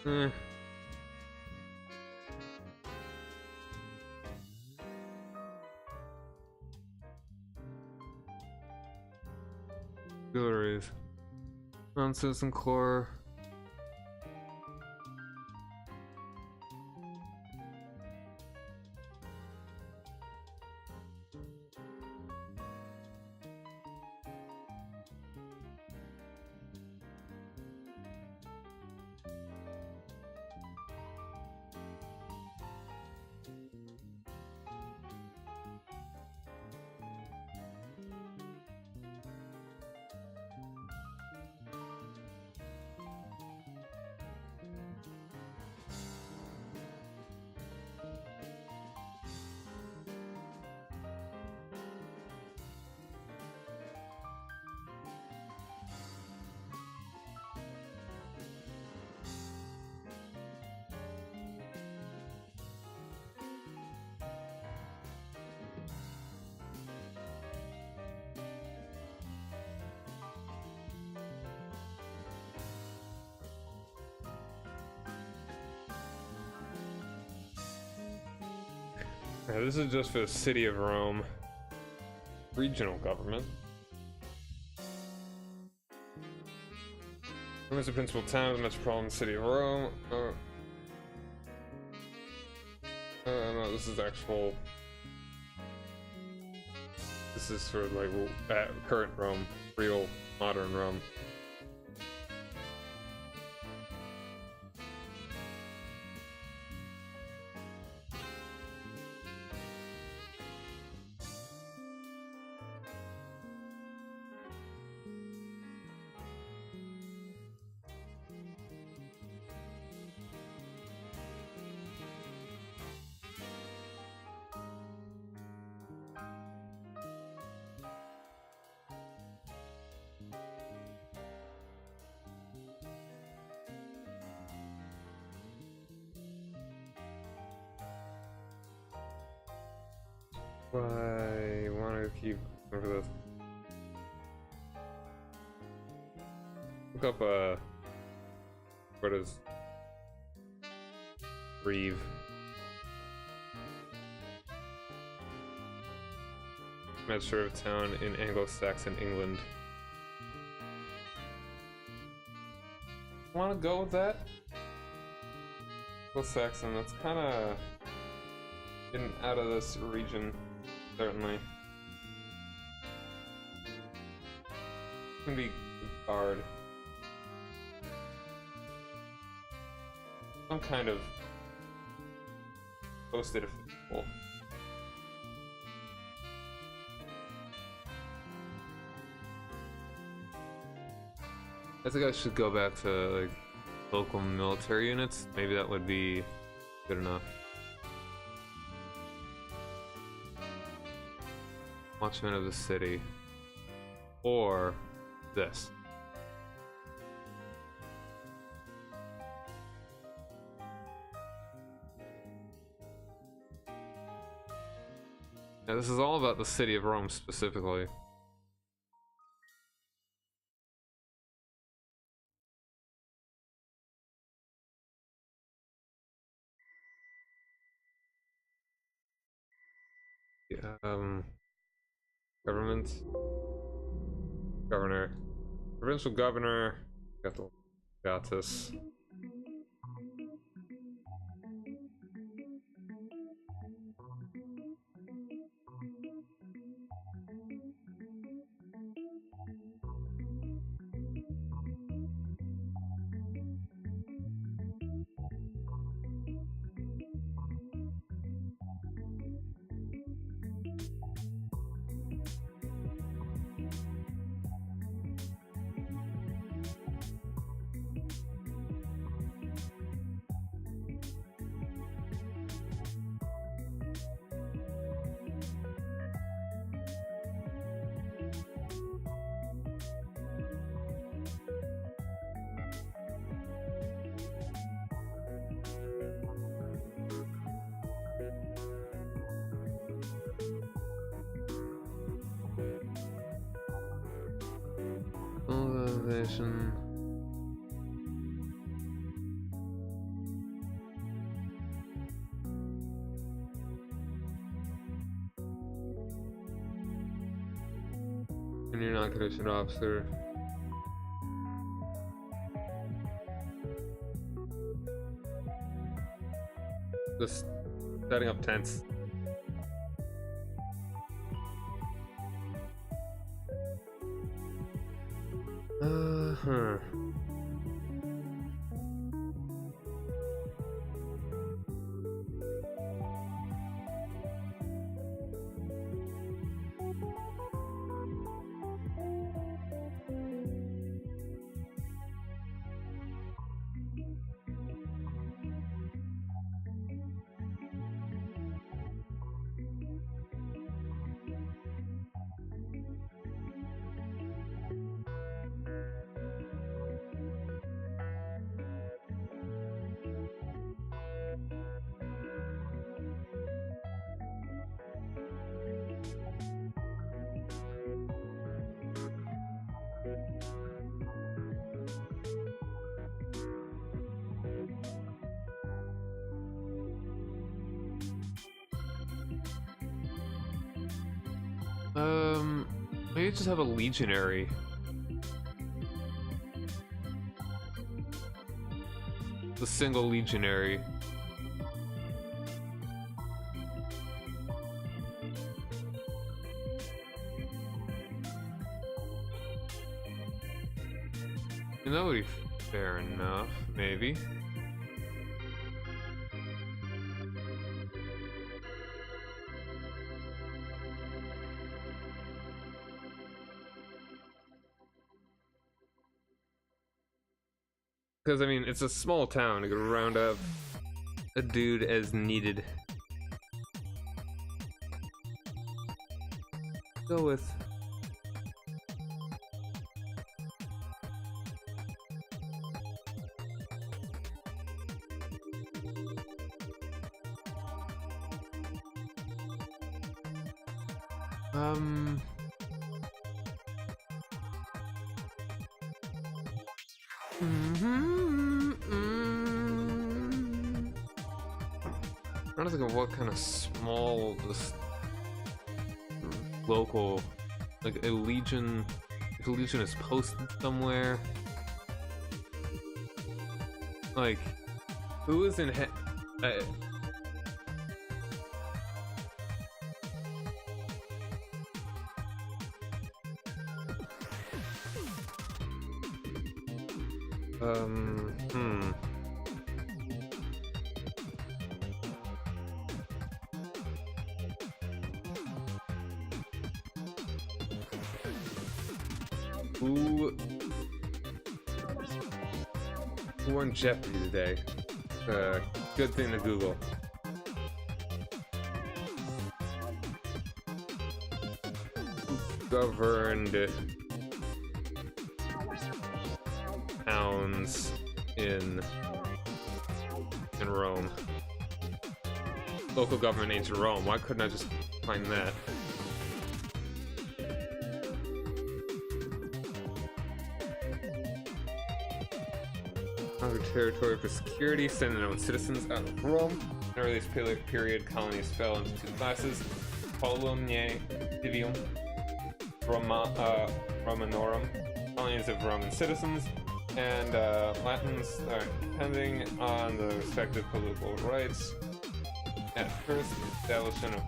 Eh. Auxiliaries. Non-citizen core. Yeah, this is just for the city of Rome. Regional government. Rome is the principal town of the metropolitan city of Rome. No, this is actual. This is for like current Rome, real modern Rome. I want to keep over this. Look up what is Reeve? That's sort of town in Anglo-Saxon England. Want to go with that? Anglo-Saxon. That's kind of getting out of this region. Certainly. It's gonna be hard. Some kind of posted official. I think I should go back to like local military units. Maybe that would be good enough. Watchman of the city, or this. Now, this is all about the city of Rome specifically. Yeah, government, governor, provincial governor. Got this. Organization. Junior non-commissioned officer. Just setting up tents. Huh. Maybe just have a legionary. The single legionary. And that would be fair enough, maybe. Because, I mean, it's a small town. You could round up a dude as needed. Go with... I'm trying to think of what kind of small, this local, like a legion. If a legion is posted somewhere, like who is in? Who won Jeopardy today? Good thing to Google. Who governed towns in Rome? Local government in ancient Rome. Why couldn't I just find that? Territory for security, sending their own citizens out of Rome. In the earliest period, colonies fell into two classes: Coloniae Divium Romanorum, colonies of Roman citizens, and Latins, depending on the respective political rights. At first, the establishment of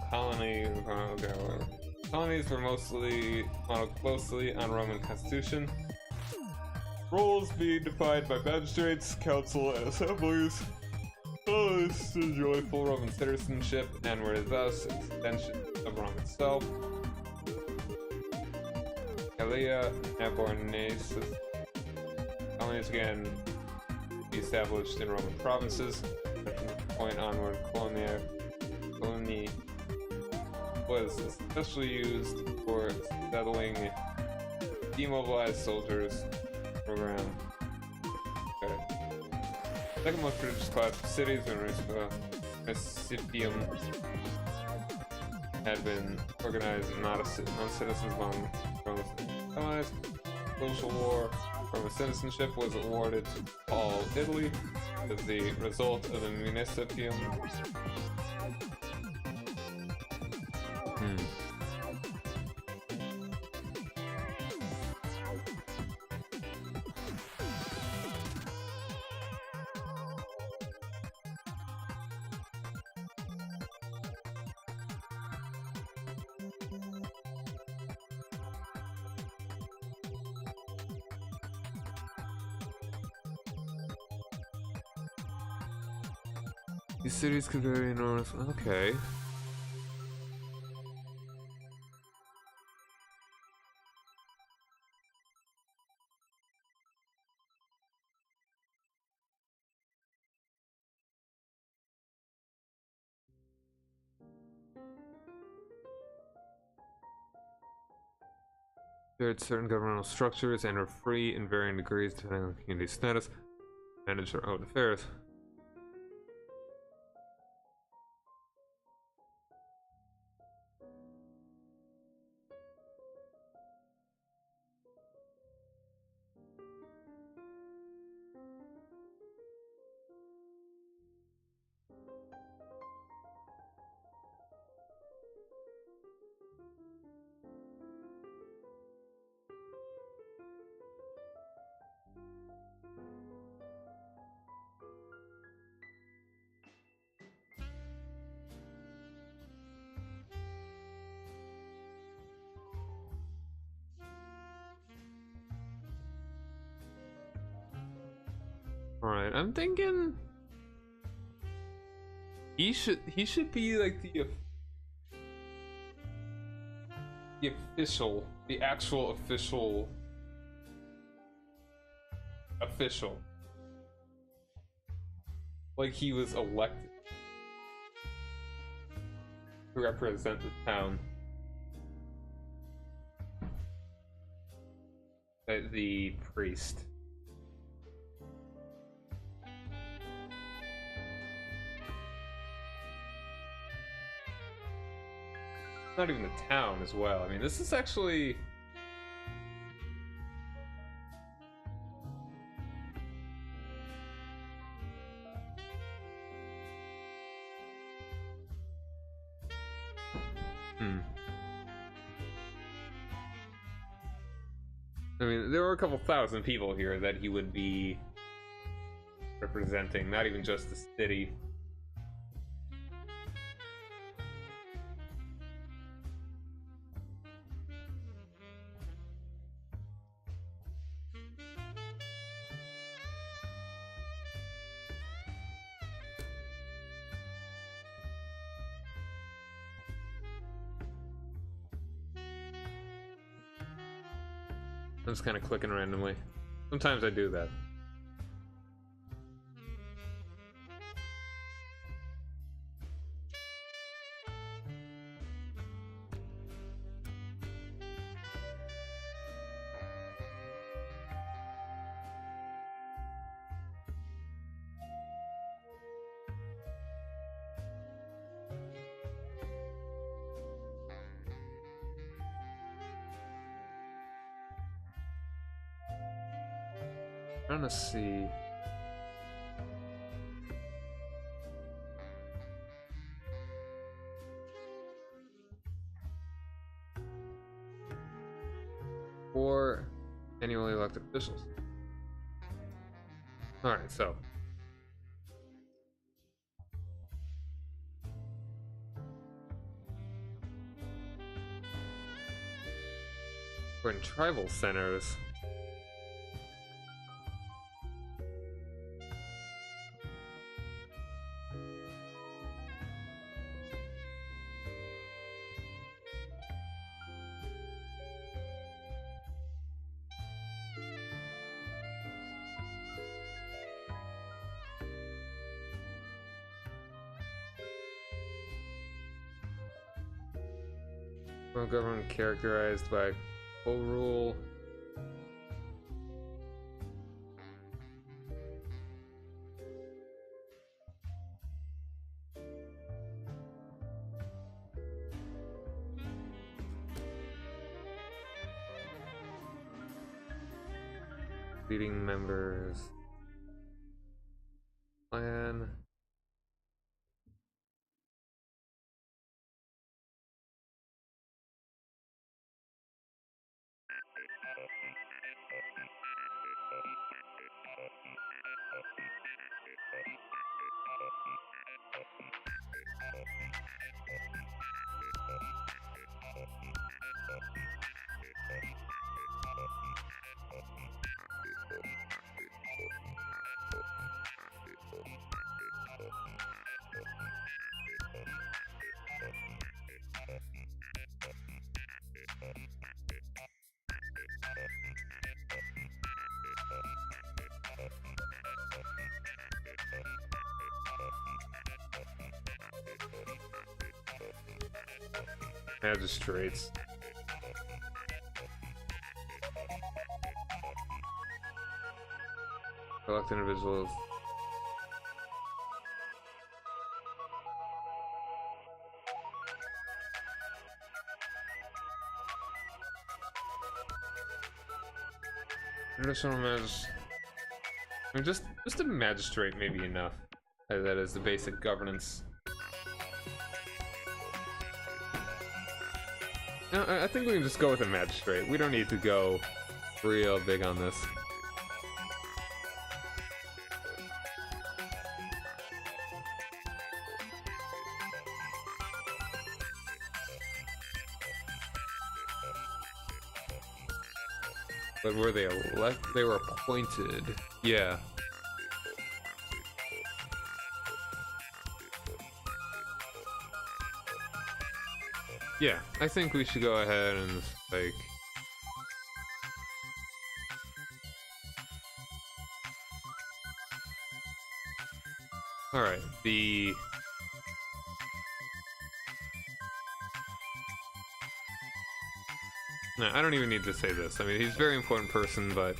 colonies were mostly modeled closely on Roman constitution. Roles being defined by magistrates, council, and assemblies. Colonists enjoy full Roman citizenship and were thus an extension of Rome itself. Gallia Nabornesis. Colonies again established in Roman provinces. From this point onward, colony was especially used for settling demobilized soldiers. Program. Okay. Second most prestigious class of cities in Recipium had been organized non-citizens among Roman allies. Social war. Roman citizenship was awarded to all Italy as the result of the municipium. These cities could vary enormous. Okay. Shared certain governmental structures and are free in varying degrees depending on community status. Manage their own affairs. Alright, I'm thinking he should be like the actual official. Like he was elected to represent the town. The priest. Not even the town as well. I mean, this is actually... I mean, there were a couple thousand people here that he would be representing, not even just the city. I'm just kind of clicking randomly. Sometimes I do that. I'm trying to see. Or annually elected officials. Alright, so. We're in tribal centers. Well, government characterized by full rule. Leading members. Plan. Magistrates. Select individuals. Traditional magistrate. I mean, just a magistrate may be enough. That is the basic governance. No, I think we can just go with a magistrate. We don't need to go real big on this. But were they elect? They were appointed. Yeah. Yeah, I think we should go ahead and like. All right, the. No, I don't even need to say this. I mean, he's a very important person, but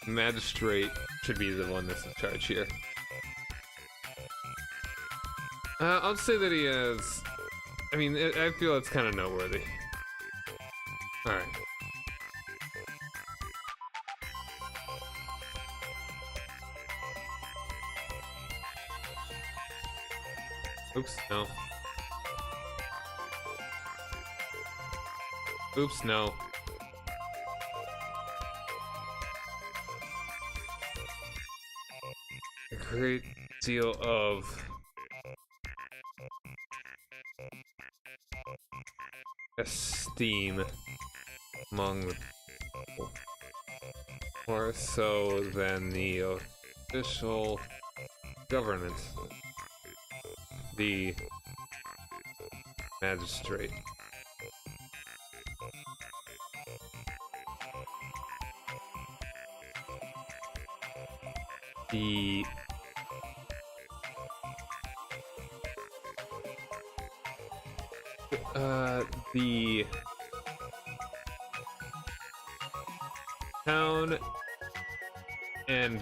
magistrate should be the one that's in charge here. I'll say that he has. I mean, I feel it's kind of noteworthy. All right. Oops, no. Oops, no. A great deal of esteem among the people. More so than the official government. The magistrate. The town and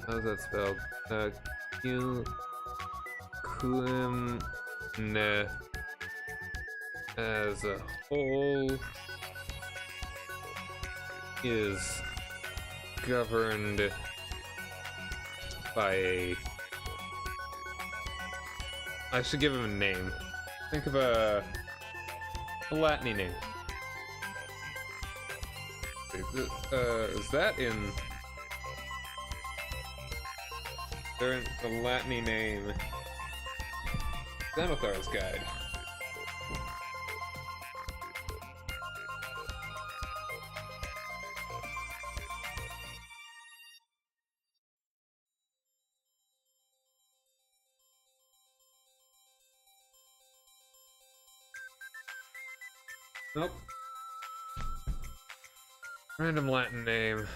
how's that spelled? Kulimne as a whole is governed by a. I should give him a name. Think of a Latin name. Is that in? They're in the Latin name. Xanathar's Guide. Nope. Random Latin name.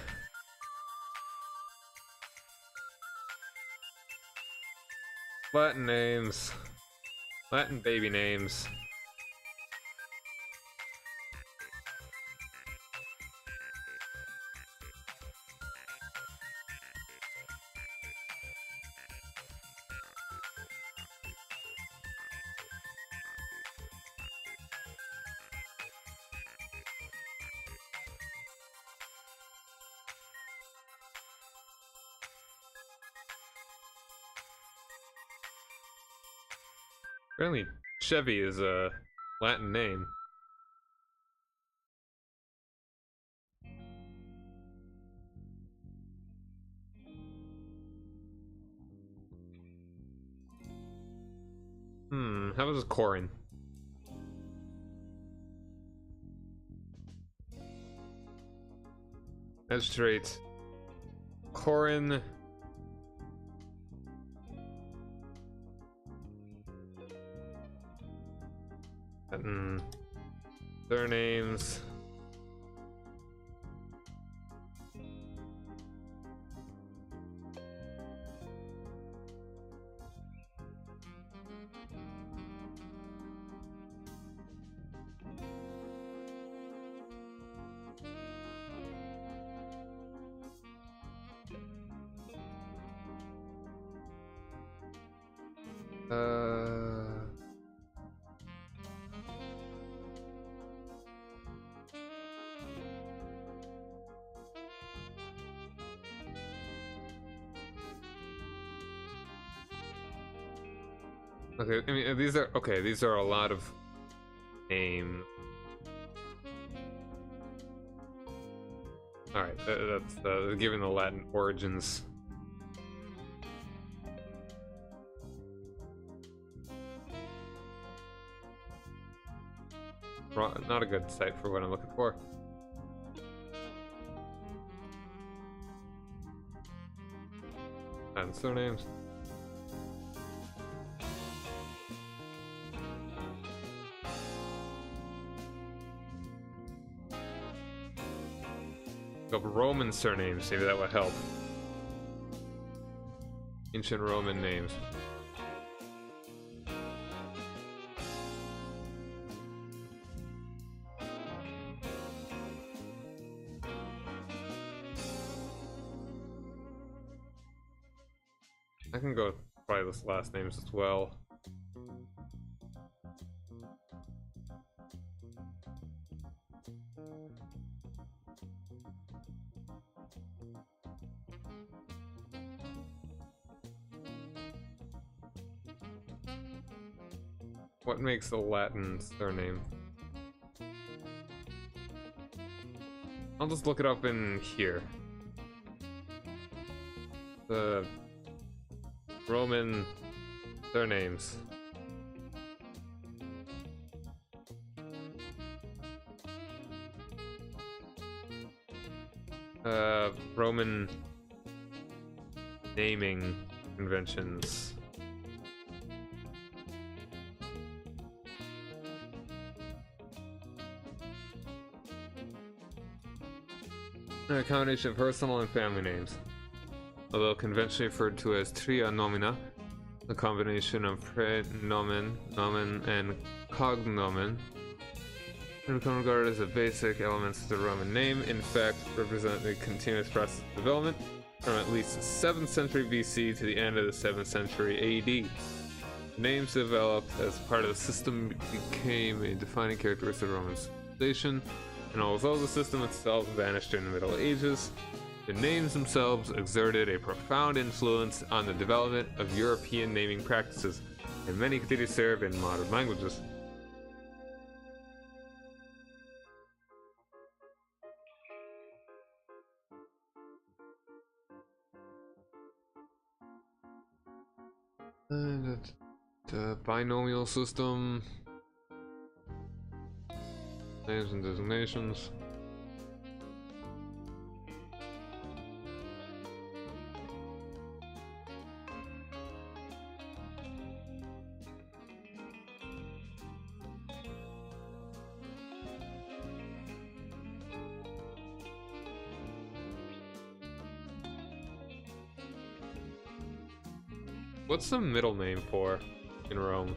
Latin names. Latin baby names. Apparently, Chevy is a Latin name. How was Corin? Magistrate. Corin. Surnames. Okay, I mean these are okay. These are a lot of names. All right, that's given the Latin origins. Not a good site for what I'm looking for. And surnames. Of Roman surnames, maybe that would help. Ancient Roman names. I can go with probably this last names as well. What makes a Latin surname? I'll just look it up in here. The Roman surnames. Roman naming conventions. A combination of personal and family names. Although conventionally referred to as tria nomina, a combination of prenomen, nomen, and cognomen, and become regarded as the basic elements of the Roman name, in fact represent a continuous process of development from at least the 7th century BC to the end of the 7th century AD. Names developed as part of the system became a defining characteristic of Roman civilization, and although the system itself vanished during the Middle Ages, the names themselves exerted a profound influence on the development of European naming practices, and many continue to serve in modern languages. And the binomial system, names and designations. What's the middle name for in Rome?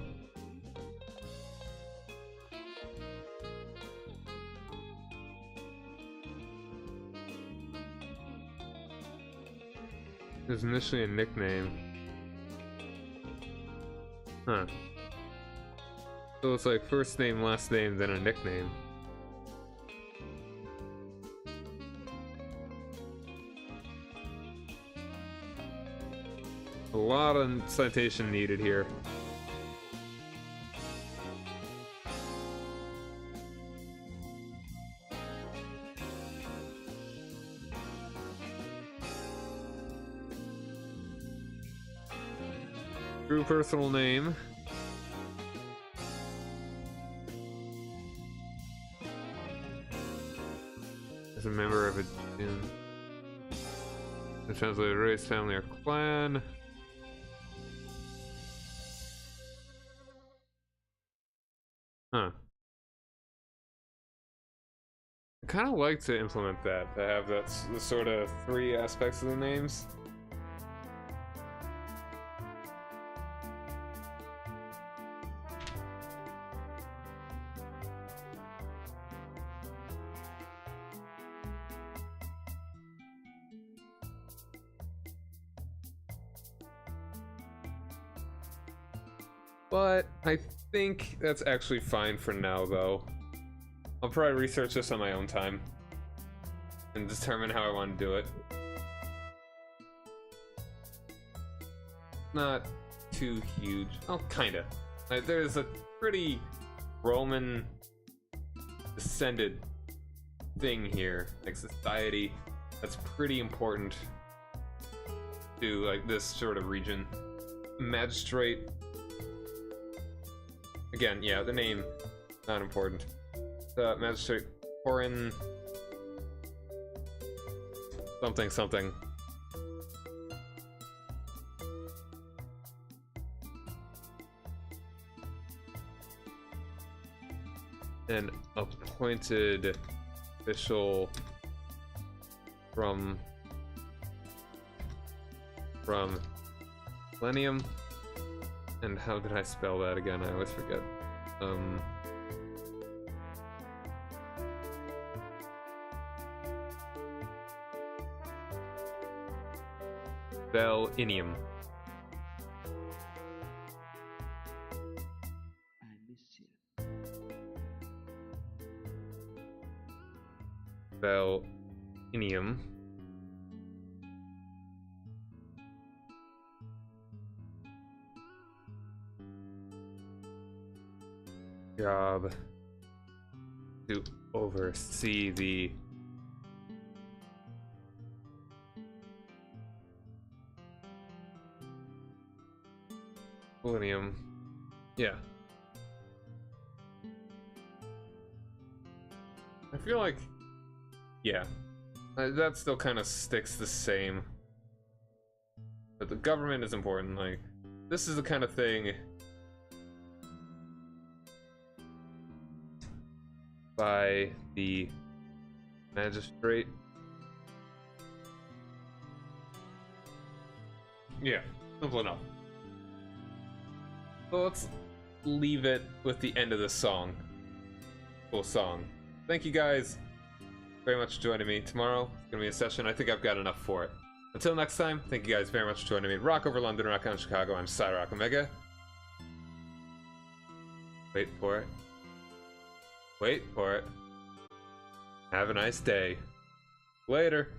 It was initially a nickname. Huh. So it's like first name, last name, then a nickname. A lot of citation needed here. True personal name. As a member of a translated race, family, or clan. Huh. I kind of like to implement that, to have that the sort of 3 aspects of the names. But I think that's actually fine for now, though. I'll probably research this on my own time and determine how I want to do it. Not too huge. Oh, kinda. There's a pretty Roman descended thing here, like society, that's pretty important to like this sort of region. Magistrate. Again, yeah, the name not important. Magistrate foreign something something. An appointed official from Millennium. And how did I spell that again? I always forget. Valinium. Valinium. Job to oversee the Millennium. Yeah. I feel like, yeah, that still kind of sticks the same. But the government is important. Like, this is the kind of thing by the magistrate. Yeah, simple enough. So let's leave it with the end of this song. Cool song. Thank you guys very much for joining me. Tomorrow it's gonna be a session. I think I've got enough for it. Until next time, thank you guys very much for joining me. Rock over London, rock on Chicago. I'm Cyrock Omega. Wait for it. Wait for it. Have a nice day. Later.